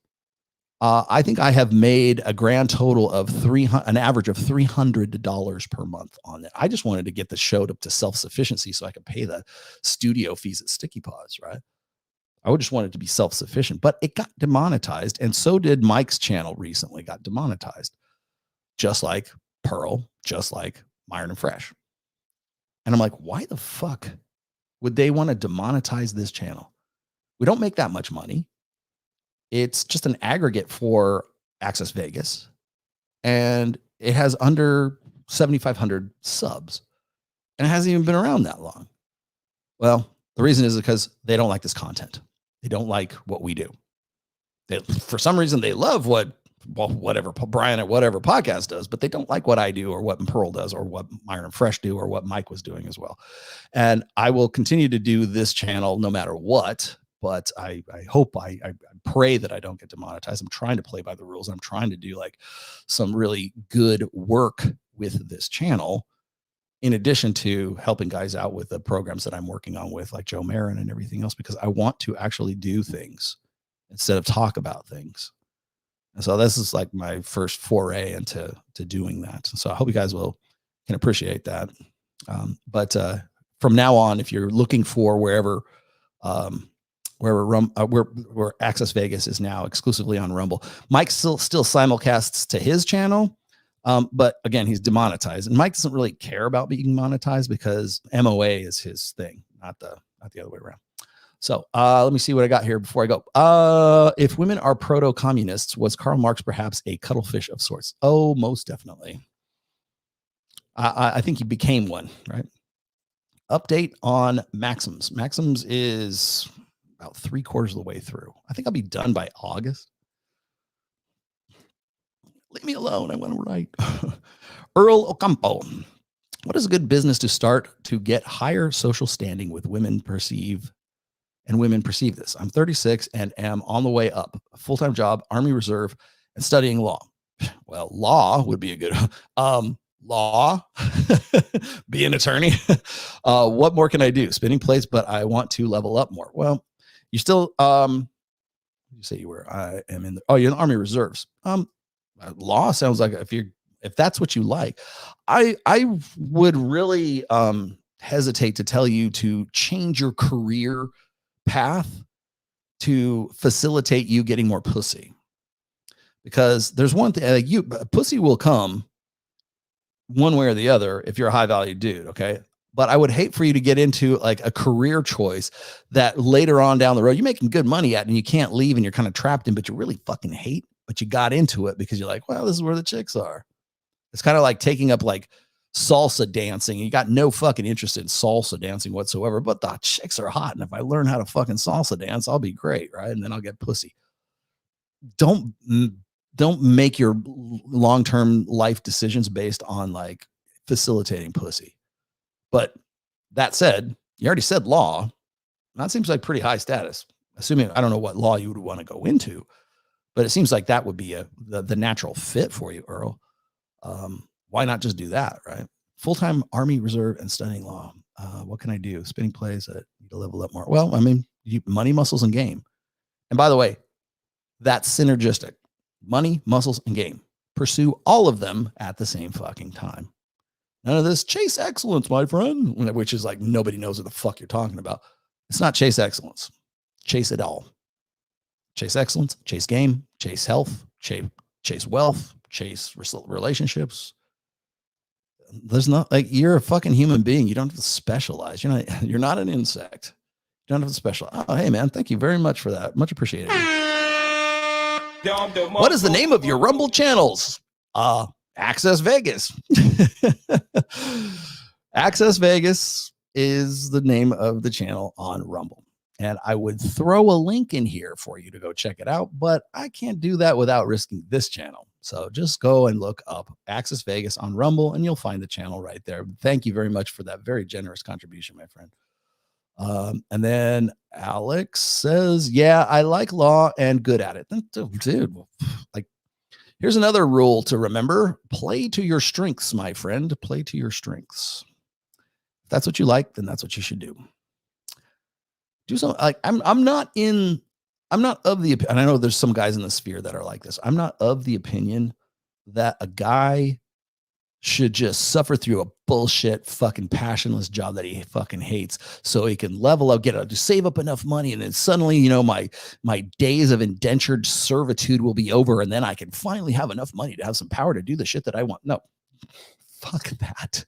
I think I have made a grand total of an average of $300 per month on it. I just wanted to get the show up to self-sufficiency so I could pay the studio fees at Sticky Paws, right? I would just want it to be self-sufficient, but it got demonetized. And so did Mike's channel recently got demonetized, just like Pearl, just like Myron and Fresh. And I'm like, why the fuck would they want to demonetize this channel? We don't make that much money. It's just an aggregate for Access Vegas. And it has under 7,500 subs. And it hasn't even been around that long. Well, the reason is because they don't like this content. They don't like what we do. For some reason, they love whatever Brian at whatever podcast does, but they don't like what I do or what Pearl does or what Myron and Fresh do or what Mike was doing as well. And I will continue to do this channel no matter what, but I hope, I pray that I don't get demonetized. I'm trying to play by the rules. I'm trying to do like some really good work with this channel, in addition to helping guys out with the programs that I'm working on with like Joe Marin and everything else, because I want to actually do things instead of talk about things. And so this is like my first foray into doing that. So I hope you guys can appreciate that. But from now on, if you're looking for where Access Vegas is now exclusively on Rumble, Mike still simulcasts to his channel. But again, he's demonetized, and Mike doesn't really care about being monetized because MOA is his thing, not the other way around. So let me see what I got here before I go. If women are proto-communists, was Karl Marx perhaps a cuttlefish of sorts? Oh, most definitely. I think he became one, right? Update on Maxims. Maxims is about 3/4 of the way through. I think I'll be done by August. Leave me alone. I want to write. Earl Ocampo. What is a good business to start to get higher social standing with women perceive this? I'm 36 and am on the way up. A full-time job, Army Reserve, and studying law. Well, law would be a good law. Be an attorney. What more can I do? Spinning plates, but I want to level up more. Well, you still you say you were. I am in you're in the Army Reserves. Law sounds like if that's what you like, I would really hesitate to tell you to change your career path to facilitate you getting more pussy, because there's one thing, pussy will come one way or the other if you're a high value dude. Okay. But I would hate for you to get into like a career choice that later on down the road you're making good money at and you can't leave and you're kind of trapped in, but you really fucking hate, but you got into it because you're like, well, this is where the chicks are. It's kind of like taking up like salsa dancing. You got no fucking interest in salsa dancing whatsoever, but the chicks are hot. And if I learn how to fucking salsa dance, I'll be great. Right. And then I'll get pussy. Don't make your long-term life decisions based on like facilitating pussy. But that said, you already said law. That seems like pretty high status. Assuming, I don't know what law you would want to go into, But it seems like that would be the natural fit for you, Earl. Why not just do that, right? Full-time Army Reserve and studying law. What can I do? Spinning plays that need to level up more. Well, I mean, money, muscles, and game. And by the way, that's synergistic. Money, muscles, and game. Pursue all of them at the same fucking time. None of this chase excellence, my friend, which is like nobody knows what the fuck you're talking about. It's not chase excellence. Chase it all. Chase excellence, chase game, chase health, chase wealth, chase relationships. There's not like you're a fucking human being. You don't have to specialize. You're not an insect. You don't have to specialize. Oh, hey man, thank you very much for that. Much appreciated. What is the name of your Rumble channels? Access Vegas. Access Vegas is the name of the channel on Rumble. And I would throw a link in here for you to go check it out, but I can't do that without risking this channel. So just go and look up Access Vegas on Rumble and you'll find the channel right there. Thank you very much for that very generous contribution, my friend. And then Alex says, yeah, I like law and good at it. Dude, like, here's another rule to remember. Play to your strengths, my friend. Play to your strengths. If that's what you like, then that's what you should do. Do something like I'm not of the, and I know there's some guys in the sphere that are like this. I'm not of the opinion that a guy should just suffer through a bullshit fucking passionless job that he fucking hates so he can level up, to save up enough money, and then suddenly, my days of indentured servitude will be over, and then I can finally have enough money to have some power to do the shit that I want. No, fuck that.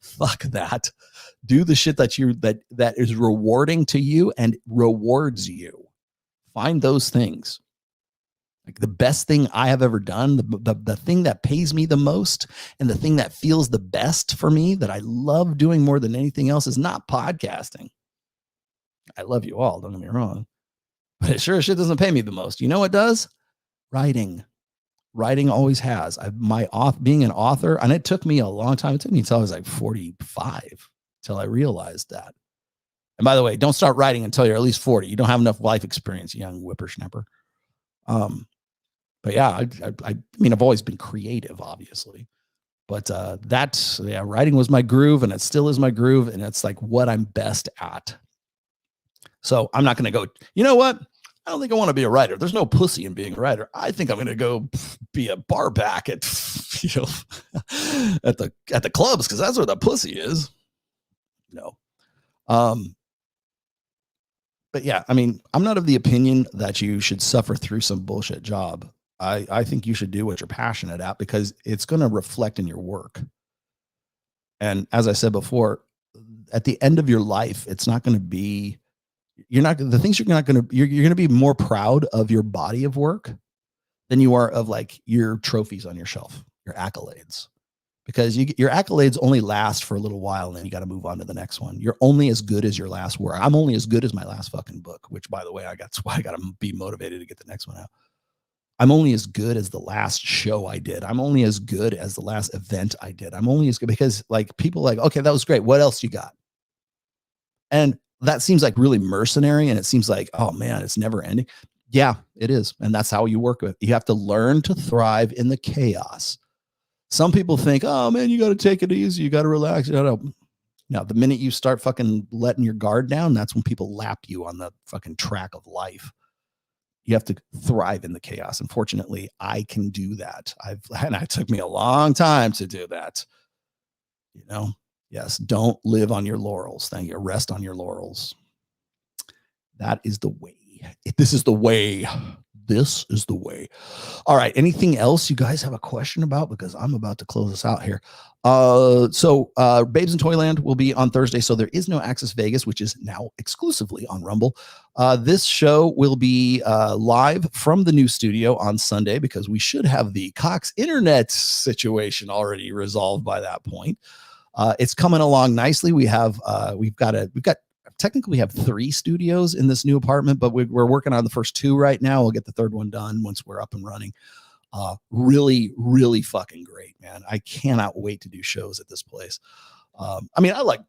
Fuck that. Do the shit that is rewarding to you and rewards you. Find those things. Like the best thing I have ever done, the thing that pays me the most and the thing that feels the best for me, that I love doing more than anything else, is not podcasting. I love you all, don't get me wrong. But it sure as shit doesn't pay me the most. You know what does? Writing. Writing always has. Being an author, and it took me a long time. It took me until I was like 45 till I realized that. And by the way, don't start writing until you're at least 40. You don't have enough life experience, young whippersnapper. But yeah, I mean, I've always been creative, obviously, but writing was my groove, and it still is my groove, and it's like what I'm best at. So I'm not going to go, you know what? I don't think I want to be a writer. There's no pussy in being a writer. I think I'm going to go be a bar back at, at the clubs, because that's where the pussy is. No. But yeah, I mean, I'm not of the opinion that you should suffer through some bullshit job. I think you should do what you're passionate at, because it's going to reflect in your work. And as I said before, at the end of your life, it's not going to be, you're going to be more proud of your body of work than you are of like your trophies on your shelf, your accolades, because your accolades only last for a little while, and then you got to move on to the next one. You're only as good as your last work. I'm only as good as my last fucking book, which, by the way, that's why I got to be motivated to get the next one out. I'm only as good as the last show I did. I'm only as good as the last event I did. I'm only as good because like people like, okay, that was great. What else you got? And that seems like really mercenary. And it seems like, oh man, it's never ending. Yeah, it is. And that's how you work with it. You have to learn to thrive in the chaos. Some people think, oh man, you got to take it easy. You got to relax. Now, the minute you start fucking letting your guard down, that's when people lap you on the fucking track of life. You have to thrive in the chaos. Unfortunately, I can do that. And it took me a long time to do that. Yes, don't live on your laurels. Thank you. Rest on your laurels. That is the way. This is the way. This is the way. All right. Anything else you guys have a question about? Because I'm about to close this out here. So Babes in Toyland will be on Thursday. So there is no Access Vegas, which is now exclusively on Rumble. This show will be live from the new studio on Sunday, because we should have the Cox internet situation already resolved by that point. It's coming along nicely. We've got technically we have 3 studios in this new apartment, but we're working on the first 2 right now. We'll get the 3rd one done once we're up and running. Really, really fucking great, man. I cannot wait to do shows at this place. I mean, I like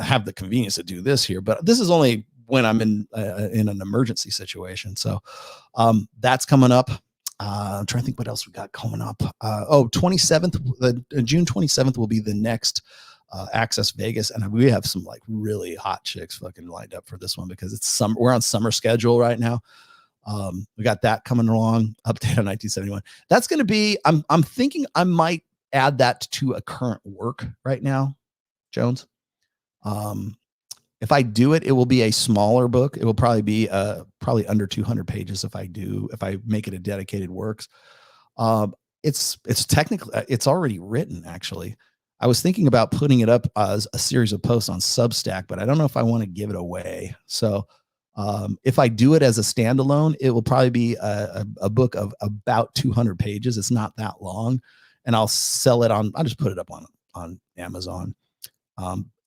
have the convenience to do this here, but this is only when I'm in an emergency situation. So that's coming up. I'm trying to think what else we got coming up. 27th, June 27th will be the next Access Vegas, and we have some like really hot chicks fucking lined up for this one because it's summer. We're on summer schedule right now. We got that coming along. Update on 1971. That's going to be. I'm thinking I might add that to a current work right now, Jones. If I do it, it will be a smaller book. It will probably be probably under 200 pages if I make it a dedicated works. It's technically it's already written actually. I was thinking about putting it up as a series of posts on Substack, but I don't know if I want to give it away. So if I do it as a standalone, it will probably be a book of about 200 pages. It's not that long, and I'll sell it on. I'll just put it up on Amazon.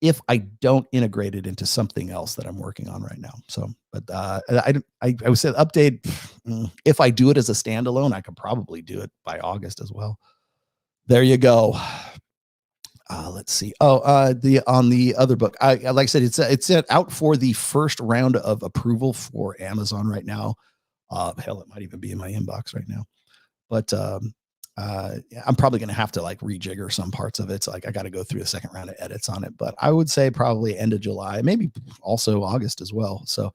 If I don't integrate it into something else that I'm working on right now. So, but I would say update. If I do it as a standalone, I could probably do it by August as well. There you go. Let's see. On the other book, like I said, it's out for the first round of approval for Amazon right now. Hell, it might even be in my inbox right now. But I'm probably going to have to like rejigger some parts of it. So like I got to go through a second round of edits on it, but I would say probably end of July, maybe also August as well. So,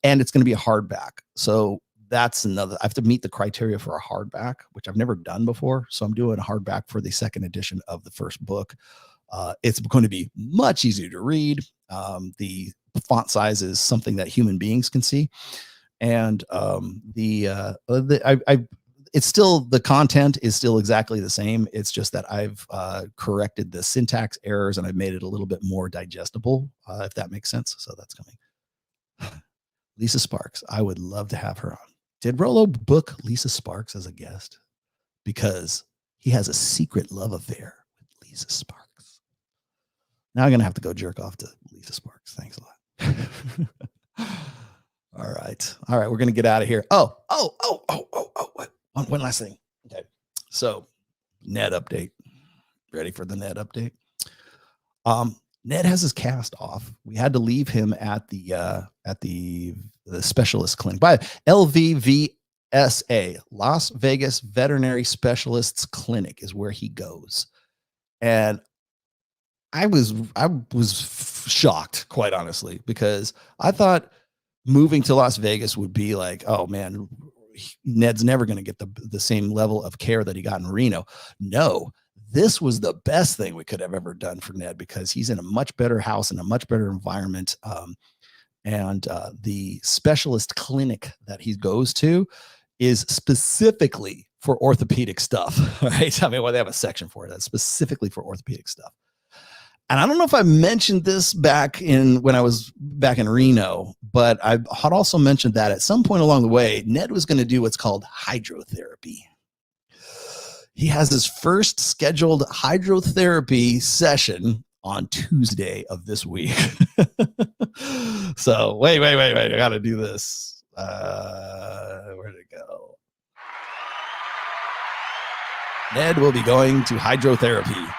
and it's going to be a hardback. So that's another, I have to meet the criteria for a hardback, which I've never done before. So I'm doing a hardback for the second edition of the first book. It's going to be much easier to read. The font size is something that human beings can see. And it's still, the content is still exactly the same. It's just that I've corrected the syntax errors and I've made it a little bit more digestible, if that makes sense. So that's coming. Lisa Sparks. I would love to have her on. Did Rollo book Lisa Sparks as a guest? Because he has a secret love affair with Lisa Sparks. Now I'm going to have to go jerk off to Lisa Sparks. Thanks a lot. All right. We're going to get out of here. What? One last thing. Okay. So Ned update. Ready for the Ned update? Ned has his cast off. We had to leave him at the specialist clinic by LVVSA, Las Vegas Veterinary Specialists Clinic is where he goes. And I was shocked, quite honestly, because I thought moving to Las Vegas would be like, oh man, Ned's never going to get the same level of care that he got in Reno. No, this was the best thing we could have ever done for Ned because he's in a much better house in a much better environment. And the specialist clinic that he goes to is specifically for orthopedic stuff, right? I mean, well, they have a section for it that's specifically for orthopedic stuff. And I don't know if I mentioned this when I was back in Reno, but I had also mentioned that at some point along the way, Ned was going to do what's called hydrotherapy. He has his first scheduled hydrotherapy session on Tuesday of this week. So wait. I got to do this. Where'd it go? Ned will be going to hydrotherapy.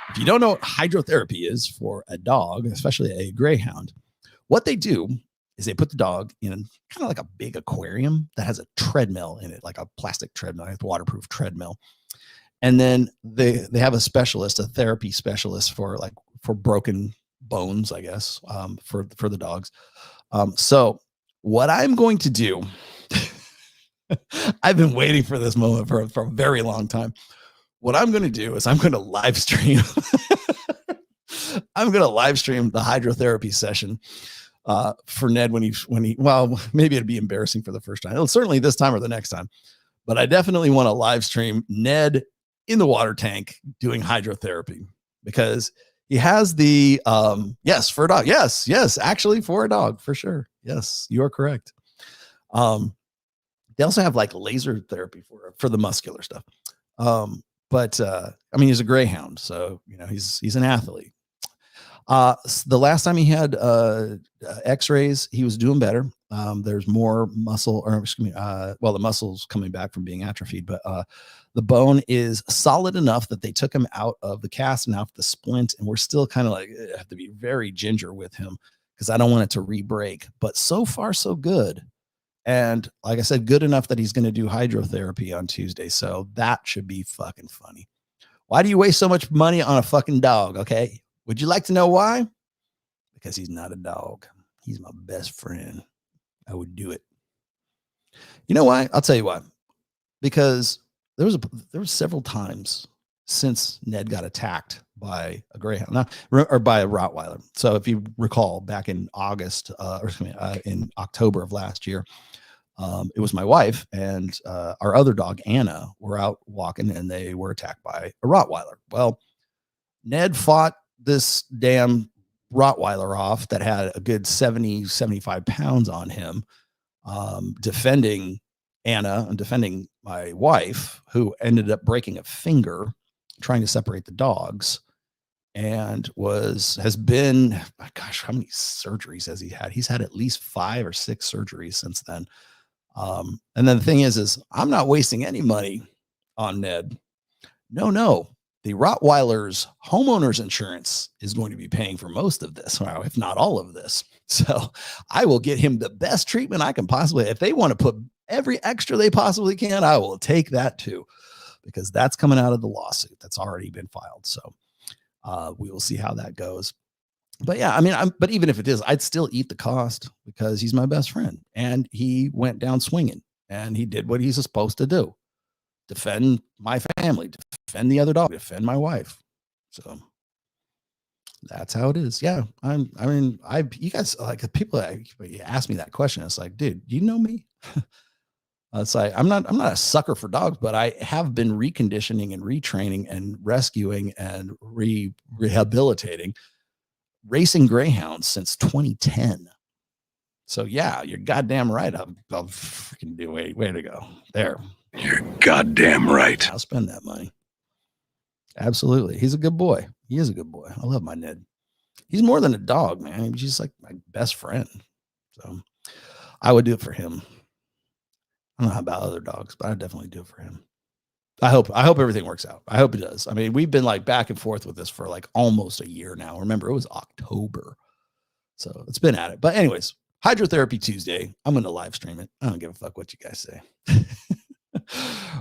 If you don't know what hydrotherapy is for a dog, especially a greyhound, what they do is they put the dog in kind of like a big aquarium that has a treadmill in it, like a plastic treadmill, a waterproof treadmill. And then they have a specialist, a therapy specialist for broken bones, I guess, for the dogs. So what I'm going to do, I've been waiting for this moment for a very long time. What I'm going to do is I'm going to live stream. I'm going to live stream the hydrotherapy session for Ned when he, well, maybe it'd be embarrassing for the first time. It'll certainly this time or the next time, but I definitely want to live stream Ned in the water tank doing hydrotherapy because he has the, yes, for a dog. Yes, actually for a dog, for sure. Yes, you are correct. They also have like laser therapy for the muscular stuff. But I mean, he's a greyhound, so he's an athlete. The last time he had X-rays, he was doing better. There's more muscle, or excuse me, the muscle's coming back from being atrophied, but the bone is solid enough that they took him out of the cast and out of the splint, and we're still kind of like have to be very ginger with him because I don't want it to re-break. But so far, so good. And like I said, good enough that he's going to do hydrotherapy on Tuesday. So that should be fucking funny. Why do you waste so much money on a fucking dog? Okay. Would you like to know why? Because he's not a dog. He's my best friend. I would do it. You know why? I'll tell you why. Because there was several times since Ned got attacked by a greyhound, or by a Rottweiler. So if you recall, back in in October of last year, it was my wife and our other dog Anna were out walking, and they were attacked by a Rottweiler. Well, Ned fought this damn Rottweiler off that had a good 70, 75 pounds on him, defending Anna and defending my wife, who ended up breaking a finger trying to separate the dogs, and has been, gosh, how many surgeries has he had? He's had at least 5 or 6 surgeries since then. And then the thing is I'm not wasting any money on Ned. No. The Rottweiler's homeowner's insurance is going to be paying for most of this, or if not all of this. So I will get him the best treatment I can possibly. If they want to put every extra they possibly can, I will take that too, because that's coming out of the lawsuit that's already been filed. So we will see how that goes. But yeah, I mean, but even if it is, I'd still eat the cost because he's my best friend, and he went down swinging, and he did what he's supposed to do: defend my family, defend the other dog, defend my wife. So that's how it is. Yeah, you guys, like, people ask me that question. It's like, dude, do you know me? It's like, I'm not a sucker for dogs, but I have been reconditioning and retraining and rescuing and rehabilitating racing greyhounds since 2010. So yeah, you're goddamn right. I'll freaking do. Way to go there. You're goddamn right. I'll spend that money. Absolutely. He's a good boy. He is a good boy. I love my Ned. He's more than a dog, man. He's just like my best friend. So I would do it for him. I don't know about other dogs, but I definitely do it for him. I hope everything works out. I hope it does. I mean, we've been like back and forth with this for like almost a year now. Remember, it was October. So it's been at it. But anyways, Hydrotherapy Tuesday. I'm going to live stream it. I don't give a fuck what you guys say.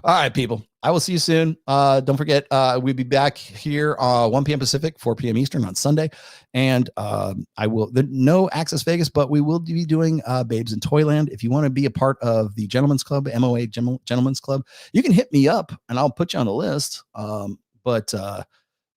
All right, people. I will see you soon. Don't forget, we'll be back here 1 p.m. Pacific, 4 p.m. Eastern on Sunday. And no Access Vegas, but we will be doing Babes in Toyland. If you want to be a part of the Gentlemen's Club, MOA Gentlemen's Club, you can hit me up and I'll put you on the list.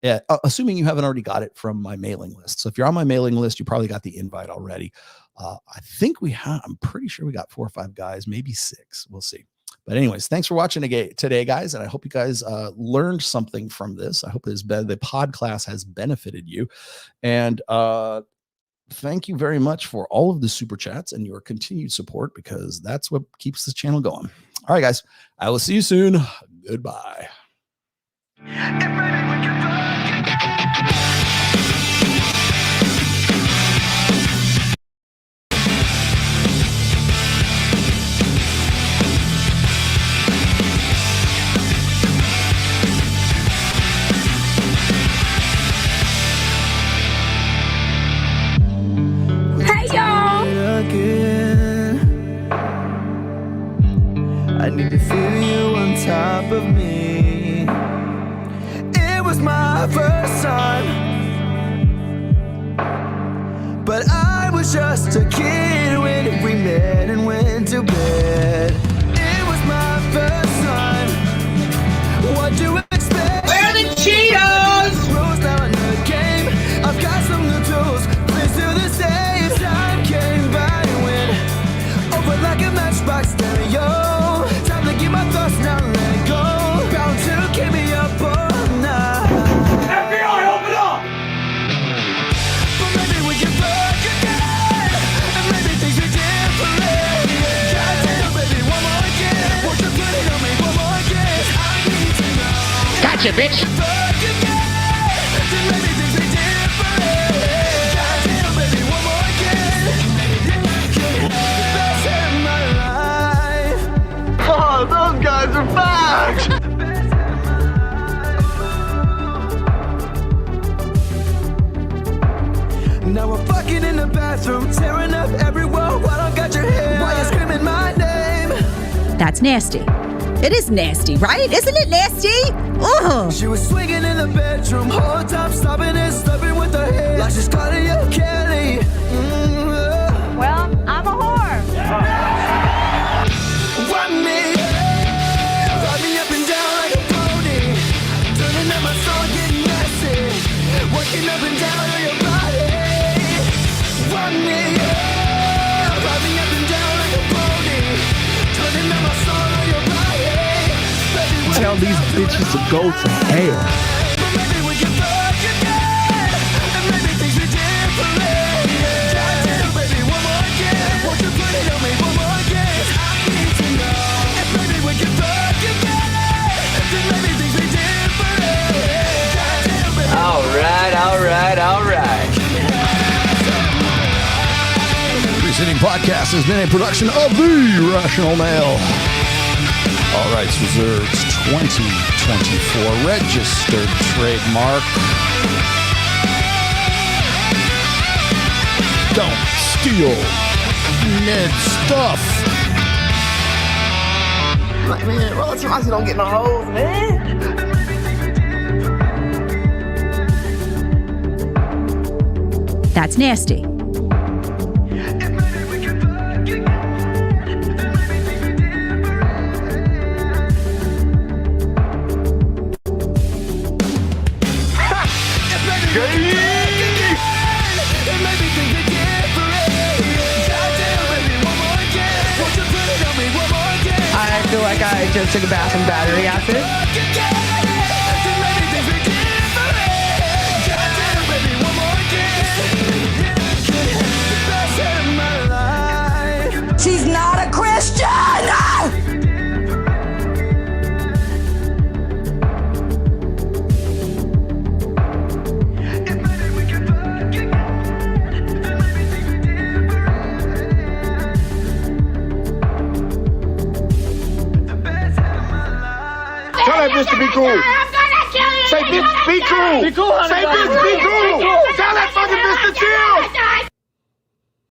Yeah, assuming you haven't already got it from my mailing list. So if you're on my mailing list, you probably got the invite already. I think I'm pretty sure we got 4 or 5 guys, maybe 6. We'll see. But anyways, thanks for watching today, guys. And I hope you guys learned something from this. I hope the pod class has benefited you. And thank you very much for all of the super chats and your continued support, because that's what keeps this channel going. All right, guys, I will see you soon. Goodbye. I need to feel you on top of me. It was my first time, but I was just a kid when we met and went to bed. It was my first time. What do you expect? Where are the Cheetos? Rules now in the game. I've got some new tools. Please do the same. Time came by and went over like a matchbox stereo. Keep my thoughts now, let go. Bound to keep me up all night. FBI, open up! But maybe we can fuck again, and maybe things are different. Goddamn, baby, one more again. Won't you put it on me one more again? I need to know. Gotcha, bitch. Fuck again, then maybe things are different. Goddamn, baby, one more again. Best in my life. Oh, those guys are back! Now we're fucking in the bathroom, tearing up every wall while I got your hair. Why you screaming my name? That's nasty. It is nasty, right? Isn't it nasty? Ugh. She was swinging in the bedroom, whole time stopping and stuffing with her head. Like she's calling you Kelly. Well, I'm a whore. Want me? Ride me up and down like a pony. Turning up my song, getting messy. Working up and down on your body. Want me? Ride me up and down like a pony. Turning up my song on your body. Tell these bitches to go to hell. Maybe we can fuck again. And maybe things be different. Goddamn, baby, one more again. Won't you put it on me one more again? I need to know. And maybe we can fuck again. Then maybe things be different. Goddamn, baby. All right. Preceding podcast has been a production of the Rational Male. All rights reserved. 2024 registered trademark. Don't steal Ned's stuff. Like, man, roll to my shit, don't get no hoes, man. That's nasty. I feel like I just took a bath in battery acid. She's not a Christian! Tell that bitch to be cool. I'm gonna kill you! Say, bitch, be cool. Be cool, honey. Say, bitch, be cool. Tell that fucking bitch to